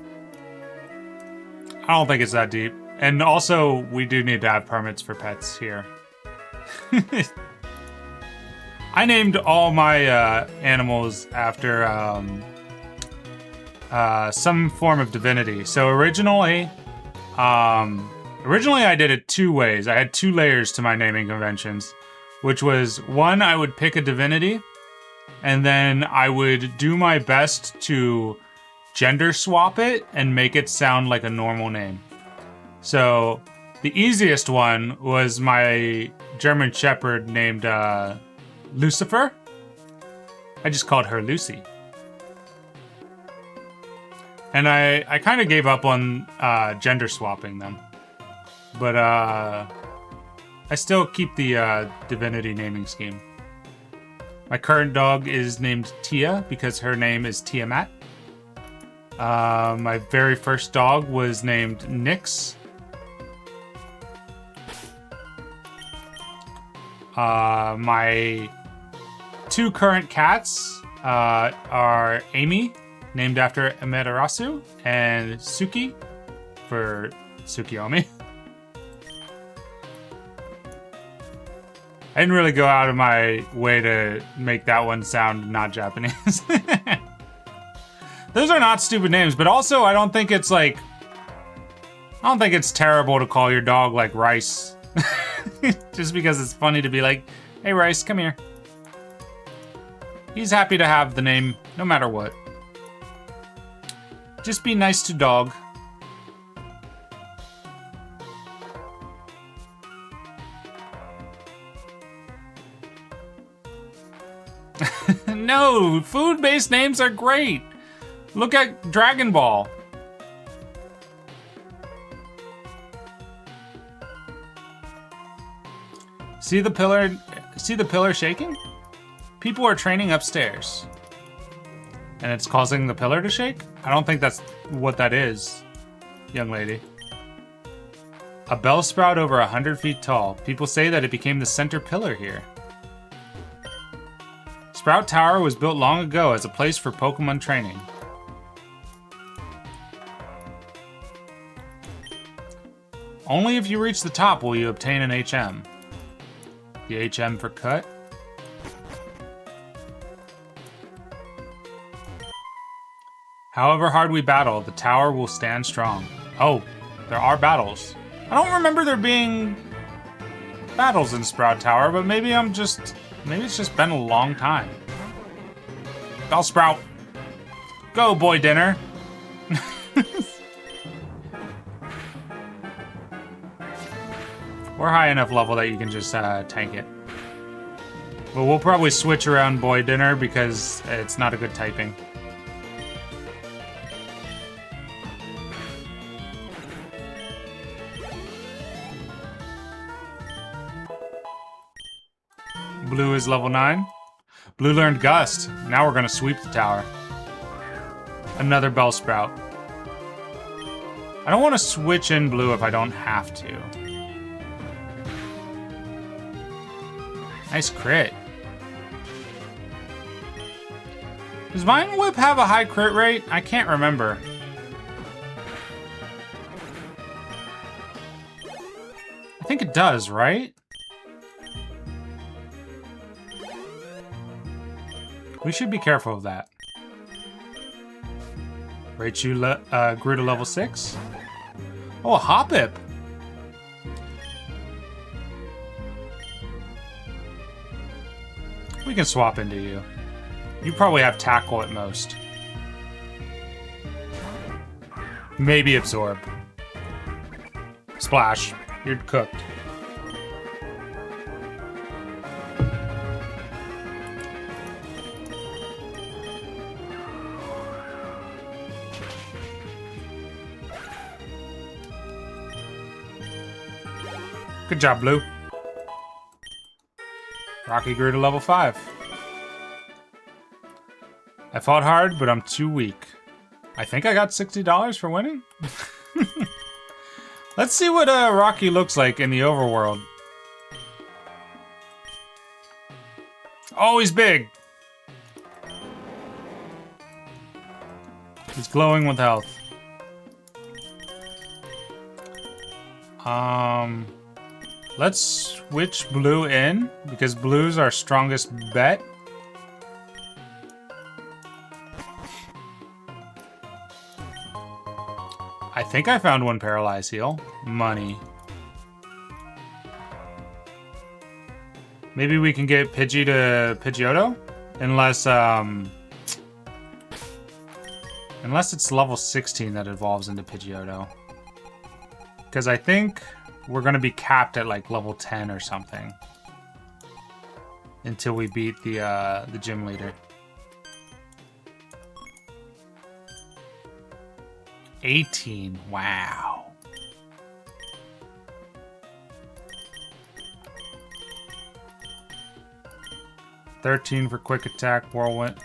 I don't think it's that deep. And also, we do need to have permits for pets here. I named all my animals after some form of divinity. So originally I did it two ways. I had two layers to my naming conventions, which was one, I would pick a divinity, and then I would do my best to gender swap it and make it sound like a normal name. So the easiest one was my German Shepherd named Lucifer. I just called her Lucy. And I kind of gave up on gender swapping them. But I still keep the divinity naming scheme. My current dog is named Tia because her name is Tiamat. My very first dog was named Nyx. My two current cats are Amy, named after Amaterasu, and Suki, for Tsukiyomi. I didn't really go out of my way to make that one sound not Japanese. Those are not stupid names, but also I don't think it's terrible to call your dog like Rice. Just because it's funny to be like, hey Rice, come here. He's happy to have the name no matter what. Just be nice to dog. No, food-based names are great. Look at Dragon Ball. See the pillar shaking? People are training upstairs. And it's causing the pillar to shake? I don't think that's what that is, young lady. A bell sprout over 100 feet tall. People say that it became the center pillar here. Sprout Tower was built long ago as a place for Pokemon training. Only if you reach the top will you obtain an HM. The HM for cut. However hard we battle, the tower will stand strong. Oh, there are battles. I don't remember there being battles in Sprout Tower, but maybe it's just been a long time. Bellsprout. Go, boy dinner. We're high enough level that you can just tank it. But we'll probably switch around boy dinner because it's not a good typing. Blue is level 9. Blue learned Gust. Now we're gonna sweep the tower. Another Bellsprout. I don't want to switch in blue if I don't have to. Nice crit. Does Vine Whip have a high crit rate? I can't remember. I think it does, right? We should be careful of that. Raichu grew to level 6. Oh, a Hoppip. We can swap into you. You probably have Tackle at most. Maybe Absorb. Splash. You're cooked. Good job, Blue. Rocky grew to level 5. I fought hard, but I'm too weak. I think I got $60 for winning. Let's see what Rocky looks like in the overworld. Oh, he's big. He's glowing with health. Let's switch Blue in, because Blue's our strongest bet. I think I found one Paralyze Heal. Money. Maybe we can get Pidgey to Pidgeotto? Unless it's level 16 that evolves into Pidgeotto. Because I think we're going to be capped at like level 10 or something. Until we beat the gym leader. 18. Wow. $13 for quick attack, whirlwind.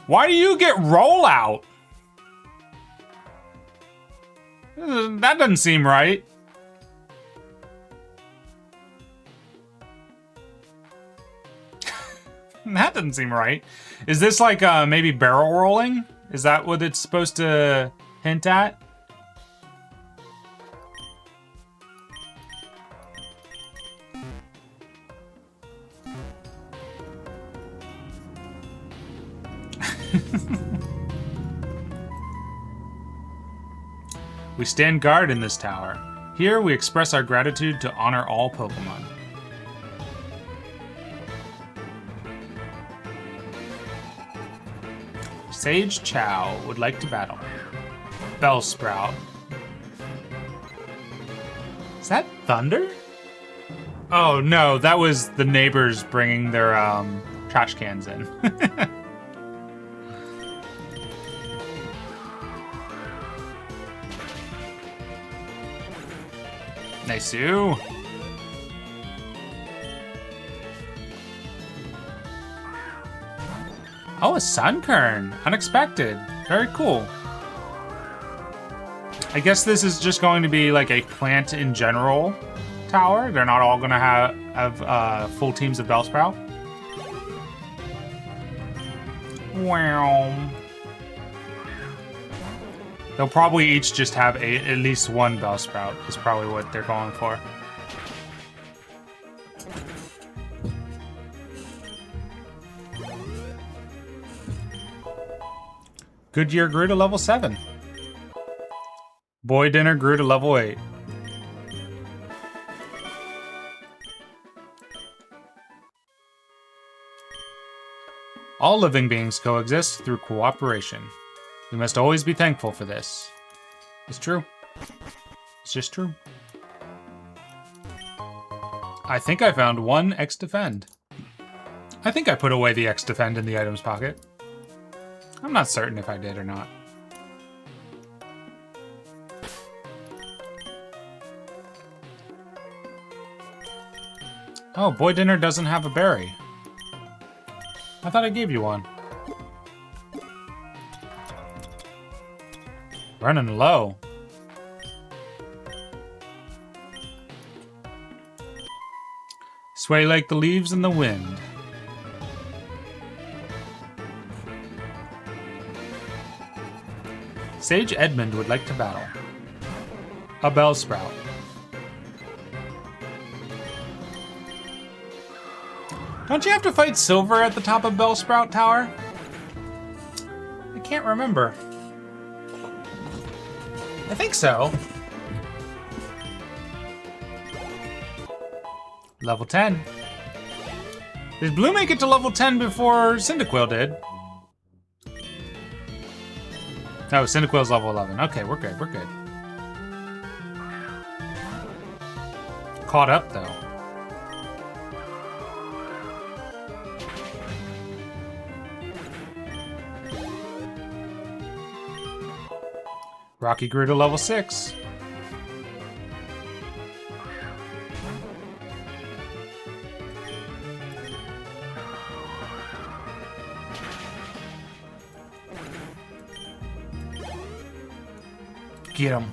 Why do you get rollout? That doesn't seem right. That doesn't seem right. Is this like maybe barrel rolling? Is that what it's supposed to hint at? We stand guard in this tower. Here we express our gratitude to honor all Pokemon. Sage Chow would like to battle. Bellsprout. Is that thunder? Oh no, that was the neighbors bringing their trash cans in. Nice-oo. Oh, a Sunkern. Unexpected. Very cool. I guess this is just going to be like a plant in general tower. They're not all going to have full teams of Bellsprout. Wow. They'll probably each just have at least one Bellsprout is probably what they're going for. Goodyear grew to level 7. Boy Dinner grew to level 8. All living beings coexist through cooperation. We must always be thankful for this. It's true. It's just true. I think I found one X-Defend. I think I put away the X-Defend in the items pocket. I'm not certain if I did or not. Oh, Boy Dinner doesn't have a berry. I thought I gave you one. Running low. Sway like the leaves in the wind. Sage Edmund would like to battle. A Bellsprout. Don't you have to fight Silver at the top of Bellsprout Tower? I can't remember. I think so. Level 10. Did Blue make it to level 10 before Cyndaquil did? No, Cyndaquil's level 11. Okay, we're good, we're good. Caught up, though. Rocky grew to level 6. Get him.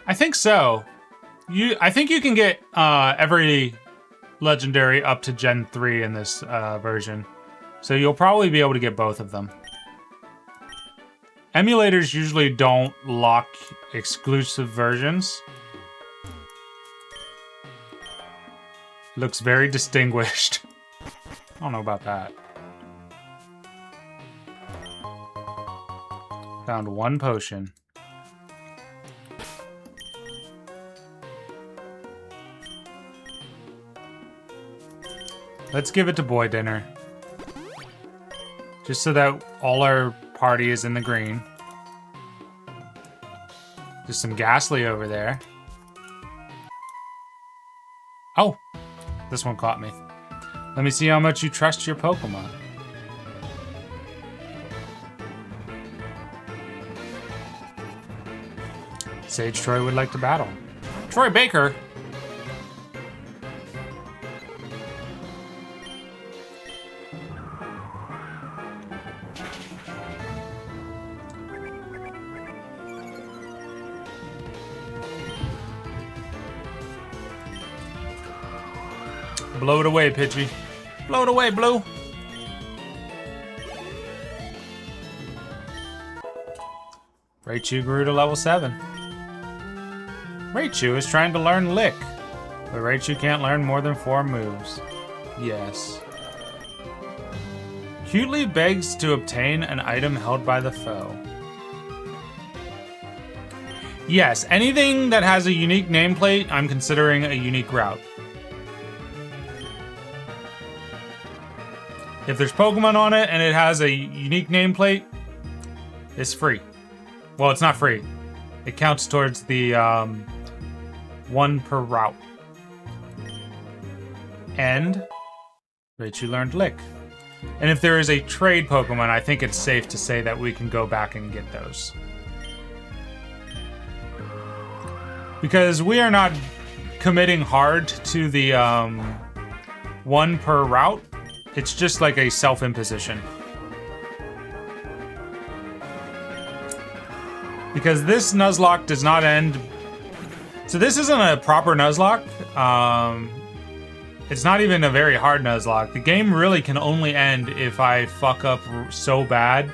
I think so. I think you can get every legendary up to Gen 3 in this version. So you'll probably be able to get both of them. Emulators usually don't lock exclusive versions. Looks very distinguished. I don't know about that. Found one potion. Let's give it to Boy Dinner. Just so that all our party is in the green. Just some Ghastly over there. Oh! This one caught me. Let me see how much you trust your Pokemon. Sage Troy would like to battle. Troy Baker! Blow it away, Pidgey. Blow it away, Blue. Raichu grew to level 7. Raichu is trying to learn Lick, but Raichu can't learn more than 4 moves. Yes. Cutely begs to obtain an item held by the foe. Yes, anything that has a unique nameplate, I'm considering a unique route. If there's Pokemon on it and it has a unique nameplate, it's free. Well, it's not free. It counts towards the 1 per route. And Raichu learned Lick. And if there is a trade Pokemon, I think it's safe to say that we can go back and get those. Because we are not committing hard to the 1 per route. It's just like a self-imposition. Because this Nuzlocke does not end... So this isn't a proper Nuzlocke. It's not even a very hard Nuzlocke. The game really can only end if I fuck up so bad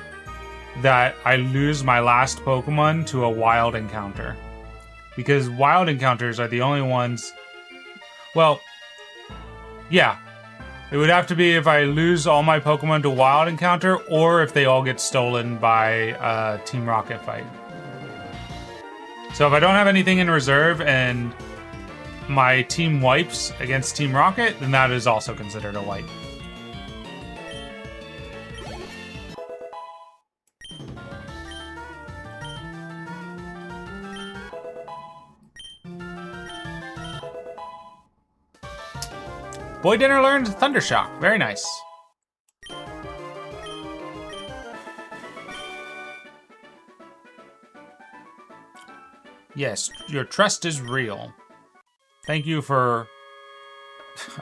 that I lose my last Pokemon to a wild encounter. Because wild encounters are the only ones... Well, yeah. It would have to be if I lose all my Pokemon to wild encounter, or if they all get stolen by a Team Rocket fight. So if I don't have anything in reserve and my team wipes against Team Rocket, then that is also considered a wipe. Boy Dinner learned Thundershock. Very nice. Yes, your trust is real. Thank you for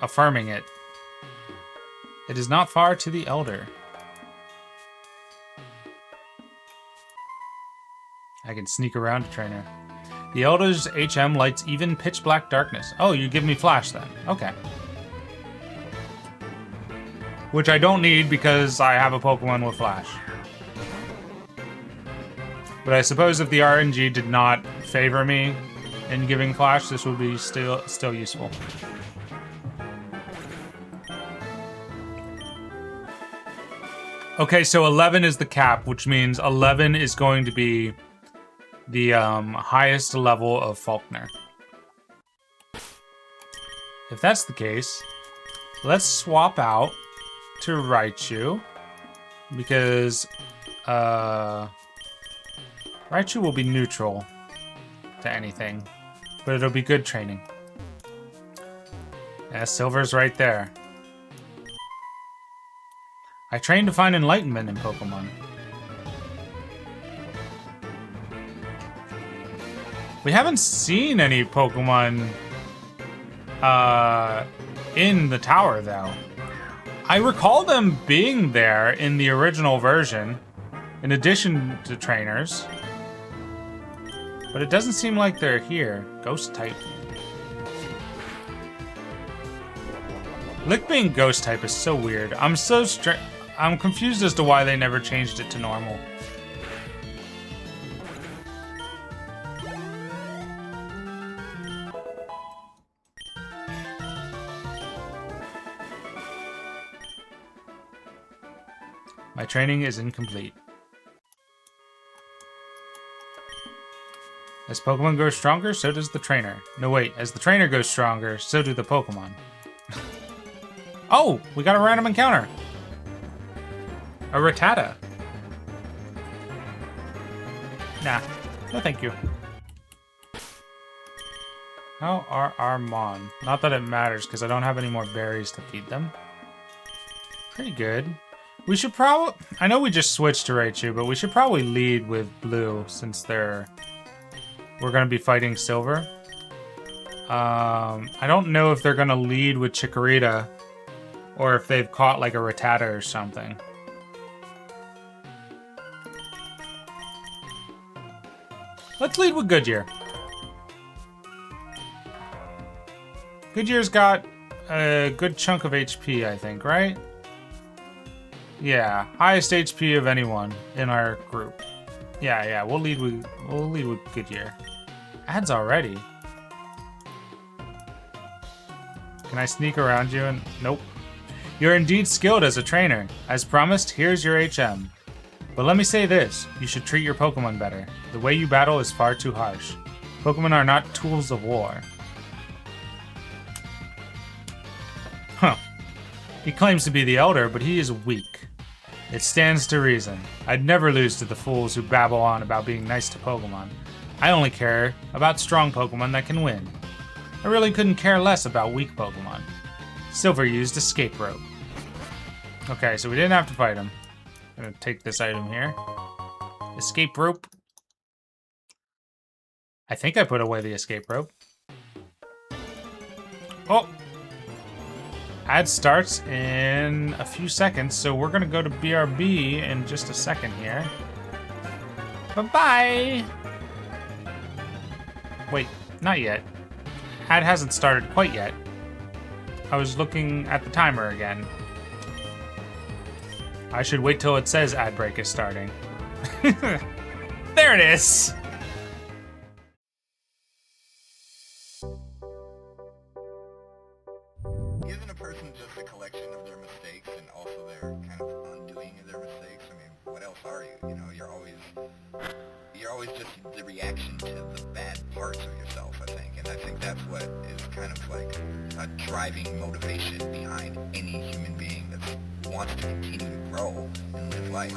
affirming it. It is not far to the Elder. I can sneak around a trainer. The Elder's HM lights even pitch black darkness. Oh, you give me flash then. Okay. Which I don't need because I have a Pokemon with flash. But I suppose if the RNG did not favor me in giving flash, this would be still useful. Okay, so 11 is the cap, which means 11 is going to be the highest level of Faulkner. If that's the case, let's swap out to Raichu, because Raichu will be neutral to anything, but it'll be good training. Yeah, Silver's right there. I trained to find enlightenment in Pokemon. We haven't seen any Pokemon in the tower, though. I recall them being there in the original version, in addition to trainers. But it doesn't seem like they're here. Ghost type. Lick being ghost type is so weird. I'm confused as to why they never changed it to normal. My training is incomplete. As Pokemon grow stronger, so does the trainer. No, wait. As the trainer goes stronger, so do the Pokemon. Oh! We got a random encounter! A Rattata. Nah. No thank you. How are our Mon? Not that it matters, because I don't have any more berries to feed them. Pretty good. We should probably... I know we just switched to Raichu, but we should probably lead with Blue, since we're going to be fighting Silver. I don't know if they're going to lead with Chikorita, or if they've caught like a Rattata or something. Let's lead with Goodyear. Goodyear's got a good chunk of HP, I think, right? Yeah, highest HP of anyone in our group. Yeah, we'll lead with Goodyear. Ads already. Can I sneak around you and nope. You're indeed skilled as a trainer. As promised, here's your HM. But let me say this, you should treat your Pokemon better. The way you battle is far too harsh. Pokemon are not tools of war. Huh. He claims to be the Elder, but he is weak. It stands to reason. I'd never lose to the fools who babble on about being nice to Pokemon. I only care about strong Pokemon that can win. I really couldn't care less about weak Pokemon. Silver used Escape Rope. Okay, so we didn't have to fight him. I'm gonna take this item here. Escape Rope. I think I put away the Escape Rope. Oh! Ad starts in a few seconds, so we're gonna go to BRB in just a second here. Bye-bye! Wait, not yet. Ad hasn't started quite yet. I was looking at the timer again. I should wait till it says ad break is starting. There it is! Isn't a person just a collection of their mistakes and also their kind of undoing of their mistakes? I mean, what else are you? You know, you're always just the reaction to the bad parts of yourself, I think. And I think that's what is kind of like a driving motivation behind any human being that wants to continue to grow and live life.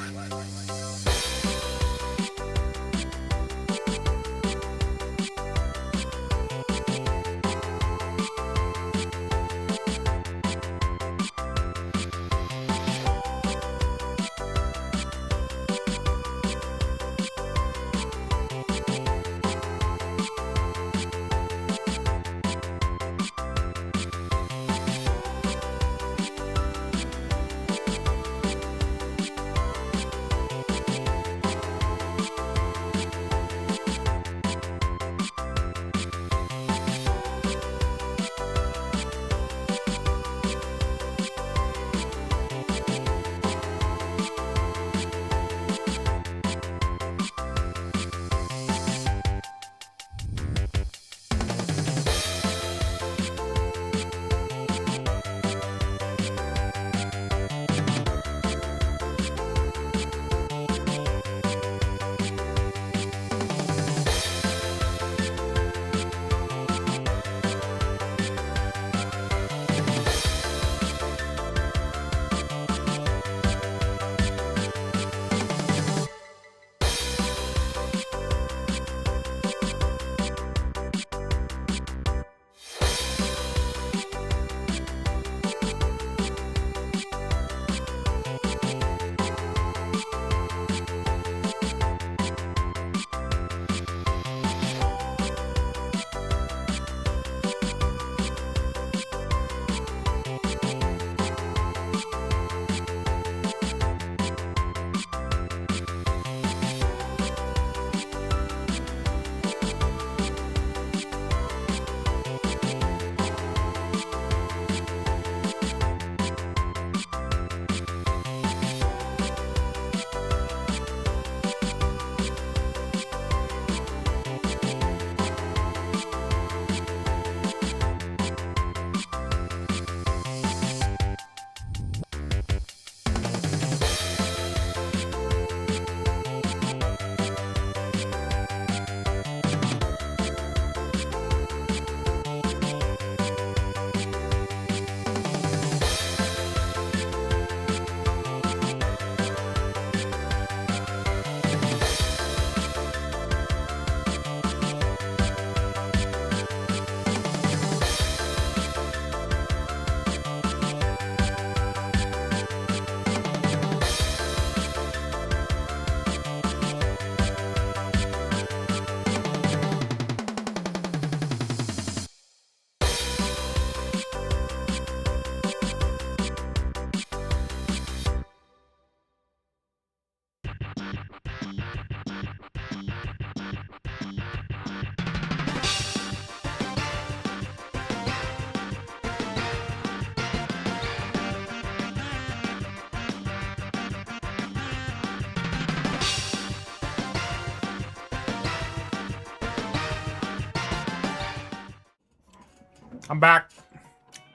I'm back.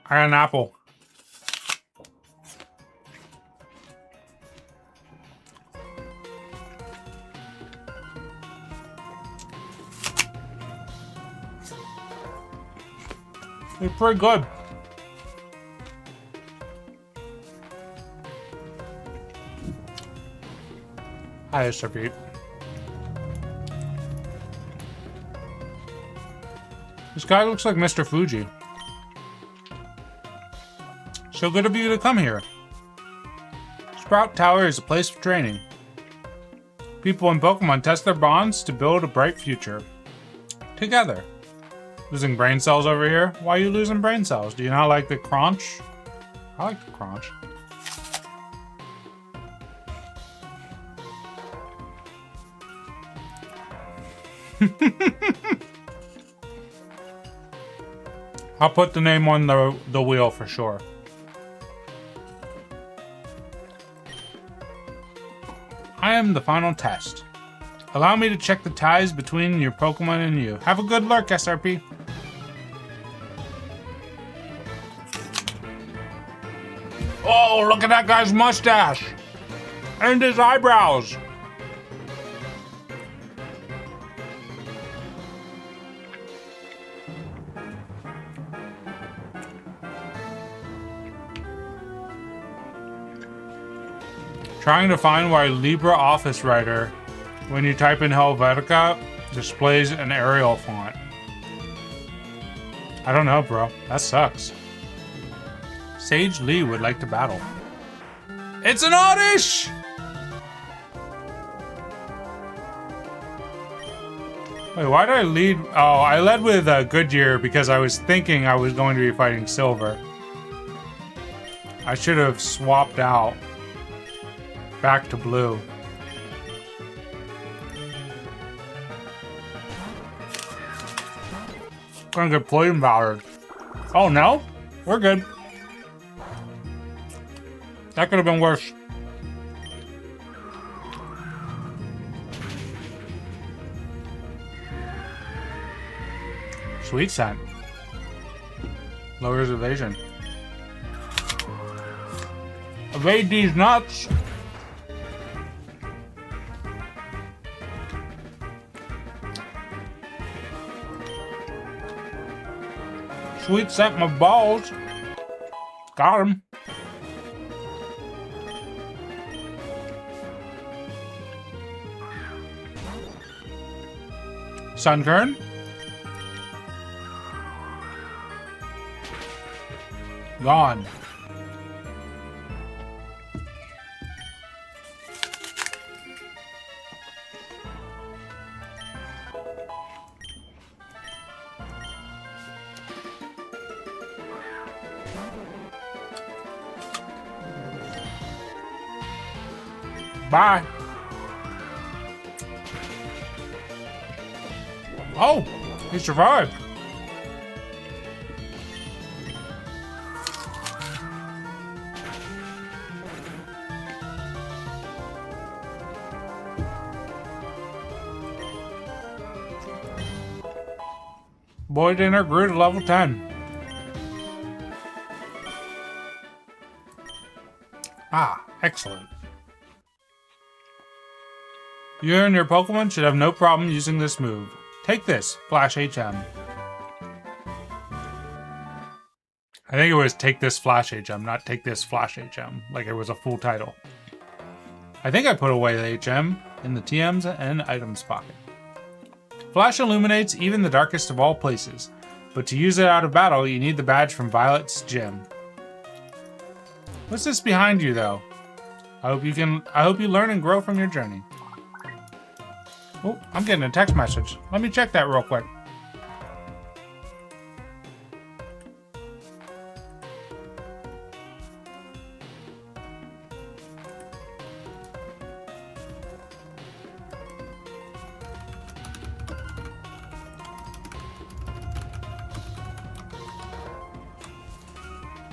I got an apple. It's pretty good. Hi, Mr. Pete. This guy looks like Mr. Fuji. So good of you to come here. Sprout Tower is a place for training. People in Pokemon test their bonds to build a bright future. Together. Losing brain cells over here? Why are you losing brain cells? Do you not like the crunch? I like the crunch. I'll put the name on the wheel for sure. I am the final test. Allow me to check the ties between your Pokemon and you. Have a good lurk, SRP. Oh, look at that guy's mustache! And his eyebrows! Trying to find why LibreOffice Writer, when you type in Helvetica, displays an Arial font. I don't know, bro. That sucks. Sage Lee would like to battle. It's an Oddish! Wait, why did I lead? Oh, I led with Goodyear because I was thinking I was going to be fighting Silver. I should have swapped out. Back to blue. Gonna get poison battered. Oh no? We're good. That could have been worse. Sweet scent. Lowers evasion. Evade these nuts! Sweet scent my balls. Got him. Sunkern. Gone. Bye. Oh, he survived. Boy Dinner grew to level 10. Ah, excellent. You and your Pokemon should have no problem using this move. Take this, Flash HM. I think it was Take This Flash HM, not Take This Flash HM, like it was a full title. I think I put away the HM in the TMs and items pocket. Flash illuminates even the darkest of all places, but to use it out of battle, you need the badge from Violet's gym. What's this behind you, though? I hope you learn and grow from your journey. Oh, I'm getting a text message. Let me check that real quick.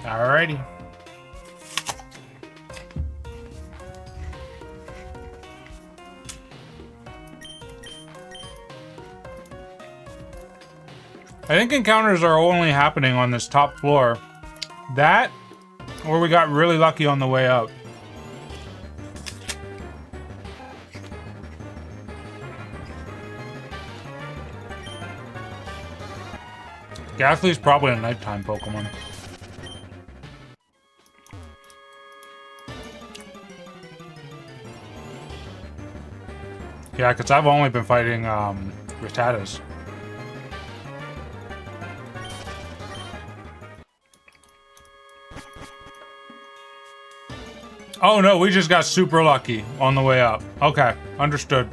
Alrighty. I think encounters are only happening on this top floor. That, or we got really lucky on the way up. Ghastly's probably a nighttime Pokemon. Yeah, because I've only been fighting Rattatas. Oh no, we just got super lucky on the way up. Okay, understood.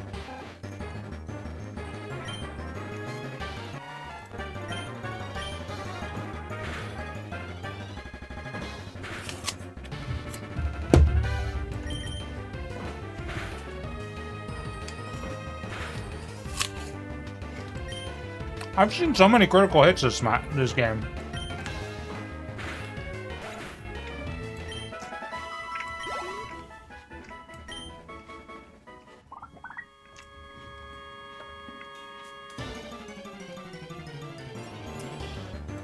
I've seen so many critical hits this game.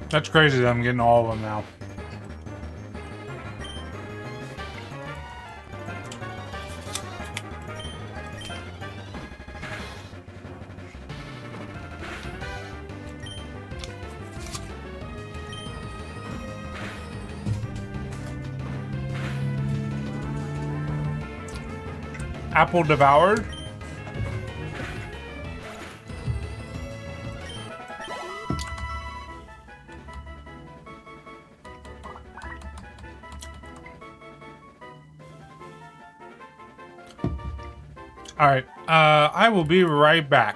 That's crazy that I'm getting all of them now. Apple devoured. All right, I will be right back.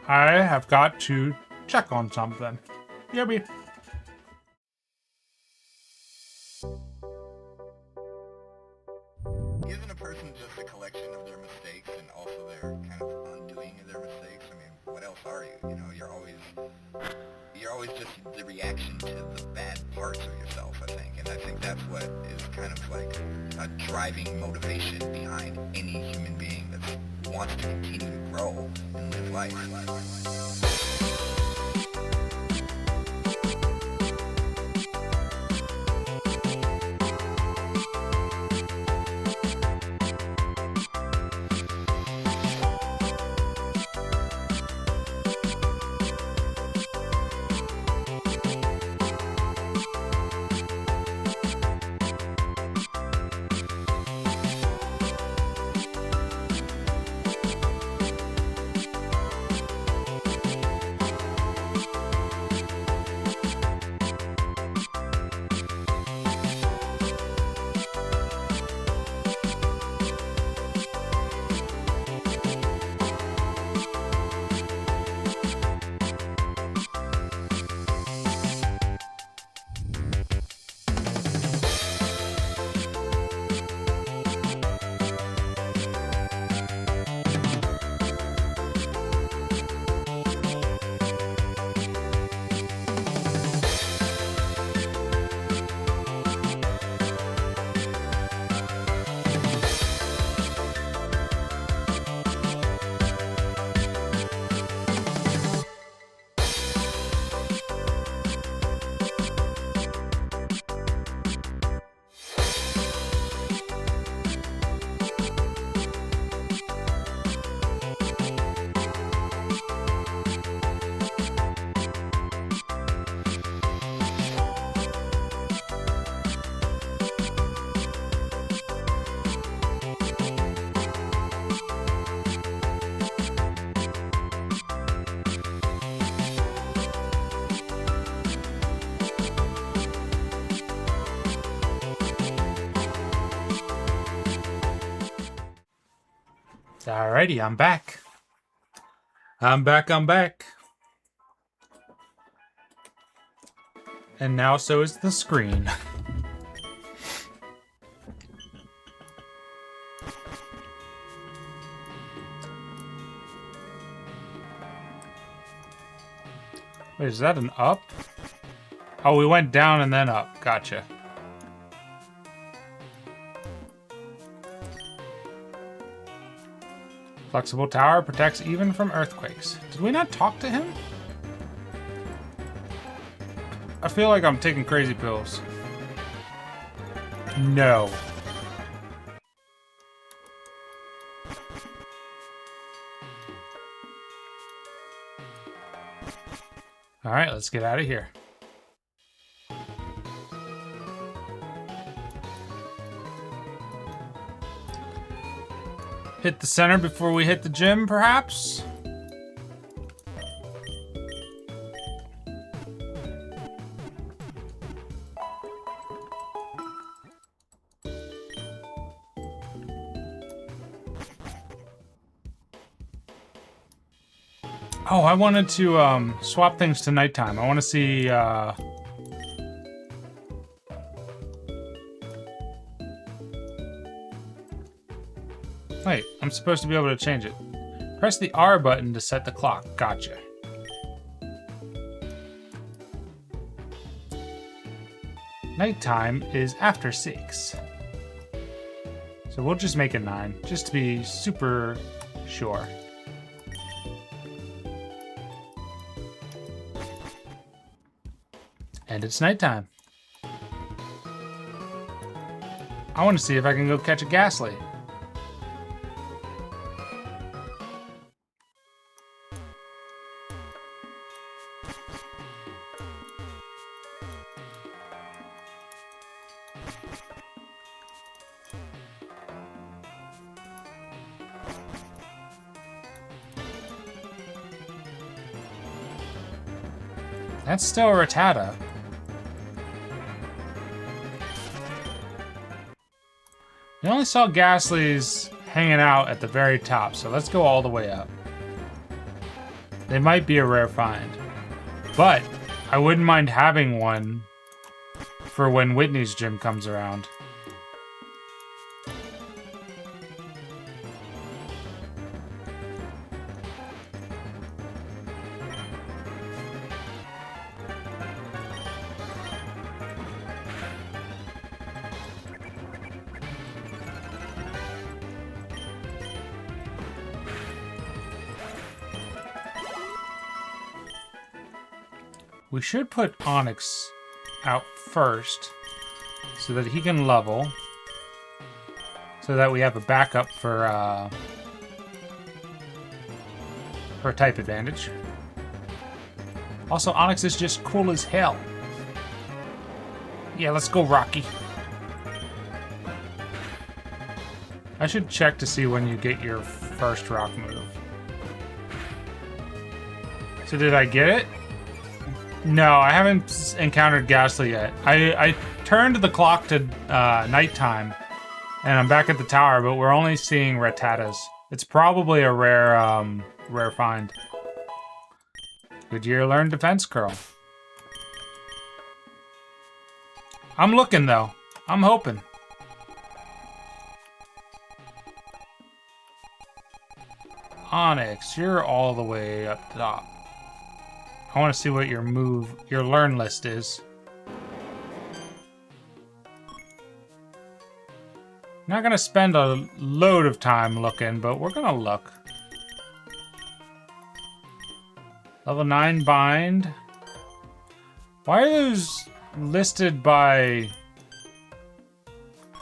I have got to check on something. Yummy. Isn't a person just a collection of their mistakes and also their kind of undoing of their mistakes? I mean, what else are you? You know, you're always just the reaction to the bad parts of yourself, I think. And I think that's what is kind of like a driving motivation behind any human being that wants to continue to grow and live life. Alrighty, I'm back. I'm back. And now so is the screen. Wait, is that an up? Oh, we went down and then up. Gotcha. Flexible tower protects even from earthquakes. Did we not talk to him? I feel like I'm taking crazy pills. No. All right, let's get out of here. Hit the center before we hit the gym, perhaps? Oh, I wanted to swap things to nighttime. I want to see wait, I'm supposed to be able to change it. Press the R button to set the clock. Gotcha. Nighttime is after 6. So we'll just make it 9, just to be super sure. And it's nighttime. I want to see if I can go catch a Ghastly. That's still a Rattata. You only saw Ghastlies hanging out at the very top, so let's go all the way up. They might be a rare find, but I wouldn't mind having one for when Whitney's gym comes around. We should put Onyx out first so that he can level, so that we have a backup for type advantage. Also, Onyx is just cool as hell. Yeah, let's go, Rocky. I should check to see when you get your first rock move. So did I get it? No, I haven't encountered Ghastly yet. I turned the clock to nighttime, and I'm back at the tower, but we're only seeing Rattatas. It's probably a rare find. Goodyear learned Defense Curl. I'm looking, though. I'm hoping. Onyx, you're all the way up top. I want to see what your learn list is. Not gonna spend a load of time looking, but we're gonna look. Level 9 bind. Why are those listed by...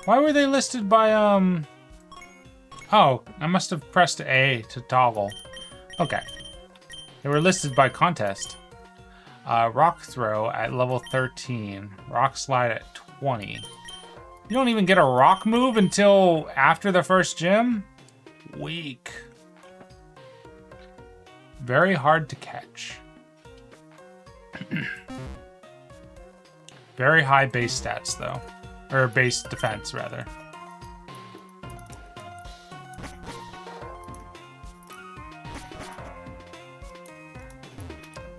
Why were they listed by, Oh, I must have pressed A to toggle. Okay. They were listed by contest. Rock throw at level 13. Rock slide at 20. You don't even get a rock move until after the first gym? Weak. Very hard to catch. Very high base stats, though. Or base defense, rather.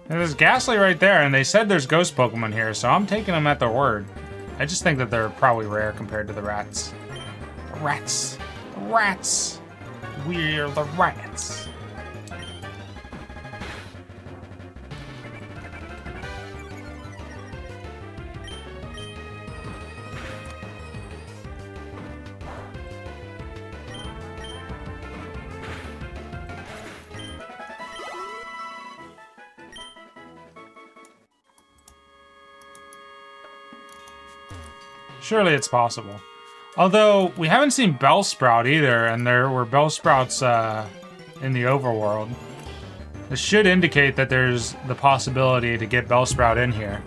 There's Ghastly right there, and they said there's ghost Pokemon here, so I'm taking them at their word. I just think that they're probably rare compared to the rats. The rats. The rats. We're the rats. Surely it's possible. Although, we haven't seen Bellsprout either, and there were Bellsprouts in the overworld. This should indicate that there's the possibility to get Bellsprout in here.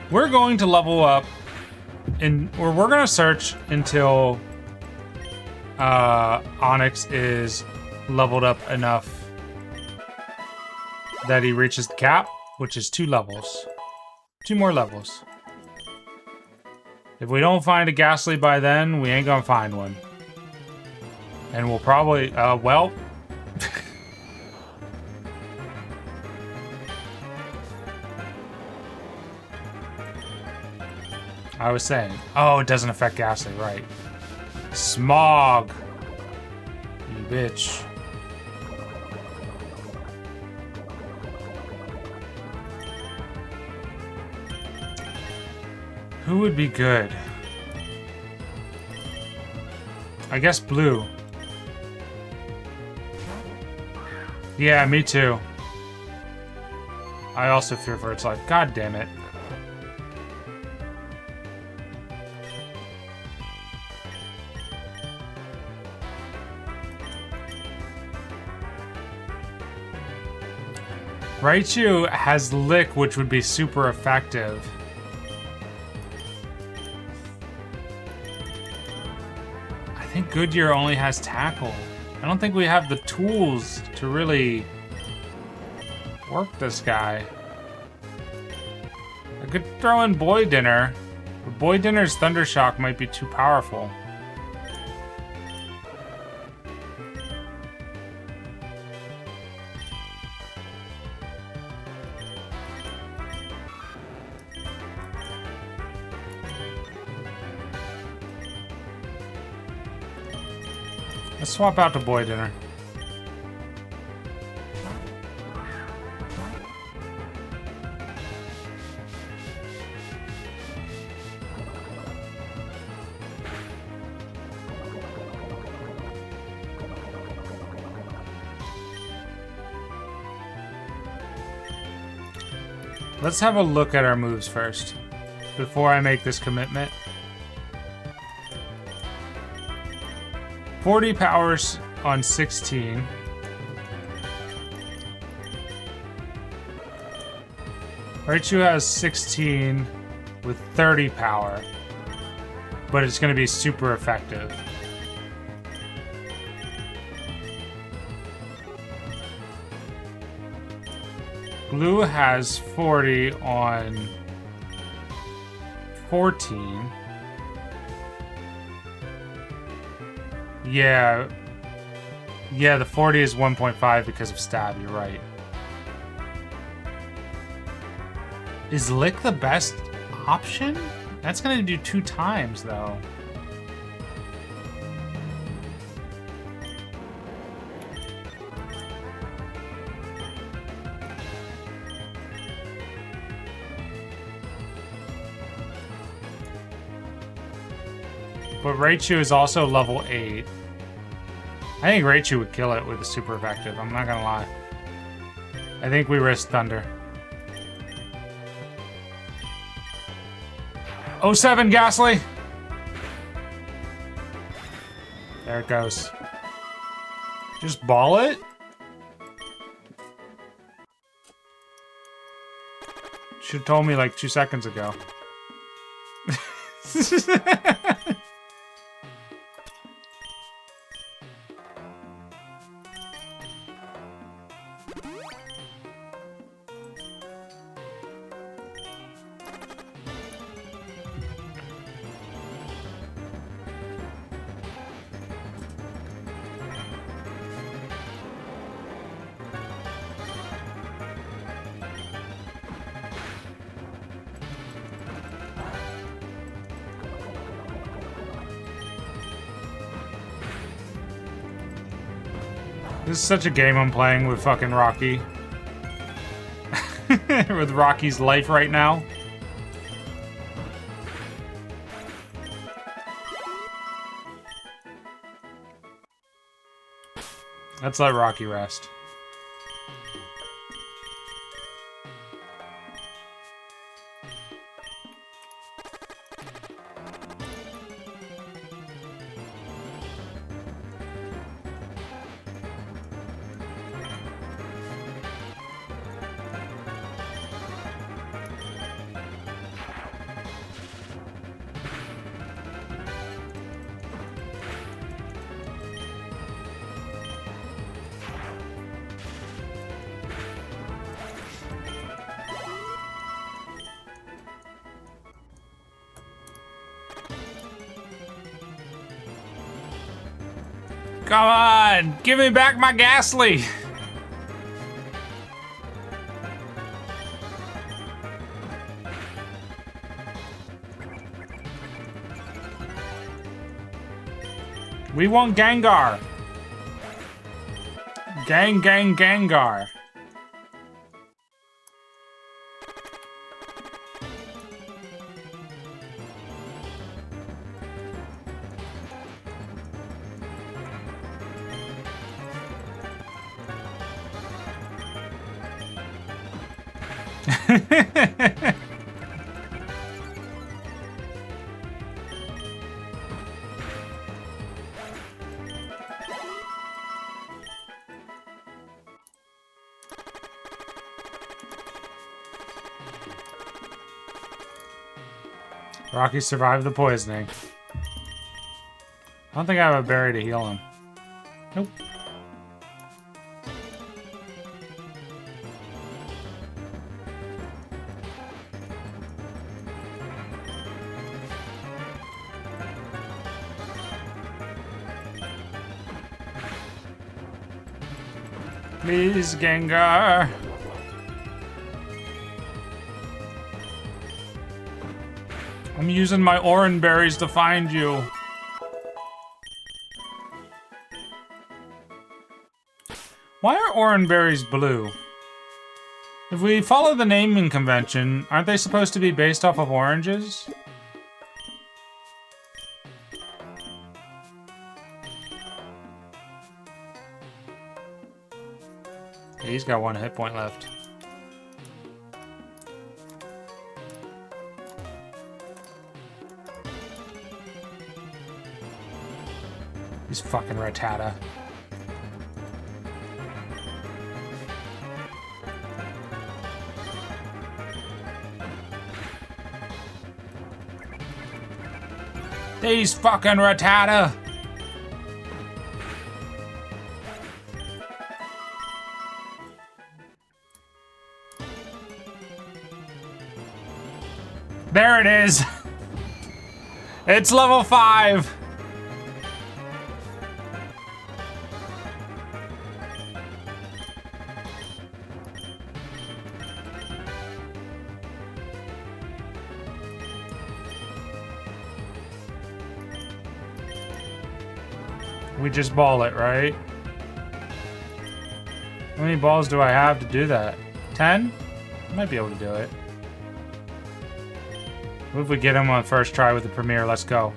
We're going to level up, or we're going to search until Onyx is leveled up enough that he reaches the cap, which is 2 levels. 2 more levels. If we don't find a Ghastly by then, we ain't gonna find one. And we'll probably, well... I was saying, oh, it doesn't affect Ghastly, right. Smog! You bitch. Who would be good? I guess blue. Yeah, me too. I also fear for its life. God damn it. Raichu has Lick, which would be super effective. I think Goodyear only has Tackle. I don't think we have the tools to really work this guy. I could throw in Boy Dinner, but Boy Dinner's Thunder Shock might be too powerful. Let's swap out to Boy Dinner. Let's have a look at our moves first, before I make this commitment. 40 powers on 16. Raichu has 16 with 30 power, but it's going to be super effective. Blue has 40 on 14. Yeah, the 40 is 1.5 because of stab, you're right. Is Lick the best option? That's gonna do 2 times, though. But Raichu is also level 8. I think Raichu would kill it with a super effective, I'm not gonna lie. I think we risk Thunder. 07 Ghastly! There it goes. Just ball it? Should've told me like 2 seconds ago. This is such a game I'm playing with fucking Rocky. With Rocky's life right now. Let's let Rocky rest. Come on! Give me back my Ghastly! We want Gengar! Gengar. Rocky survived the poisoning. I don't think I have a berry to heal him. Nope. Please, Gengar. I'm using my orange berries to find you. Why are orange berries blue? If we follow the naming convention, aren't they supposed to be based off of oranges? Yeah, he's got 1 hit point left. He's fucking Rattata. These fucking Rattata! There it is! It's level 5! We just ball it, right? How many balls do I have to do that? 10? I might be able to do it. What if we get him on first try with the Premier? Let's go.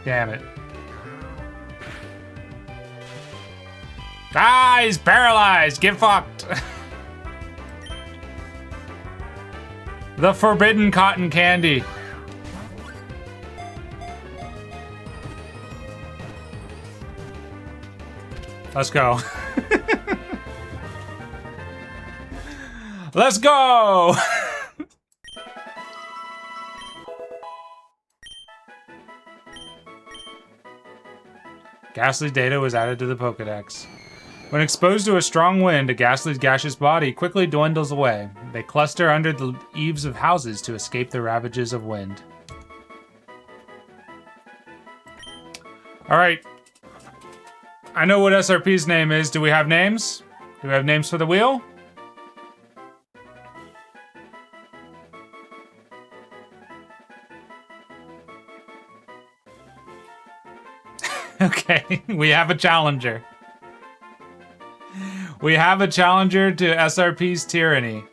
Damn it. Ah, he's paralyzed! Get fucked! The forbidden cotton candy. Let's go. Let's go! Ghastly's data was added to the Pokedex. When exposed to a strong wind, a Ghastly's gaseous body quickly dwindles away. They cluster under the eaves of houses to escape the ravages of wind. Alright. I know what SRP's name is. Do we have names? Do we have names for the wheel? Okay, we have a challenger. We have a challenger to SRP's tyranny.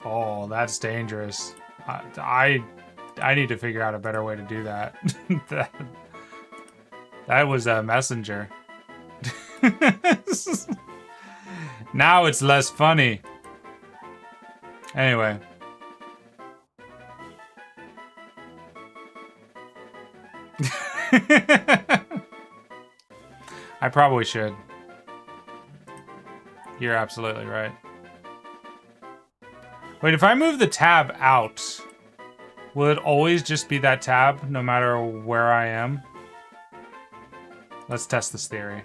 Oh, that's dangerous. I need to figure out a better way to do that. that was a messenger. Now it's less funny. Anyway. I probably should. You're absolutely right. Wait, if I move the tab out, will it always just be that tab no matter where I am? Let's test this theory.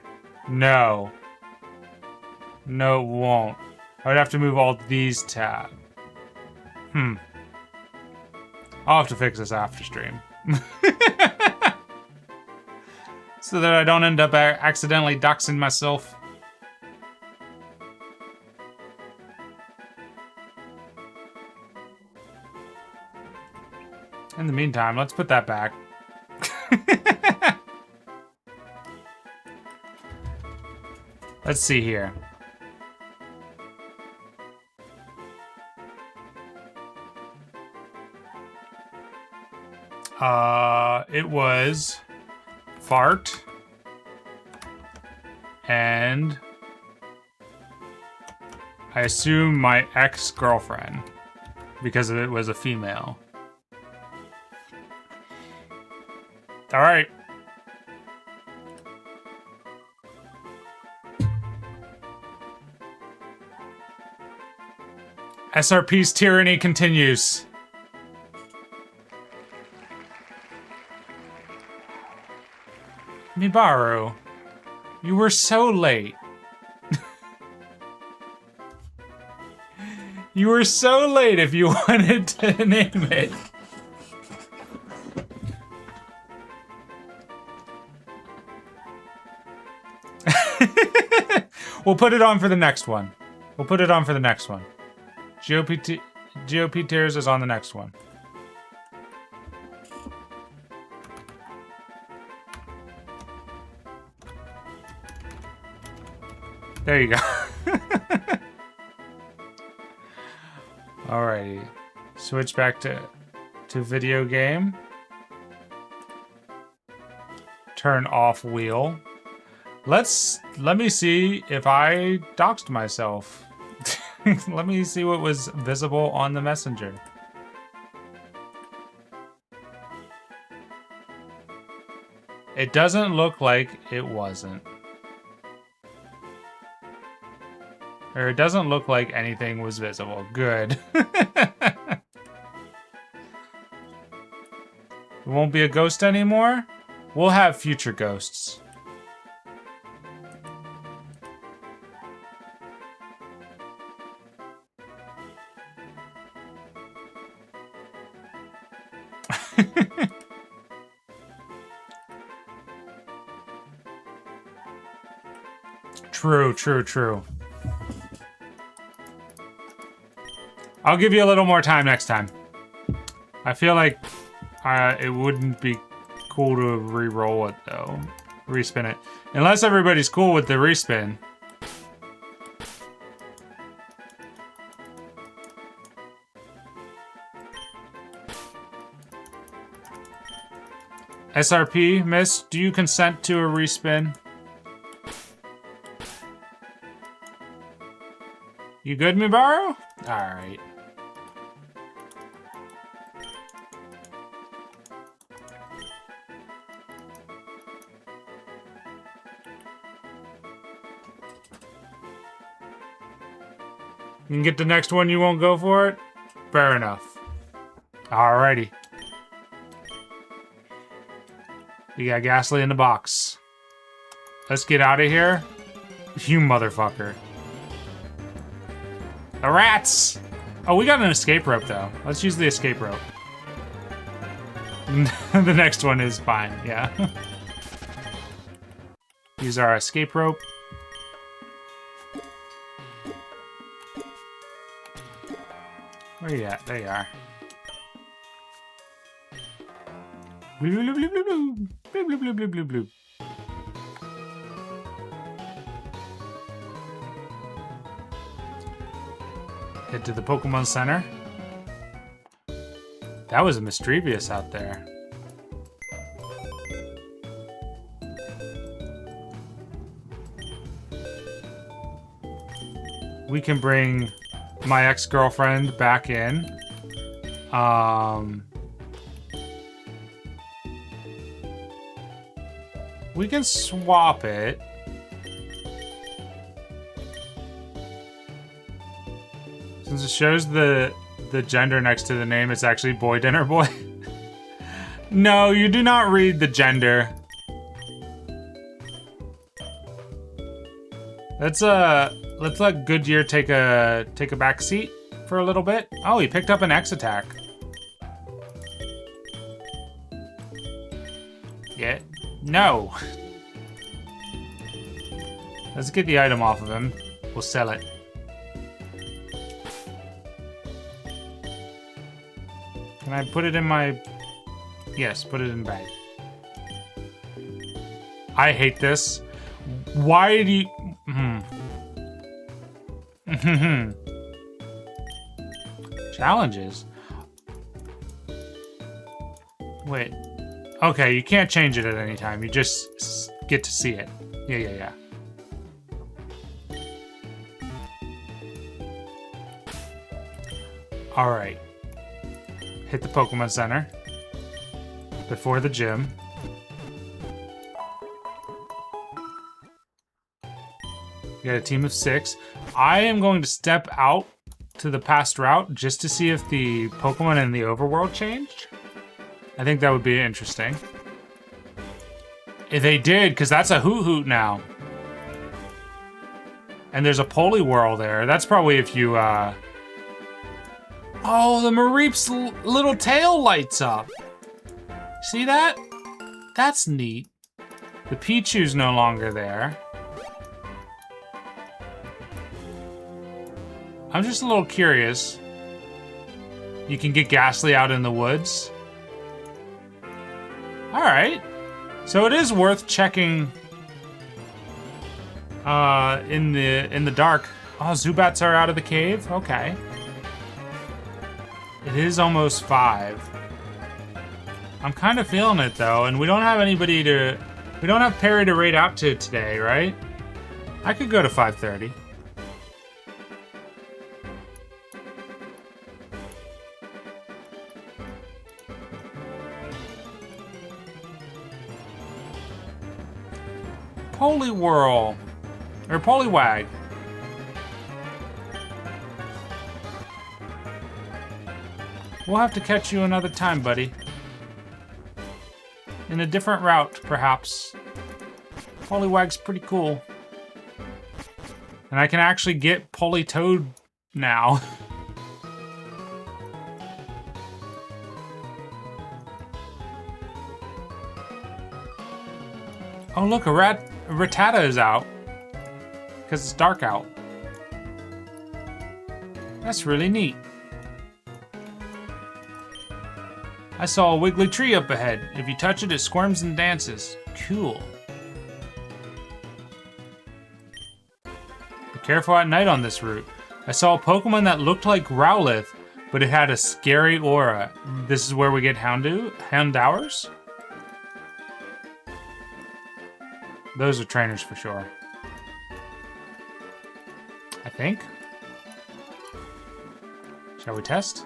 No. No, it won't. I would have to move all these tabs. I'll have to fix this after stream. So that I don't end up accidentally doxing myself. In the meantime, let's put that back. Let's see here. It was fart and I assume my ex-girlfriend because it was a female. All right. SRP's tyranny continues. Mibaru, you were so late. You were so late if you wanted to name it. We'll put it on for the next one. We'll put it on for the next one. GOP Tears is on the next one. There you go. Alrighty. Switch back to video game. Turn off wheel. Let me see if I doxed myself. Let me see what was visible on the messenger. It doesn't look like it wasn't. Or it doesn't look like anything was visible. Good. It won't be a ghost anymore? We'll have future ghosts. True. I'll give you a little more time next time. I feel like it wouldn't be cool to re-roll it though. Respin it. Unless everybody's cool with the respin. SRP, miss, do you consent to a respin? You good, Mibaru? Alright. You can get the next one, you won't go for it? Fair enough. Alrighty. We got Ghastly in the box. Let's get out of here. You motherfucker. The rats! Oh, we got an escape rope, though. Let's use the escape rope. The next one is fine, yeah. Use our escape rope. Where you at? There you are. Bloop, bloop, bloop, bloop, bloop. Bloop, bloop, bloop, bloop, bloop, bloop. Head to the Pokémon Center. That was a Mischievous out there. We can bring my ex-girlfriend back in. We can swap it. Since it shows the gender next to the name, it's actually Boy Dinner Boy. No, you do not read the gender. Let's let Goodyear take a back seat. for a little bit. Oh, he picked up an X attack. Yeah. No. Let's get the item off of him. We'll sell it. Can I put it in my... Yes, put it in bag. I hate this. Why do you... Challenges? Wait. Okay, you can't change it at any time. You just get to see it. Yeah. Alright. Hit the Pokémon Center. Before the gym. You got a team of 6. I am going to step out to the past route just to see if the Pokemon in the overworld changed. I think that would be interesting. If they did, because that's a Hoot now. And there's a Poliwhirl there. That's probably if you, Oh, the Mareep's little tail lights up. See that? That's neat. The Pichu's no longer there. I'm just a little curious. You can get Ghastly out in the woods. Alright. So it is worth checking in the dark. Oh, Zubats are out of the cave? Okay. It is almost 5. I'm kind of feeling it though, and we don't have anybody to... We don't have Perry to raid out to today, right? I could go to 5:30. Poliwhirl. Or Poliwag. We'll have to catch you another time, buddy. In a different route, perhaps. Poliwag's pretty cool. And I can actually get Politoed now. Oh look, a Rattata is out. Because it's dark out. That's really neat. I saw a wiggly tree up ahead. If you touch it, it squirms and dances. Cool. Be careful at night on this route. I saw a Pokemon that looked like Growlithe, but it had a scary aura. This is where we get Houndours? Those are trainers for sure. I think. Shall we test?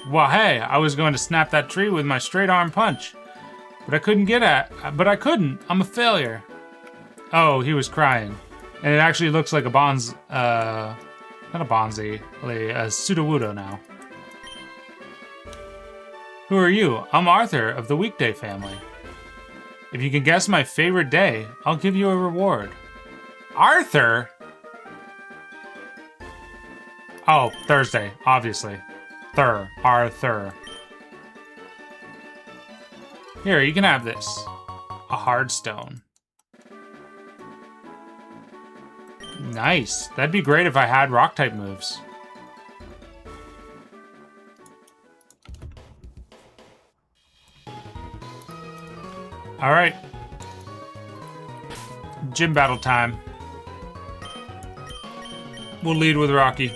Well, hey, I was going to snap that tree with my straight arm punch. But I couldn't. I'm a failure. Oh, he was crying. And it actually looks like a not a Bonzi, a Sudowoodo now. Who are you? I'm Arthur of the Weekday family. If you can guess my favorite day, I'll give you a reward. Arthur? Oh, Thursday, obviously. Arthur. Here, you can have this. A hard stone. Nice. That'd be great if I had rock type moves. All right. Gym battle time. We'll lead with Rocky.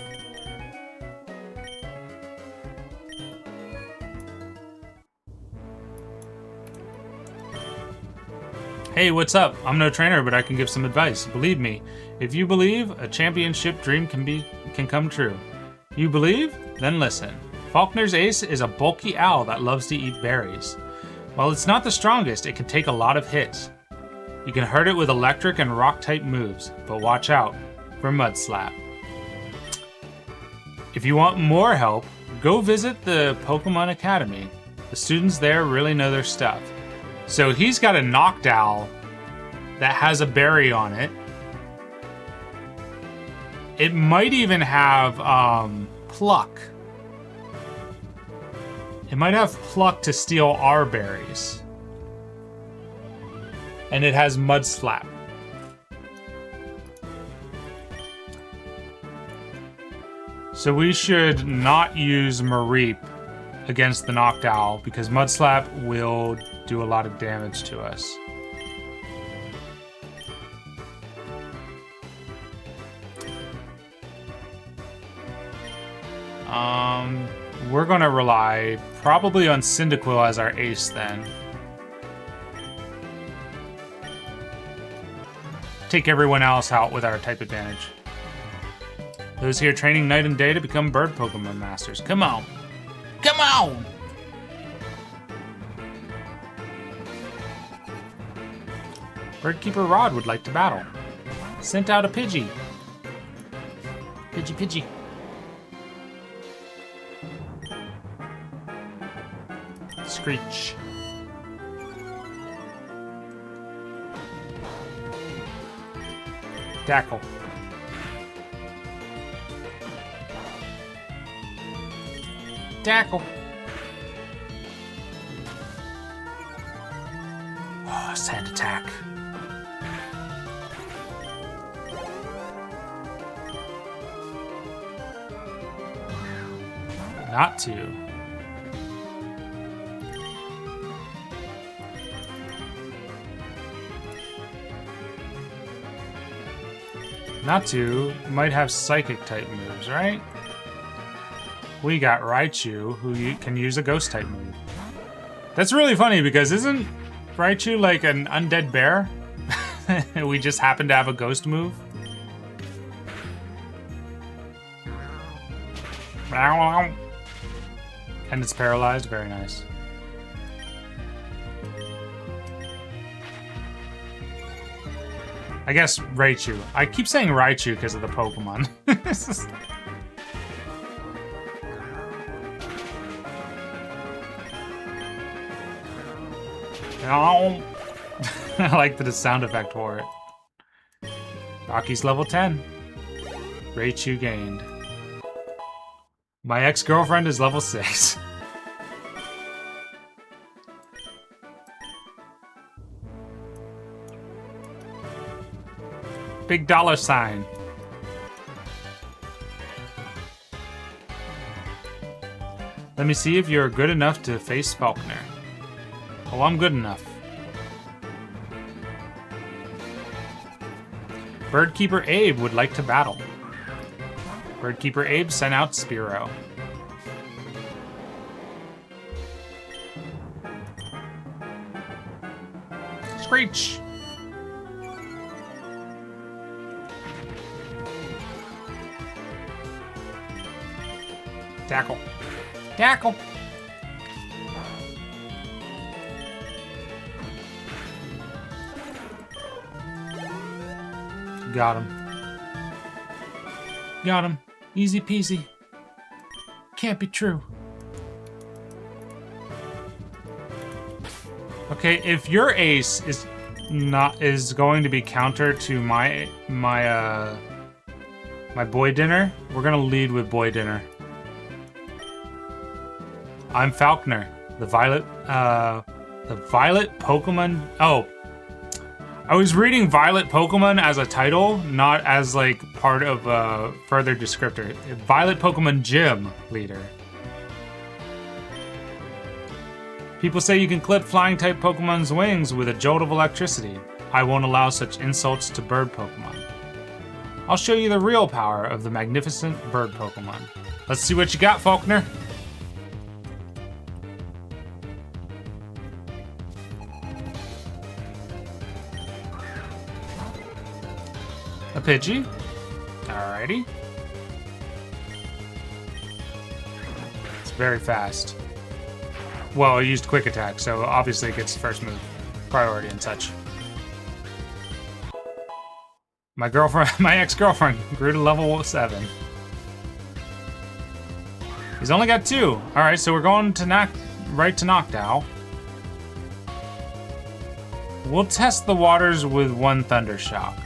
Hey, what's up? I'm no trainer, but I can give some advice. Believe me, if you believe, a championship dream can come true. You believe? Then listen. Faulkner's Ace is a bulky owl that loves to eat berries. While it's not the strongest, it can take a lot of hits. You can hurt it with electric and rock type moves, but watch out for Mud Slap. If you want more help, go visit the Pokemon Academy. The students there really know their stuff. So he's got a Noctowl that has a berry on it. It might even have pluck. It might have pluck to steal our berries. And it has mud slap. So we should not use Mareep against the Noctowl because mud slap will do a lot of damage to us. We're gonna rely probably on Cyndaquil as our ace then. Take everyone else out with our type advantage. Those here training night and day to become bird Pokemon masters. Come on! Come on! Birdkeeper Rod would like to battle. Sent out a Pidgey. Pidgey. Screech. Tackle. Tackle. Oh, sand attack. Not to. Not to. Might have psychic type moves, right? We got Raichu, who can use a ghost type move. That's really funny because isn't Raichu like an undead bear? We just happen to have a ghost move. And it's paralyzed. Very nice. I guess Raichu. I keep saying Raichu because of the Pokemon. I like the sound effect for it. Rocky's level 10. Raichu gained. My ex-girlfriend is level 6. Big dollar sign. Let me see if you're good enough to face Falconer. Oh, I'm good enough. Birdkeeper Abe would like to battle. Birdkeeper Abe sent out Spearow. Screech! Tackle. Tackle! Got him. Got him. Easy peasy. Can't be true. Okay, if your ace is going to be counter to my boy dinner, we're gonna lead with boy dinner. I'm Falconer, the violet Pokemon. Oh, I was reading Violet Pokemon as a title, not as like part of a further descriptor. Violet Pokemon Gym leader. People say you can clip flying type Pokemon's wings with a jolt of electricity. I won't allow such insults to bird Pokemon. I'll show you the real power of the magnificent bird Pokemon. Let's see what you got, Falconer. A Pidgey. Alrighty. It's very fast. Well, it used Quick Attack, so obviously it gets first move priority and such. My ex-girlfriend grew to level 7. He's only got 2. Alright, so we're going to right to Noctowl. We'll test the waters with 1 Thunder Shock.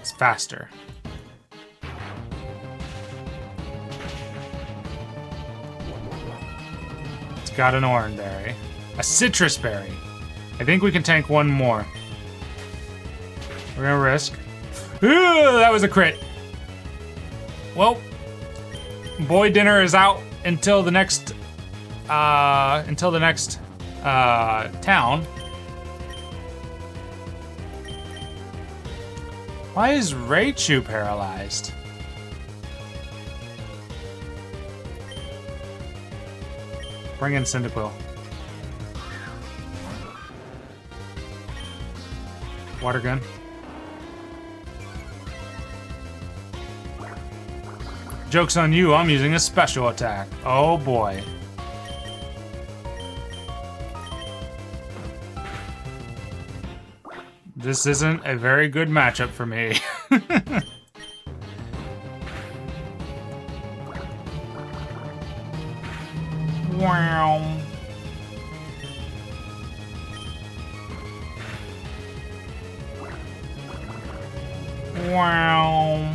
It's faster. got an orange berry. A citrus berry. I think we can tank one more. We're gonna risk. Ooh, that was a crit. Well, boy dinner is out until the next town. Why is Raichu paralyzed? Bring in Cyndaquil. Water gun. Joke's on you, I'm using a special attack. Oh boy. This isn't a very good matchup for me. Wow. Wow.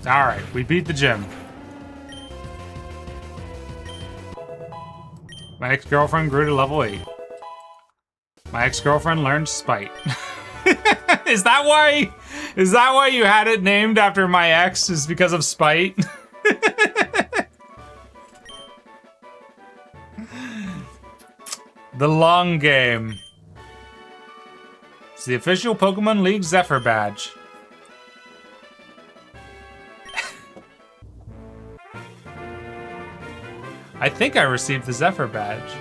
Alright, we beat the gym. My ex-girlfriend grew to level 8. My ex-girlfriend learned spite. Is that why you had it named after my ex? Is because of spite? The long game. It's the official Pokemon League Zephyr badge. I think I received the Zephyr badge.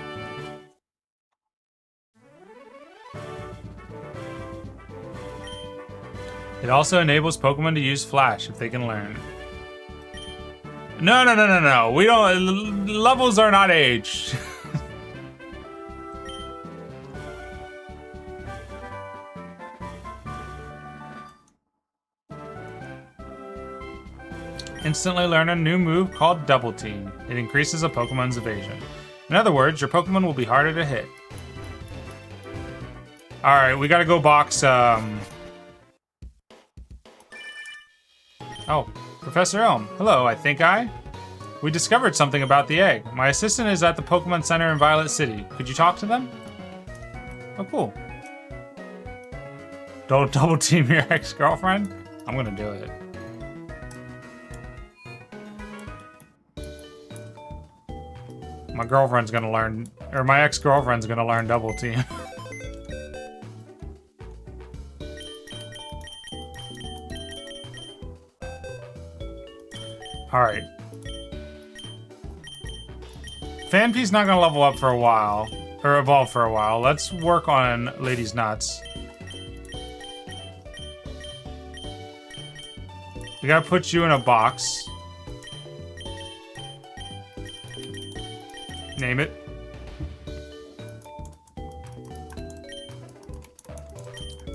It also enables Pokemon to use Flash if they can learn. No. We don't. Levels are not aged. Instantly learn a new move called Double Team. It increases a Pokemon's evasion. In other words, your Pokemon will be harder to hit. Alright, we gotta go box, Oh, Professor Elm. Hello, We discovered something about the egg. My assistant is at the Pokémon Center in Violet City. Could you talk to them? Oh, cool. Don't double team your ex-girlfriend? I'm gonna do it. My girlfriend's gonna learn, or my ex-girlfriend's gonna learn double team. Alright. Fanpee's not gonna level up for a while, or evolve for a while. Let's work on Lady's Nuts. We gotta put you in a box. Name it.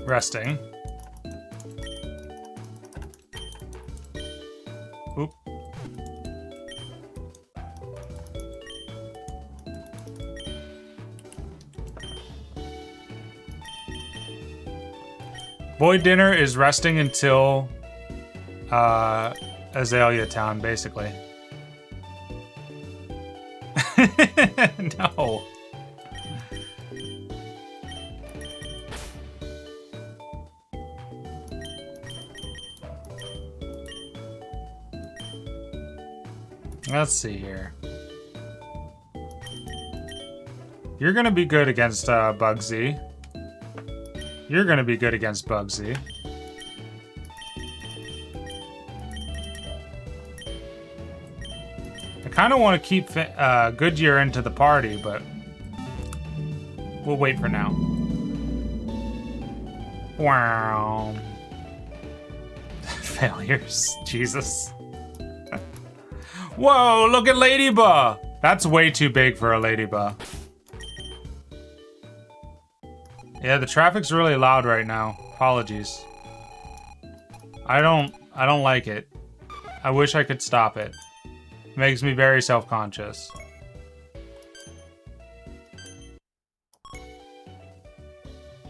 Resting. Oop. Boy Dinner is resting until Azalea Town, basically. No. Let's see here. You're gonna be good against Bugsy. You're gonna be good against Bugsy. I kind of want to keep Goodyear into the party, but we'll wait for now. Wow. Failures. Jesus. Whoa, look at Ladybug! That's way too big for a Ladybug. Yeah, the traffic's really loud right now. Apologies. I don't like it. I wish I could stop it. It makes me very self-conscious.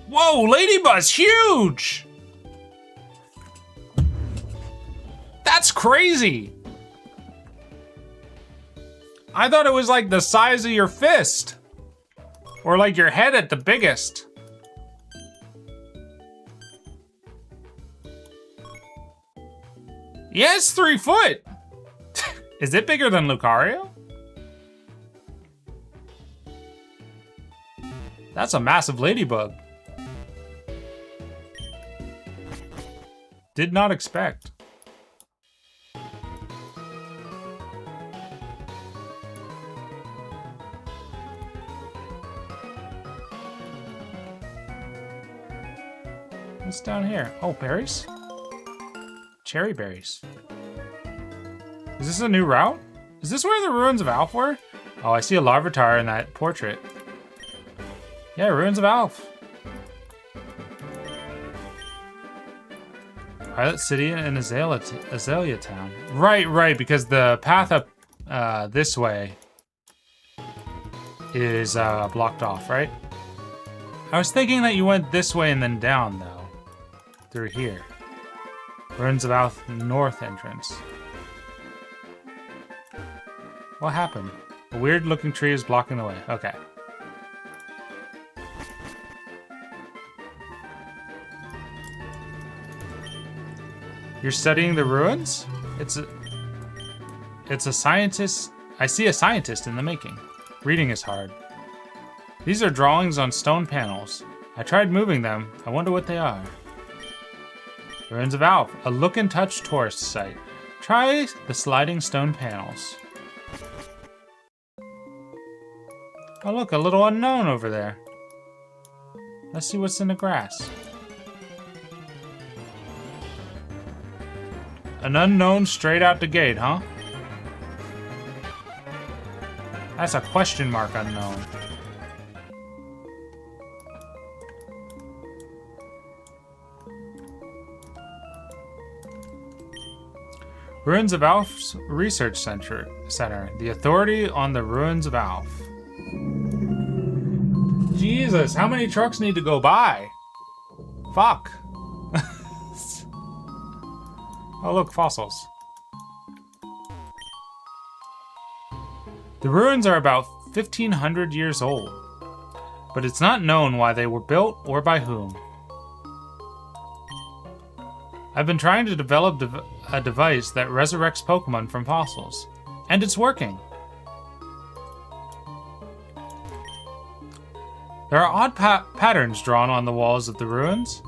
Whoa, Ladybug's huge! That's crazy. I thought it was like the size of your fist. Or like your head at the biggest. Yeah, it's 3 foot. Is it bigger than Lucario? That's a massive ladybug. Did not expect. What's down here? Oh, berries? Cherry berries. Is this a new route? Is this where the ruins of Alph were? Oh, I see a Larvitar in that portrait. Yeah, ruins of Alph. Pilot City and Azalea Town. Right, because the path up this way is blocked off, right? I was thinking that you went this way and then down, though. Through here. Ruins of Alph North entrance. What happened? A weird looking tree is blocking the way. Okay. You're studying the ruins? It's a scientist. I see a scientist in the making. Reading is hard. These are drawings on stone panels. I tried moving them. I wonder what they are. Ruins of Alph, a look and touch tourist site. Try the sliding stone panels. Oh look, a little unknown over there. Let's see what's in the grass. An unknown straight out the gate, huh? That's a question mark unknown. Ruins of Alph's Research Center. The authority on the ruins of Alph. Jesus, how many trucks need to go by? Fuck. Oh look, fossils. The ruins are about 1,500 years old, but it's not known why they were built or by whom. I've been trying to develop a device that resurrects Pokemon from fossils, and it's working. There are odd patterns drawn on the walls of the ruins.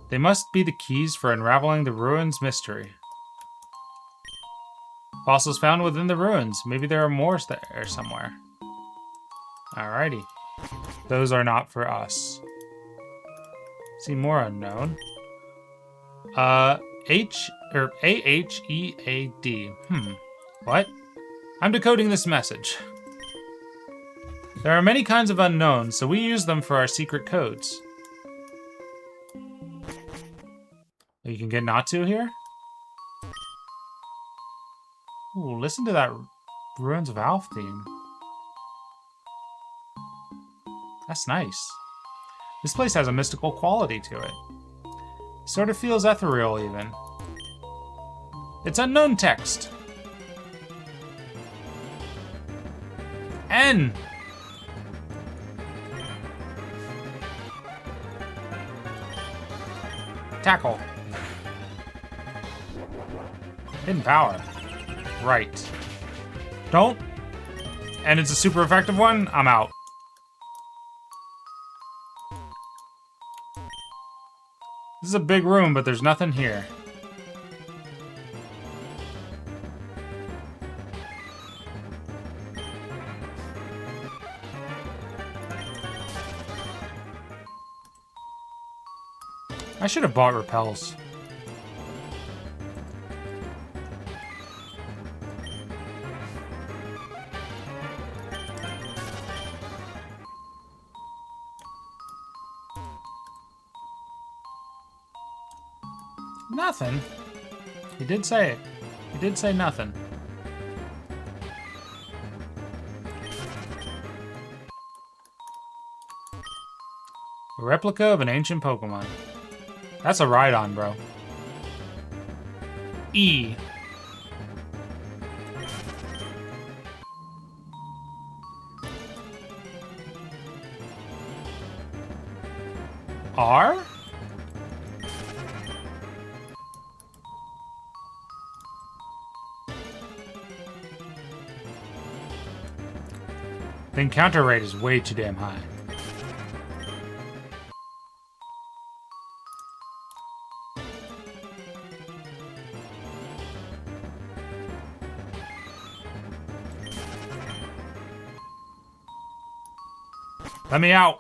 They must be the keys for unraveling the ruins' mystery. Fossils found within the ruins. Maybe there are more there somewhere. Alrighty. Those are not for us. See more unknown. A-H-E-A-D. What? I'm decoding this message. There are many kinds of unknowns, so we use them for our secret codes. You can get Natsu here? Ooh, listen to that Ruins of Alph theme. That's nice. This place has a mystical quality to it. Sort of feels ethereal, even. It's unknown text. N! Tackle. Hidden power. Right. Don't. And it's a super effective one? I'm out. This is a big room, but there's nothing here. I should have bought repels. Nothing. He did say it. He did say nothing. A replica of an ancient Pokemon. That's a Rhydon, bro. E. R? The encounter rate is way too damn high. Let me out!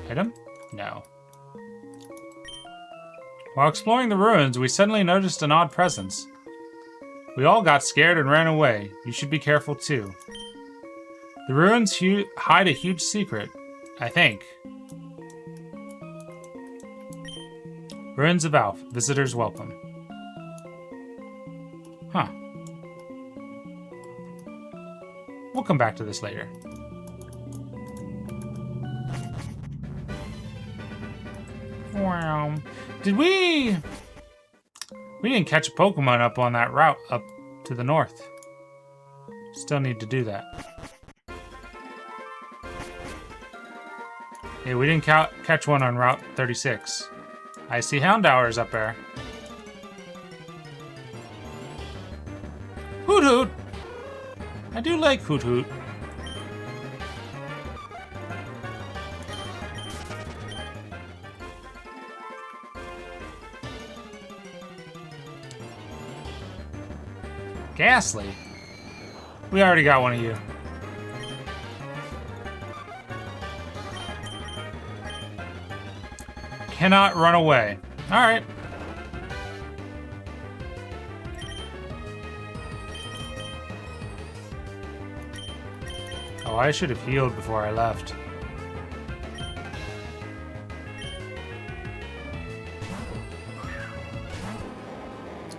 Hit him? No. While exploring the ruins, we suddenly noticed an odd presence. We all got scared and ran away. You should be careful too. The ruins hide a huge secret, I think. Ruins of Alph. Visitors welcome. Huh. We'll come back to this later. Wow. Did we... We didn't catch a Pokemon up on that route up to the north. Still need to do that. Yeah, we didn't catch one on Route 36. I see Houndour's up there. Hoot Hoot! I do like Hoot Hoot. Ghastly. We already got one of you. Cannot run away. Alright. Oh, I should have healed before I left.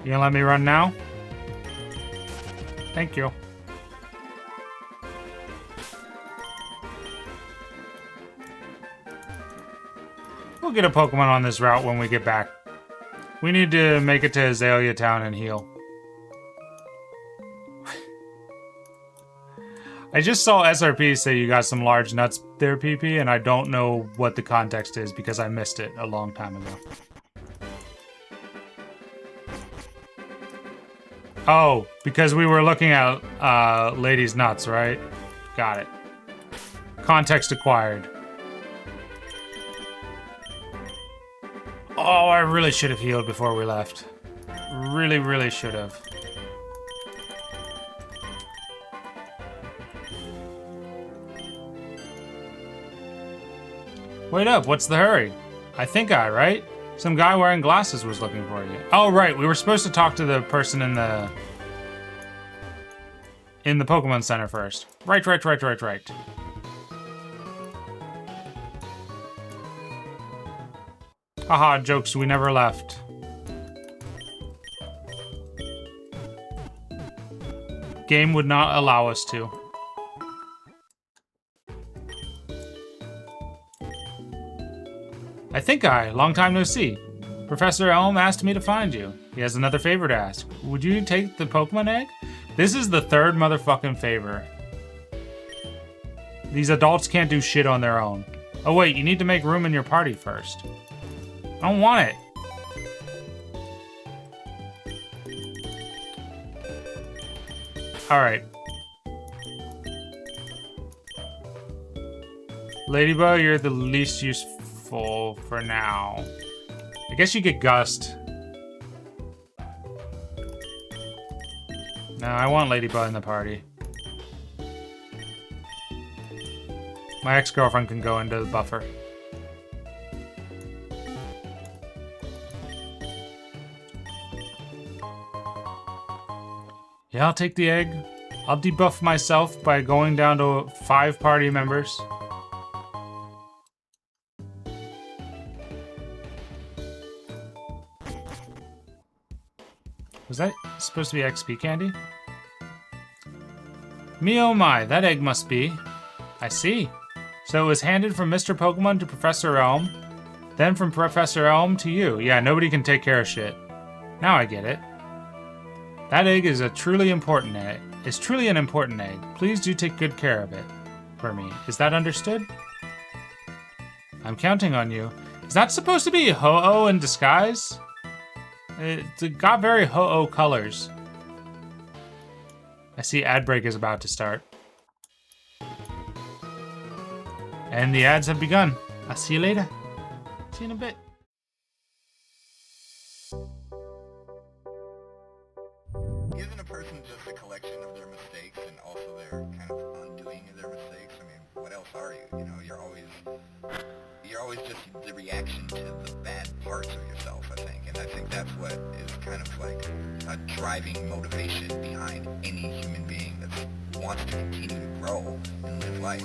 You gonna let me run now? Thank you. We'll get a Pokemon on this route when we get back. We need to make it to Azalea Town and heal. I just saw SRP say you got some large nuts there, PP, and I don't know what the context is because I missed it a long time ago. Oh, because we were looking at Lady's nuts, right? Got it. Context acquired. Oh, I really should have healed before we left. Really, really should have. Wait up, what's the hurry? I think right? Some guy wearing glasses was looking for you. Oh, right, we were supposed to talk to the person in the Pokémon Center first. Right. Haha, jokes, we never left. Game would not allow us to. I think long time no see. Professor Elm asked me to find you. He has another favor to ask. Would you take the Pokemon egg? This is the third motherfucking favor. These adults can't do shit on their own. Oh wait, you need to make room in your party first. I don't want it. Alright. Ladybug, you're the least useful for now. I guess you get Gust. No, I want Ladybug in the party. My ex-girlfriend can go into the buffer. Yeah, I'll take the egg. I'll debuff myself by going down to 5 party members. Was that supposed to be XP candy? Me oh my, that egg must be. I see. So it was handed from Mr. Pokemon to Professor Elm, then from Professor Elm to you. Yeah, nobody can take care of shit. Now I get it. That egg is a truly important egg. It's truly an important egg. Please do take good care of it. for me. Is that understood? I'm counting on you. Is that supposed to be Ho-Oh in disguise? It got very Ho-Oh colors. I see ad break is about to start. And the ads have begun. I'll see you later. See you in a bit. Isn't a person just a collection of their mistakes and also their kind of undoing of their mistakes? I mean, what else are you? You know, you're always just the reaction to the bad parts of yourself, I think. And I think that's what is kind of like a driving motivation behind any human being that wants to continue to grow and live life.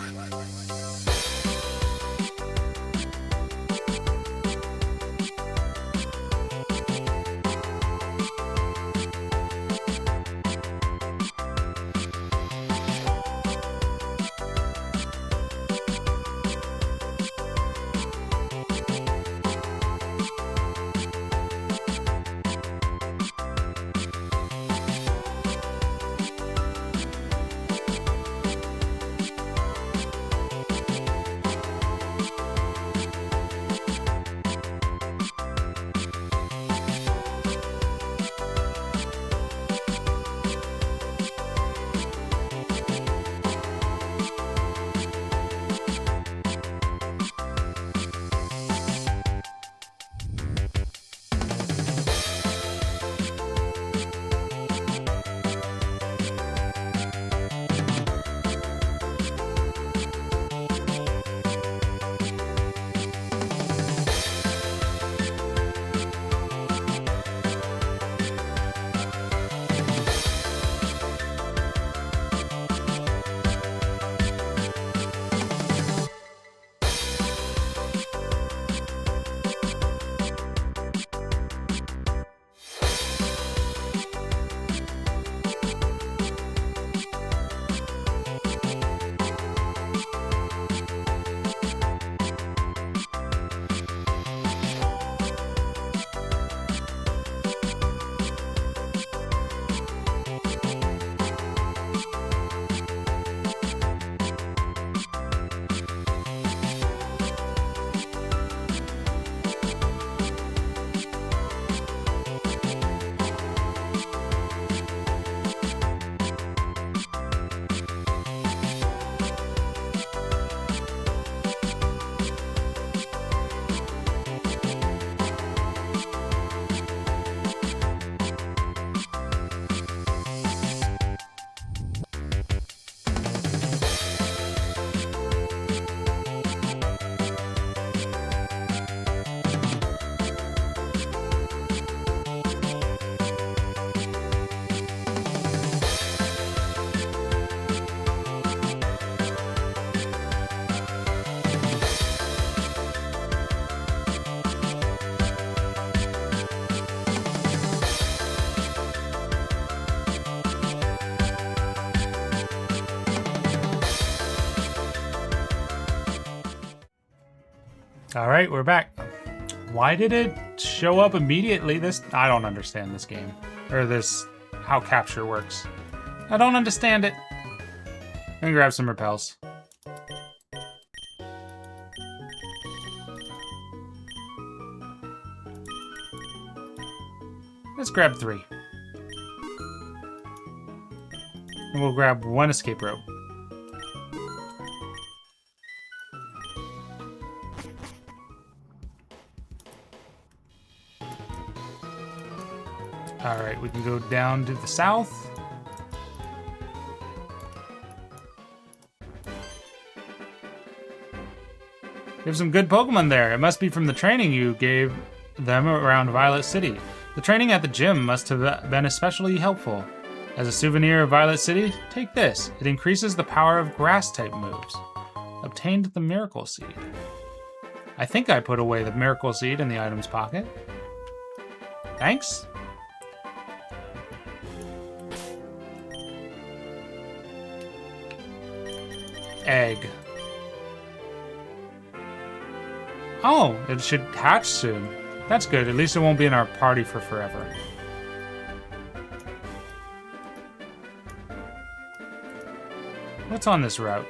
All right, we're back. Why did it show up immediately? I don't understand this game. Or how capture works. I don't understand it. I'm gonna grab some repels. Let's grab 3. And we'll grab 1 escape rope. Alright, we can go down to the south. We have some good Pokemon there. It must be from the training you gave them around Violet City. The training at the gym must have been especially helpful. As a souvenir of Violet City, take this. It increases the power of grass-type moves. Obtained the Miracle Seed. I think I put away the Miracle Seed in the item's pocket. Thanks. Egg. Oh, it should hatch soon. That's good. At least it won't be in our party for forever. What's on this route?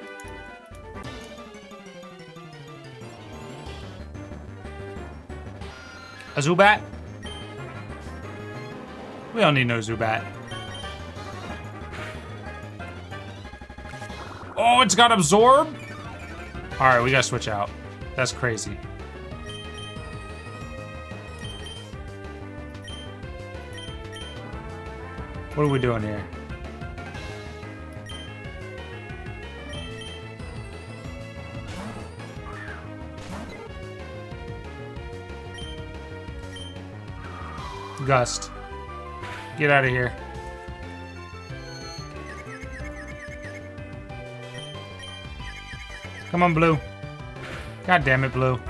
A Zubat? We don't need no Zubat. Oh, it's got Absorb? Alright, we gotta switch out. That's crazy. What are we doing here? Gust. Get out of here. Come on, Blue. God damn it, Blue.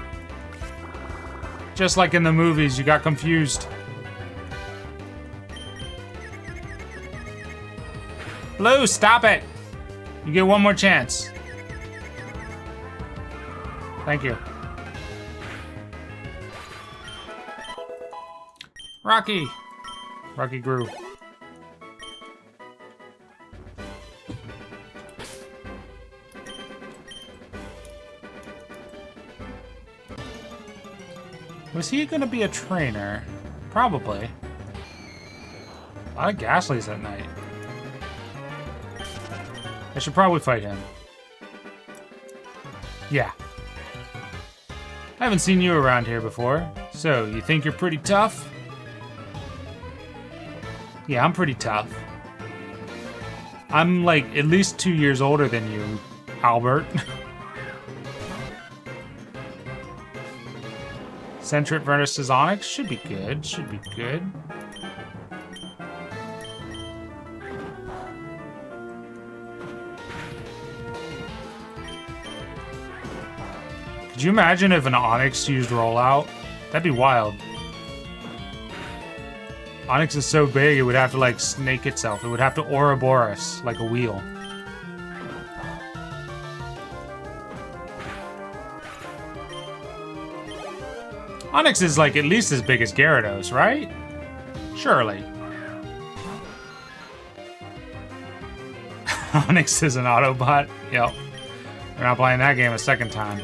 Just like in the movies, you got confused. Blue, stop it! You get one more chance. Thank you. Rocky! Rocky grew. Was he gonna be a trainer? Probably. A lot of Ghastlies at night. I should probably fight him. Yeah. I haven't seen you around here before. So, you think you're pretty tough? Yeah, I'm pretty tough. I'm like at least 2 years older than you, Albert. Centric versus Onyx should be good. Should be good. Could you imagine if an Onyx used rollout? That'd be wild. Onyx is so big, it would have to, like, snake itself. It would have to Ouroboros, like a wheel. Onyx is, like, at least as big as Gyarados, right? Surely. Onyx is an Autobot? Yep. We're not playing that game a second time.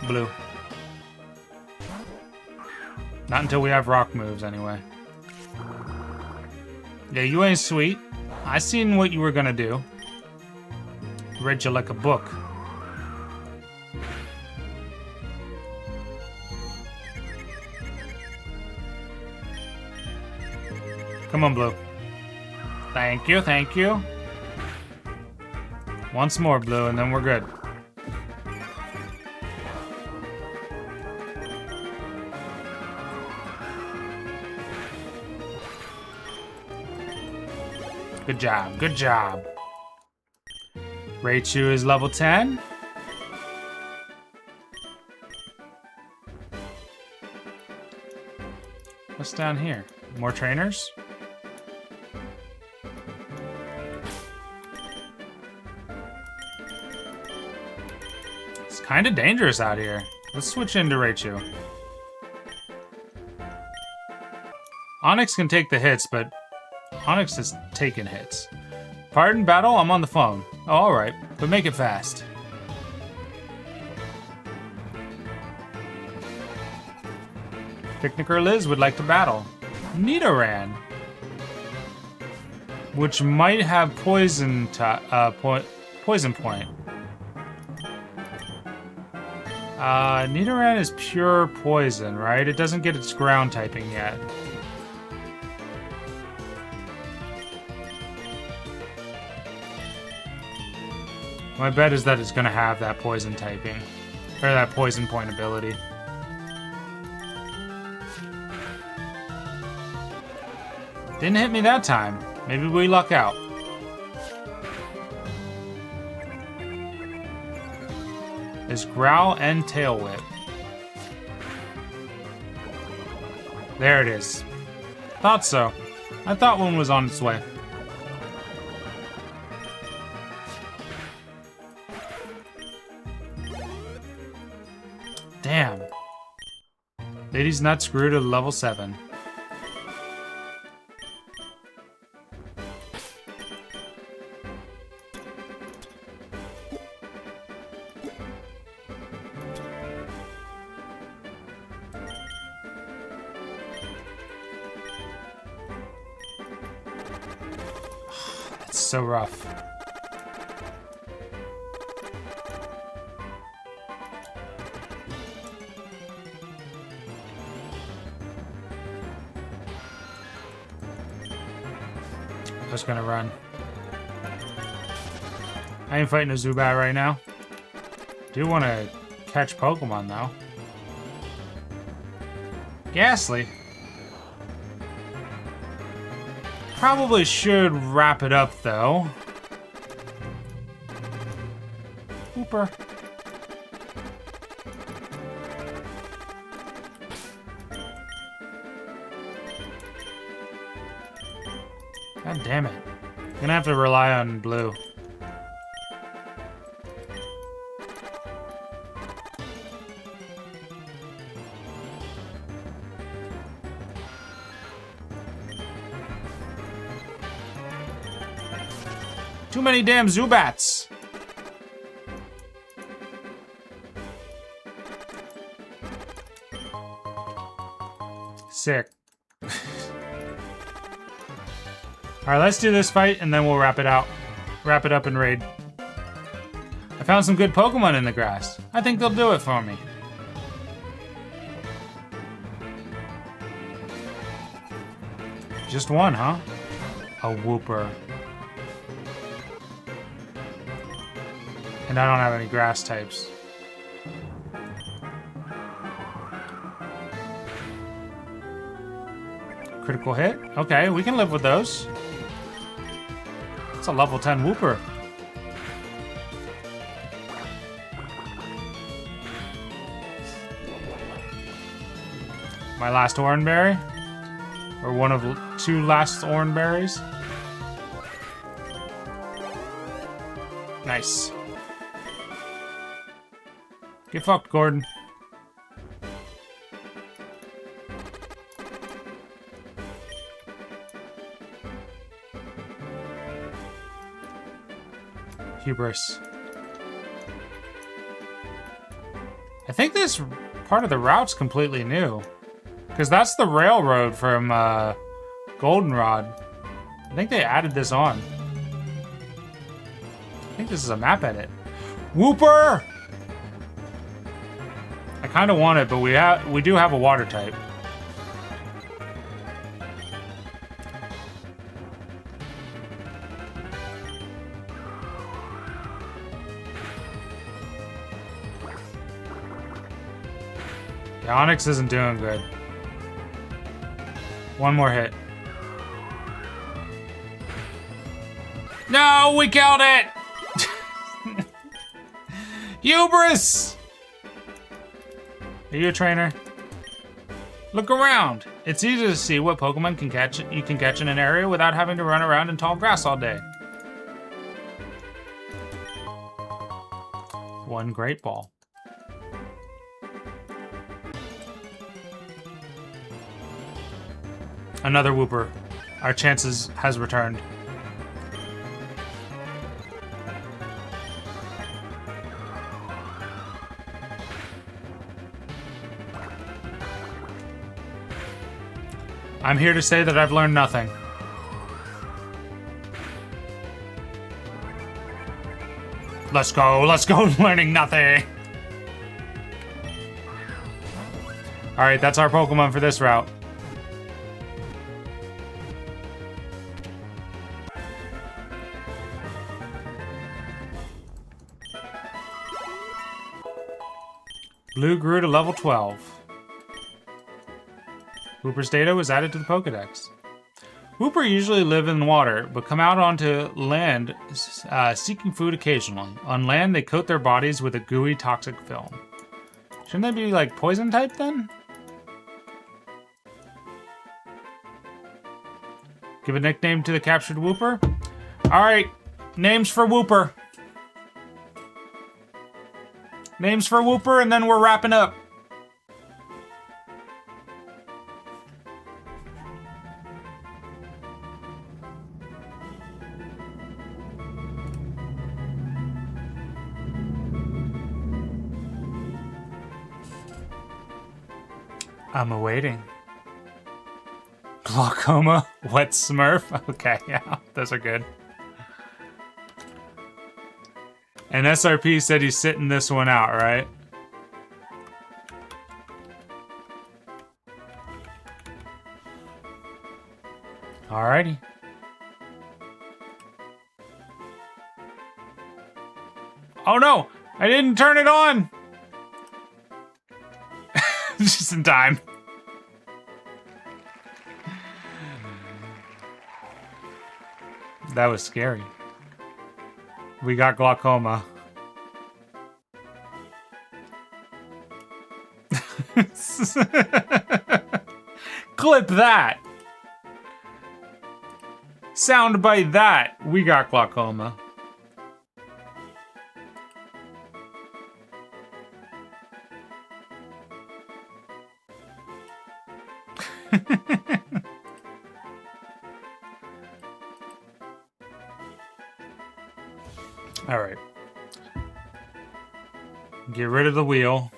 Blue. Not until we have rock moves, anyway. Yeah, you ain't sweet. I seen what you were gonna do. Read you like a book. Come on, Blue. Thank you, thank you. Once more, Blue, and then we're good. Good job, good job. Raichu is level 10. What's down here? More trainers? It's kind of dangerous out here. Let's switch into Raichu. Onyx can take the hits, but Onyx has taken hits. Pardon, battle? I'm on the phone. Oh, alright, but make it fast. Picnicker Liz would like to battle. Nidoran. Which might have poison poison point. Nidoran is pure poison, right? It doesn't get its ground typing yet. My bet is that it's gonna have that poison typing. Or that poison point ability. Didn't hit me that time. Maybe we luck out. There's Growl and Tail Whip. There it is. Thought so. I thought one was on its way. Damn. Ladies Nuts grew to level 7. so rough. Just gonna run. I ain't fighting a Zubat right now. Do want to catch Pokemon though. Ghastly. Probably should wrap it up though. Hooper. God damn it. I'm gonna have to rely on blue. Too many damn Zubats. Sick. Alright, let's do this fight and then we'll wrap it out. Wrap it up and raid. I found some good Pokemon in the grass. I think they'll do it for me. Just one, huh? A Wooper. And I don't have any grass types. Critical hit? Okay, we can live with those. It's a level 10 Wooper. My last Oranberry? Or one of two last Oranberries? Nice. Get fucked, Gordon. Hubris. I think this part of the route's completely new. Because that's the railroad from Goldenrod. I think they added this on. I think this is a map edit. Wooper! I kind of want it, but we do have a water type. Yeah, Onyx isn't doing good. One more hit. No, we killed it! Hubris! Are you a trainer? Look around. It's easy to see what Pokemon you can catch in an area without having to run around in tall grass all day. One Great Ball. Another Wooper. Our chances has returned. I'm here to say that I've learned nothing. Let's go learning nothing. Alright, that's our Pokemon for this route. Blue grew to level 12. Wooper's data was added to the Pokedex. Wooper usually live in water, but come out onto land seeking food occasionally. On land, they coat their bodies with a gooey, toxic film. Shouldn't they be, like, poison type, then? Give a nickname to the captured Wooper? Alright, names for Wooper. Names for Wooper, and then we're wrapping up. I'm awaiting. Glaucoma, wet Smurf. Okay, yeah, those are good. And SRP said he's sitting this one out, right? Alrighty. Oh no! I didn't turn it on! Just in time. That was scary. We got glaucoma. Clip that! Soundbite that! We got glaucoma. Alright. Get rid of the wheel.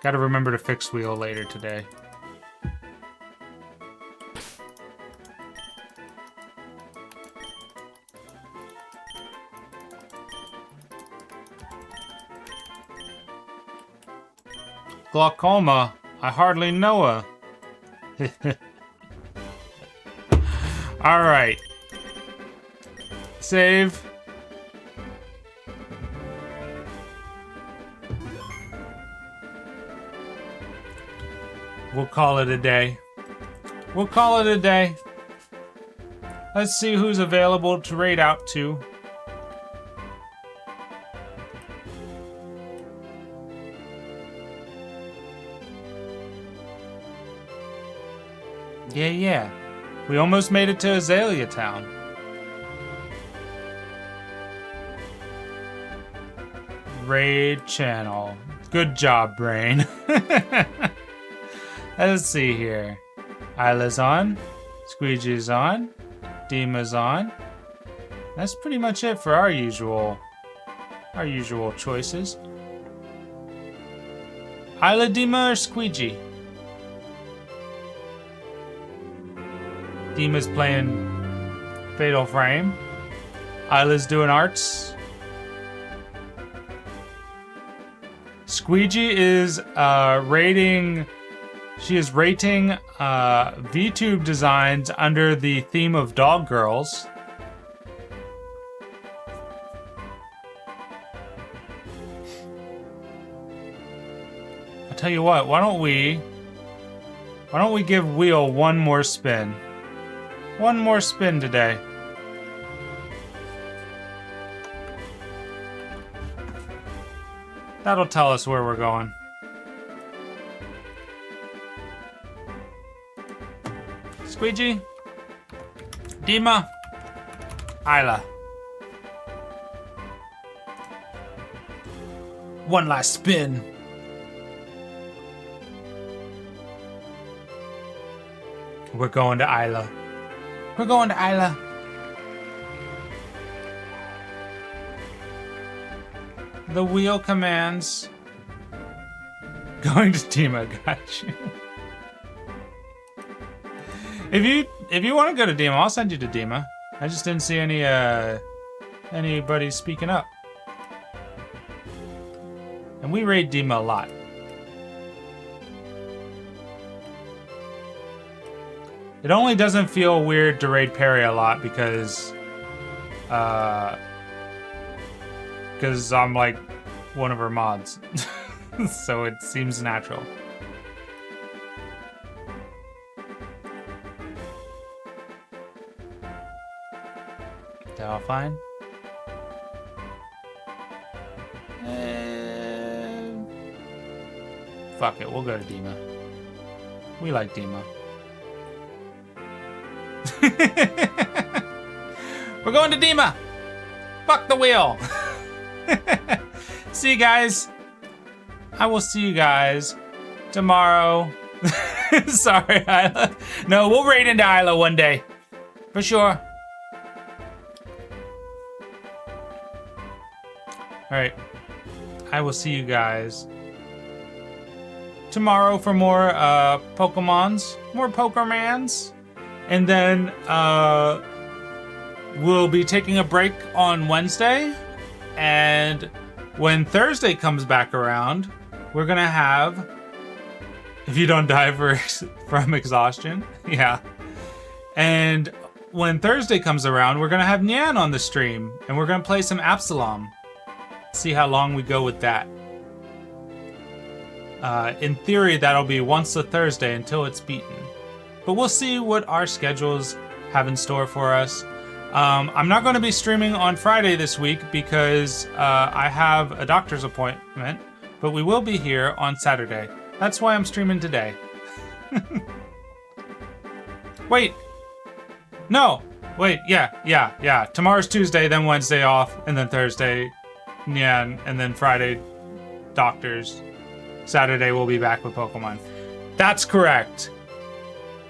Gotta remember to fix wheel later today. Glaucoma? I hardly know her. Alright. Save. We'll call it a day. We'll call it a day. Let's see who's available to raid out to. Yeah. We almost made it to Azalea Town. Raid channel. Good job, brain. Let's see here. Isla's on. Squeegee's on. Dima's on. That's pretty much it for our usual choices. Isla, Dima, or Squeegee? Dima's playing Fatal Frame. Isla's doing arts. Squeegee is rating. She is rating VTube designs under the theme of Dog Girls. I'll tell you what. Why don't we give Wheel one more spin? One more spin today. That'll tell us where we're going. Squeegee, Dima, Isla. One last spin. We're going to Isla. We're going to Isla. The wheel commands. Going to Dima, got you. If you want to go to Dima, I'll send you to Dima. I just didn't see anybody speaking up. And we raid Dima a lot. It only doesn't feel weird to raid Perry a lot because I'm like one of her mods. So it seems natural. Delphine? Fuck it, we'll go to Dima. We like Dima. We're going to Dima! Fuck the wheel! See you guys. I will see you guys tomorrow. Sorry, Isla. No, we'll raid into Isla one day. For sure. Alright. I will see you guys tomorrow for more Pokemons. More Pokermans. And then we'll be taking a break on Wednesday, and when Thursday comes back around, we're gonna have, if you don't die from exhaustion, yeah. And when Thursday comes around, we're gonna have Nyan on the stream, and we're gonna play some Absalom. See how long we go with that. In theory, that'll be once a Thursday until it's beaten. But we'll see what our schedules have in store for us. I'm not going to be streaming on Friday this week because I have a doctor's appointment, but we will be here on Saturday. That's why I'm streaming today. Wait. No. Wait, yeah. Tomorrow's Tuesday, then Wednesday off, and then Thursday, Nyan, and then Friday, doctors. Saturday we'll be back with Pokemon. That's correct.